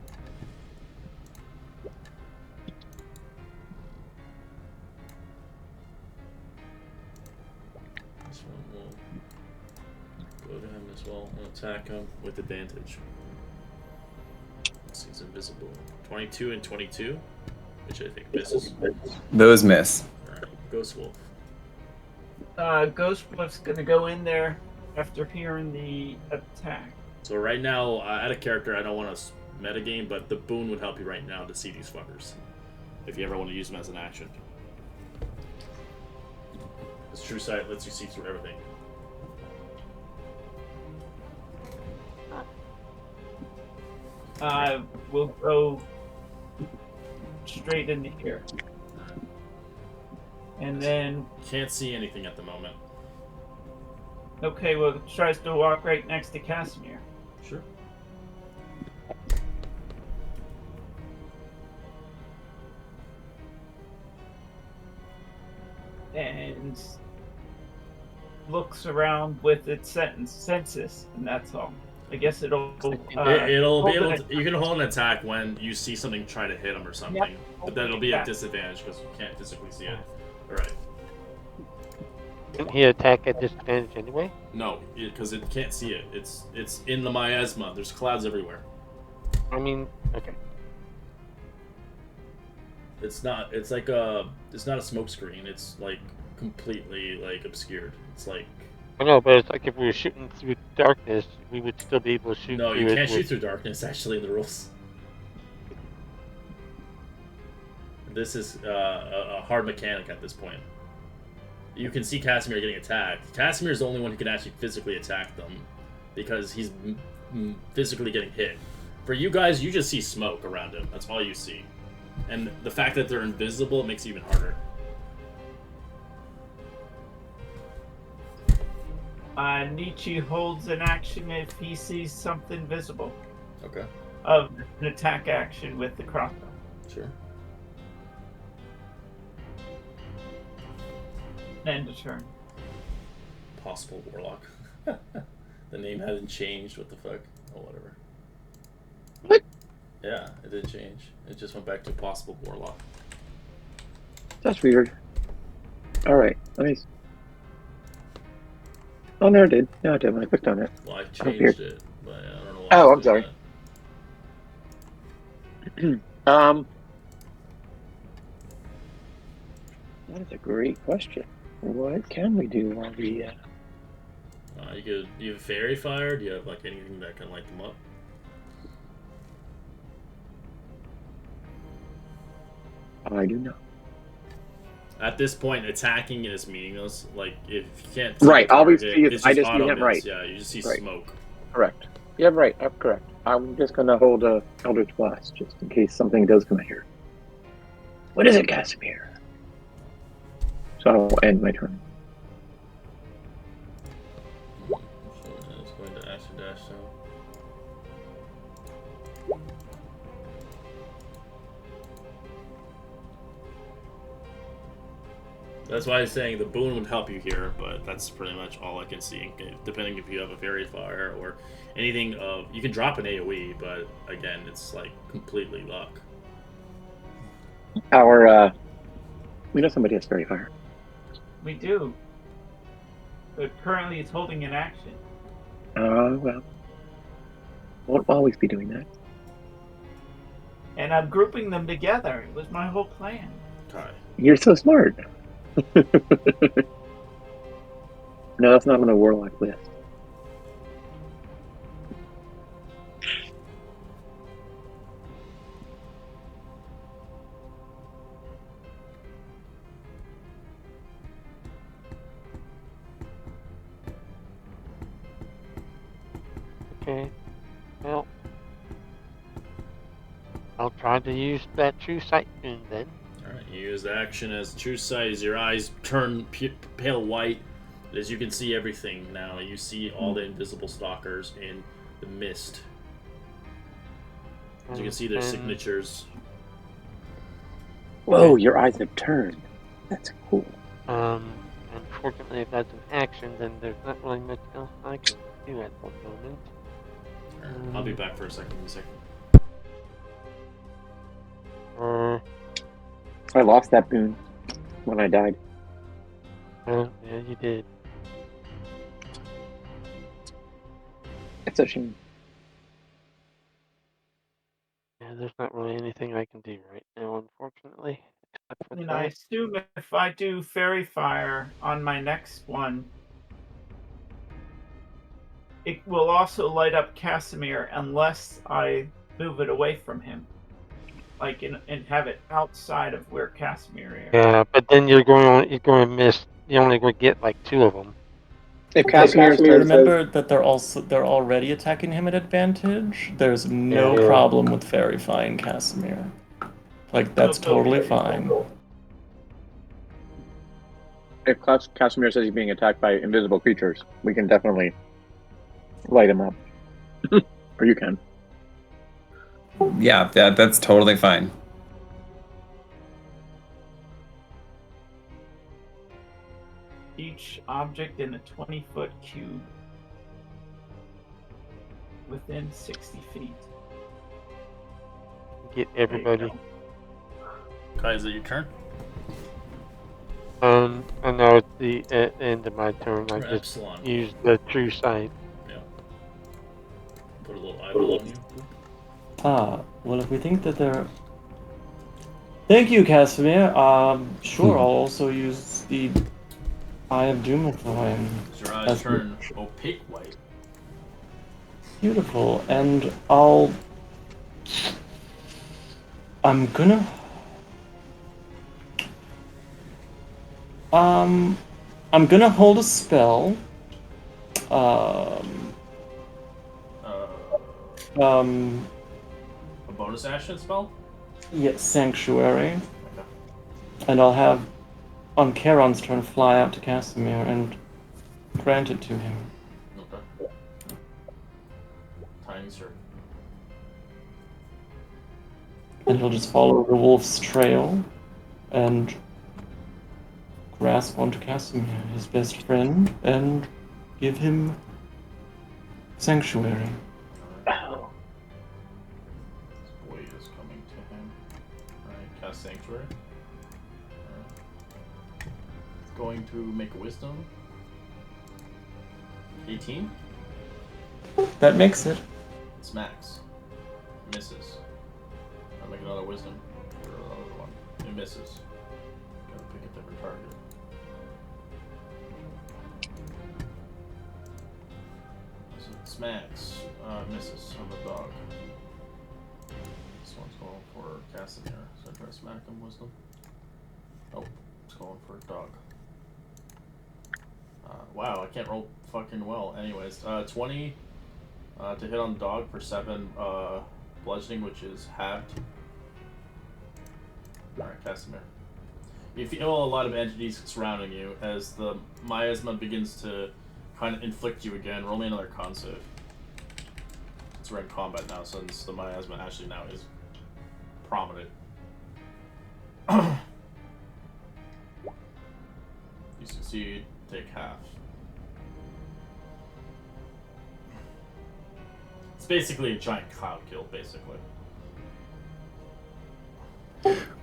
This one will go to him as well and attack him with advantage. He's invisible. 22 and 22, which I think misses. Those miss. Alright, Ghost Wolf. Ghost Wolf's gonna go in there after hearing the attack. So right now, out of character, I don't want to metagame, but the boon would help you right now to see these fuckers. If you ever want to use them as an action. This True Sight lets you see through everything. We'll go straight into here. And then, Can't see anything at the moment. okay, well, tries to walk right next to Casimir. Sure. And looks around with its senses, and that's all. I guess it'll. It'll be hold able. an You can hold an attack when you see something try to hit him or something, Yep. but then it'll be at Yeah. disadvantage because you can't physically see it. All right. Didn't he attack at disadvantage anyway? No, because it can't see it. It's in the miasma. There's clouds everywhere. I mean, okay. It's not. It's like a. It's not a smoke screen. It's like completely like obscured. It's like I know, but it's like if we were shooting through darkness, we would still be able to shoot no. through You it can't shoot with- through darkness. Actually, in the rules. This is a hard mechanic at this point. You can see Casimir getting attacked. Casimir's the only one who can actually physically attack them. because he's physically getting hit. For you guys, you just see smoke around him. That's all you see. And the fact that they're invisible makes it even harder. Nietzsche holds an action if he sees something visible. Okay. Of an attack action with the crossbow. Sure. End of turn. Possible warlock. The name hasn't changed. What the fuck? Oh, whatever. What? Yeah, it did change. It just went back to possible warlock. That's weird. All right, let me. Oh, no, it did. No, it did when I clicked on it. Well, I Oh, changed it, but I don't know why. Oh, it's I'm doing sorry. that. That is a great question. What can we do while we? You have fairy fire. Do you have like anything that can light them up? I do not. At this point, attacking is meaningless. Like if you can't. Right, all we target, see is it's I just see auto him miss. right. Yeah, you just see Right. smoke. Correct. Yeah, right. I'm correct. I'm just gonna hold a Eldritch Blast just in case something does come out here. What is it, Casimir? So I'll end my turn. So it's going to acid dash now. That's why I was saying the boon would help you here, but that's pretty much all I can see. Depending if you have a fairy fire or anything of, you can drop an AOE, but again, it's like completely luck. We know somebody has fairy fire. We do. But currently it's holding an action. Well, won't always be doing that. And I'm grouping them together. It was my whole plan. Okay. You're so smart. No, that's not on the warlock list. Okay. Well, I'll try to use that true sight boon then. Alright, you use the action as true sight as your eyes turn pale white. As you can see everything now, you see all the invisible stalkers in the mist. As you can see their signatures. Whoa, your eyes have turned. That's cool. Unfortunately, if that's an action, then there's not really much else I can do at the moment. Alright, I'll be back for a second. Give me a second. I lost that boon when I died. Yeah, you did. It's a shame. Yeah, there's not really anything I can do right now, unfortunately. Except for And I that. assume if I do fairy fire on my next one, it will also light up Casimir unless I move it away from him. Like and have it outside of where Casimir is. Yeah, but then you're going to miss. You only going to get like 2 of them. If Casimir says, Remember that they're already attacking him at advantage. There's no problem with verifying Casimir. Like that's totally fine. if Casimir says he's being attacked by invisible creatures, we can definitely light him up. Or you can. Yeah, that's totally fine. Each object in a 20-foot cube within 60 feet. Get everybody. Kai, is it your turn? I know it's the end of my turn. I Or just Epsilon? used the true sight. Yeah. Put a little eyeball on you. Well, if we think that they're... Thank you, Casimir. Sure, I'll also use the Eye of Doom for him. As your eyes turn opaque white. Beautiful, and I'm gonna... I'm gonna hold a spell. Um, A bonus action spell? yes, Sanctuary. Okay. And I'll have, on Charon's turn, fly out to Casimir and grant it to him. Okay. Tiny circle. And he'll just follow the wolf's trail and grasp onto Casimir, his best friend, and give him Sanctuary. Oh. This boy is coming to him. Alright, cast Sanctuary. Alright. Going to make a wisdom. 18? That makes it. Smacks. Misses. I'll make another wisdom. Or another one. It misses. Gotta pick a different target. So it smacks. Misses on the dog. This one's going for Casimir. So I try to smack him, wisdom. Oh, it's going for a dog. Wow, I can't roll fucking well. Anyways, 20 to hit on the dog for 7 bludgeoning, which is halved. Alright, Casimir. You feel a lot of entities surrounding you as the miasma begins to kind of inflict you again. Roll me another con save. We're in combat now, since the miasma actually now is prominent. You succeed, take half. It's basically a giant cloud kill, basically.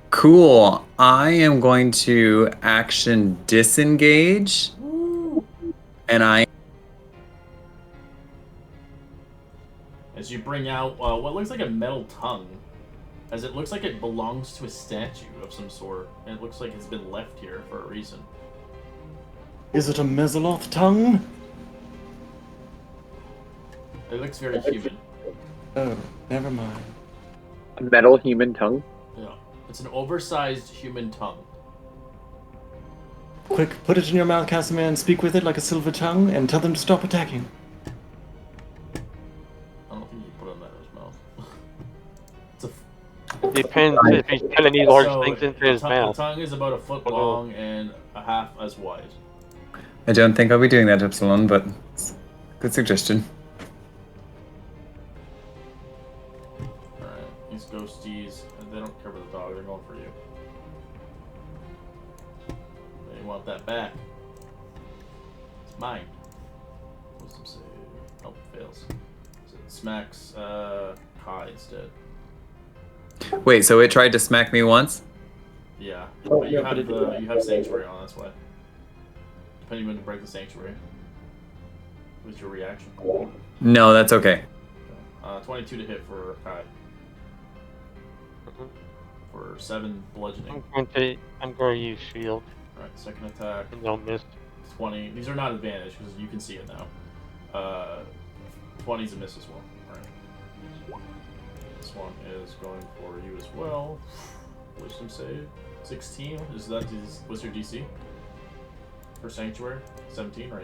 Cool. I am going to action disengage. And I As you bring out what looks like a metal tongue, as it looks like it belongs to a statue of some sort, and it looks like it's been left here for a reason. Is it a Mesoloth tongue? It looks very human. Oh, never mind. A metal human tongue? Yeah. It's an oversized human tongue. Quick, put it in your mouth, Casimir, and speak with it like a silver tongue, and tell them to stop attacking. I don't think you put it in his mouth. It's a It depends if he's putting any large things into his the mouth. tongue is about a foot long and a half as wide. I don't think I'll be doing that, Epsilon, but it's a good suggestion. Alright, these ghosties, they don't care about the dog, they're going for you. They want that back. It's mine. Wisdom save. Oh, fails. So it smacks Kai instead. Wait, so it tried to smack me once? Yeah. Oh, But you yeah, but you have Sanctuary on, that's why. Depending when you break the Sanctuary. What's your reaction? No, that's okay. 22 to hit for Kai. Mhm. For 7 bludgeoning. I'm going to use shield, Alright, second attack. and they'll miss. 20. These are not advantage because you can see it now. 20's a miss as well. Alright. This one is going for you as well. Wisdom save. 16. What's your DC? For Sanctuary? 17 or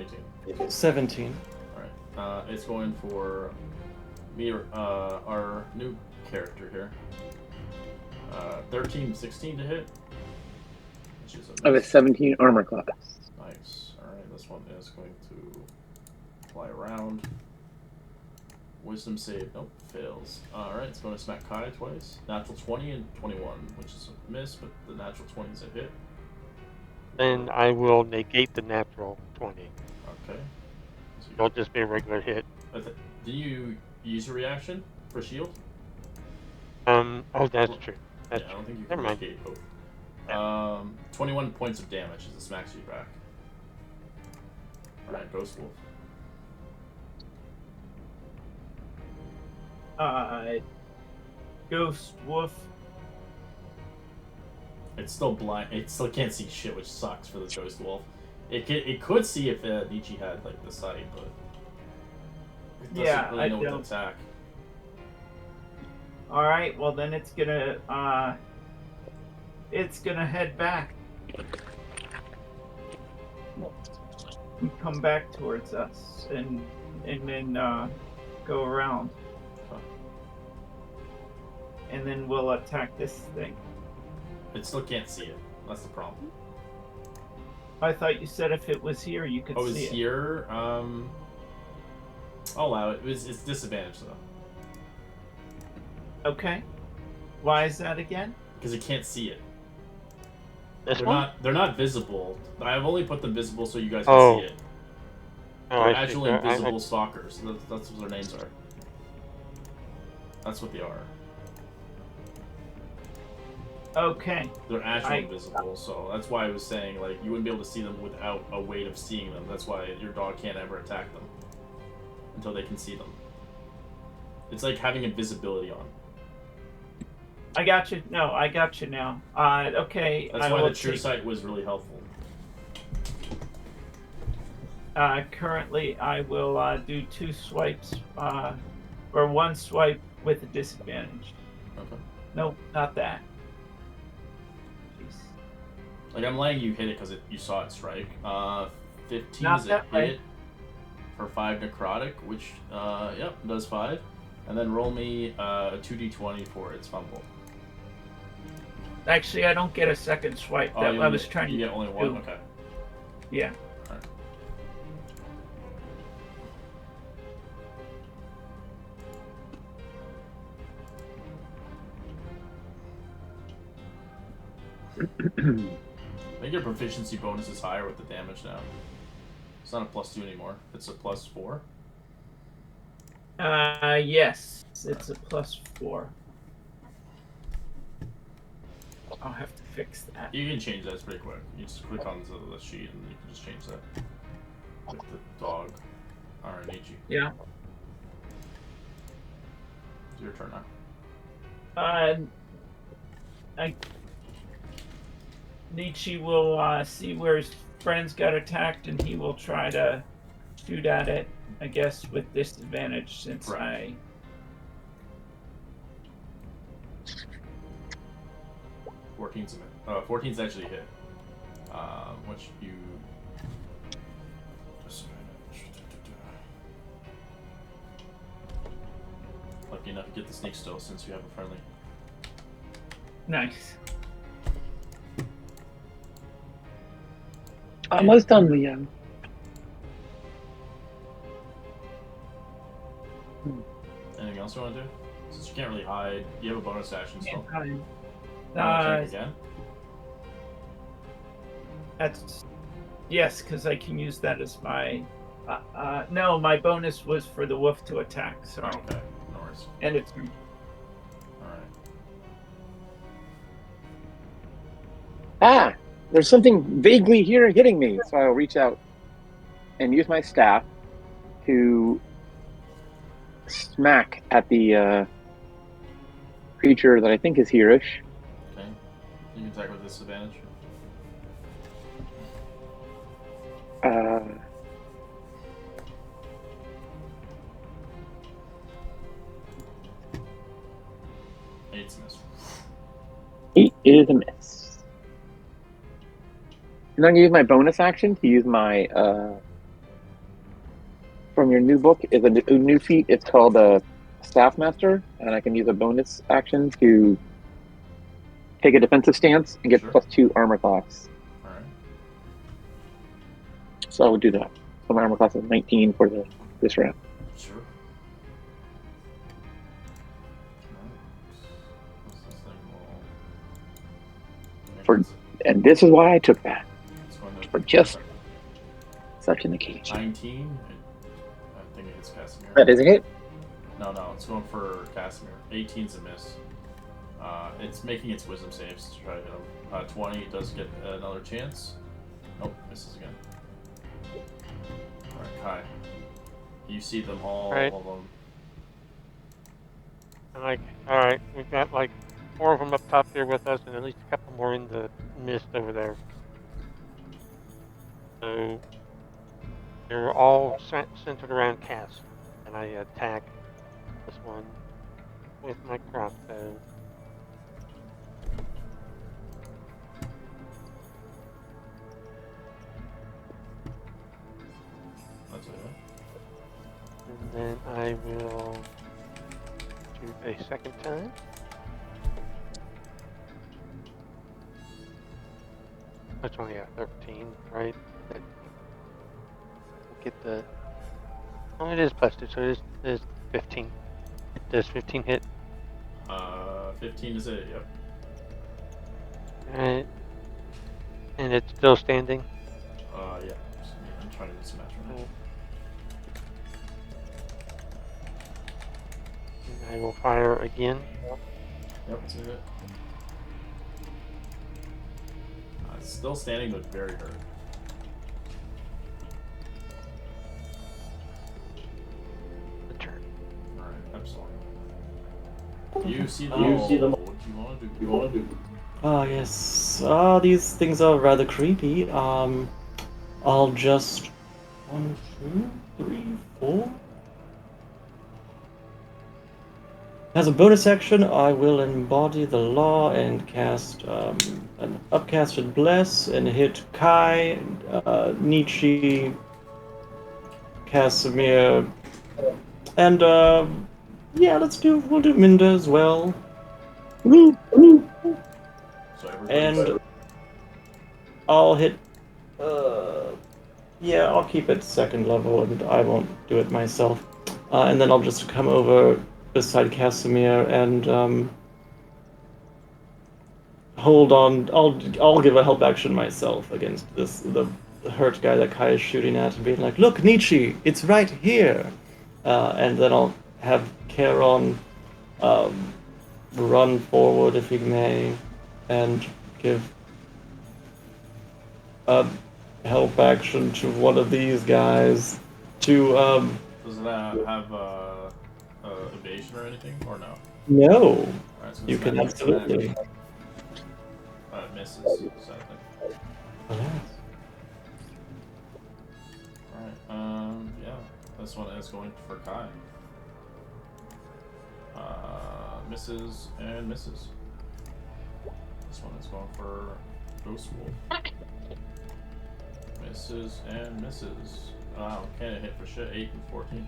18? 17. Alright. It's going for me, our new character here. 13, 16 to hit. Which is I have a 17 armor class. Nice. Alright, this one is going to fly around. Wisdom save. Nope, fails. Alright, it's going to smack Kai twice. Natural 20 and 21, which is a miss, but the natural 20 is a hit. Then I will negate the natural 20. Okay. So It'll just be a regular hit. did you use your reaction for shield? Oh, that's true. That's Yeah, I true. don't think you Never can mind. negate both. 21 points of damage as it smacks you back. Alright, Ghost Wolf. Ghost Wolf. It's still blind. It still can't see shit, which sucks for the Ghost Wolf. It could see if Nietzsche had like the sight, but it doesn't really know what to attack. All right, well then it's gonna head back and come back towards us, and then go around. Huh. and then we'll attack this thing. It still can't see it. That's the problem. I thought you said if it was here, you could Oh, it's see it. here? I'll allow it. It's disadvantage, though. Okay. Why is that again? Because it can't see it. This They're one? they're not visible. I've only put them visible so you guys can Oh. see it. Oh, They're I see. actually So invisible stalkers. That's what their names are. That's what they are. Okay. They're actually invisible, so that's why I was saying, like, you wouldn't be able to see them without a way of seeing them. That's why your dog can't ever attack them until they can see them. It's like having invisibility on. I got you. No, I got you now. Okay. That's why the true sight was really helpful. Currently, I will do 2 swipes, or 1 swipe with a disadvantage. Okay. Nope, not that. Jeez. Like, I'm letting you hit it because you saw it strike. 15 Not is a that hit way. for 5 necrotic, which, yep, does 5. And then roll me a 2d20 for its fumble. Actually, I don't get a second swipe. Oh, That you I only was trying to get only 1? do. Okay. Yeah. Alright. I think your proficiency bonus is higher with the damage now. It's not a +2 anymore. It's a +4. Yes, it's a +4. I'll have to fix that. You can change that. It's pretty quick. You just click on the sheet and you can just change that. With the dog. Alright, Nietzsche. Yeah. It's your turn now. Nietzsche will see where his friends got attacked, and he will try to shoot at it, I guess, with disadvantage since Right. 14's actually hit. Which you lucky enough to get the sneak still since you have a friendly. Nice. Almost on the Anything else you want to do? Since you can't really hide, you have a bonus action still. Uh, Again? That's yes, because I can use that as my. No, my bonus was for the wolf to attack. Oh, Sorry, okay. No worries. and it's Alright. there's something vaguely here hitting me. So I'll reach out and use my staff to smack at the creature that I think is here-ish. Okay. You can attack with disadvantage. Eight's a miss. 8 is a miss. And I'm going to use my bonus action to use my, from your new book, is a new feat. It's called Staff Master, and I can use a bonus action to take a defensive stance and get Sure. +2 armor class. Alright. So I would do that. So my armor class is 19 for this round. Sure. What's this thing roll? And this is why I took that. It's going to For just such an occasion. 19. I think it hits Casimir. That is a hit. No, it's going for Casimir. 18's a miss. It's making its wisdom saves to try to hit him. 20 does get another chance. Nope, misses again. Alright, Kai. You see them all Right. of them. I'm like, alright, we've got like 4 of them up top here with us, and at least a couple more in the mist over there. So they're all centered around Cass, and I attack this one with my crossbow. That's it. And then I will shoot a second time. It's only at 13, right? We'll get the. Oh, it is +2, so it is 15. Does 15 hit? 15 is it? Yep. Alright. And it's still standing? Yeah. I'm trying to do some math right now. And I will fire again. Yep, let's do it. It's still standing, but very hurt. The turn. Alright, Epsilon. You see them all. What do you want to do? Ah, yes. These things are rather creepy. I'll just 1, 2, 3, 4. As a bonus action, I will embody the law and cast an upcasted bless and hit Kai, Nietzsche, Casimir, and yeah, we'll do Minda as well. So And I'll hit. Yeah, I'll keep it second level, and I won't do it myself. And then I'll just come over beside Casimir and hold on. I'll give a help action myself against the hurt guy that Kai is shooting at, and being like, "Look, Nietzsche, it's right here." And then I'll have Charon run forward if he may, and give a help action to one of these guys to Does it have evasion or anything, or no? No, Alright, so you can absolutely. It misses, sadly. Alright, yeah. This one is going for Kai. Misses and misses. This one is going for Ghost Wolf. Misses and misses. Wow, can't hit for shit. 8 and 14.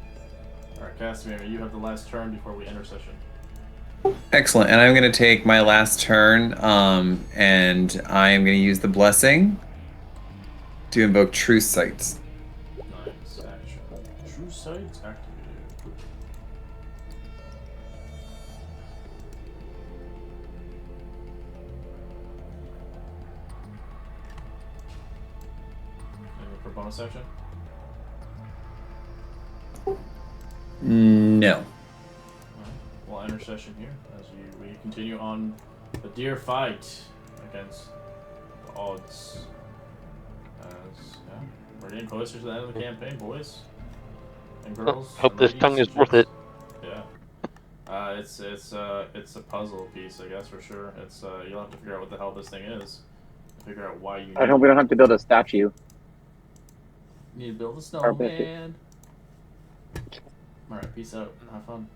Alright, Casimir, you have the last turn before we enter session. Excellent. And I'm going to take my last turn, and I am going to use the blessing to invoke True Sight. Nice action. True Sight activated. Anything for bonus action? No. We'll enter session here as we continue on the dear fight against the odds. As we're getting closer to the end of the campaign, boys and girls. Hope and this ladies tongue is and worth it. gents. Yeah. It's a puzzle piece, I guess, for sure. It's you'll have to figure out what the hell this thing is. Figure out why you. I hope we don't have to build a statue. Need to build a Carpet. snowman. All right, peace out and have fun.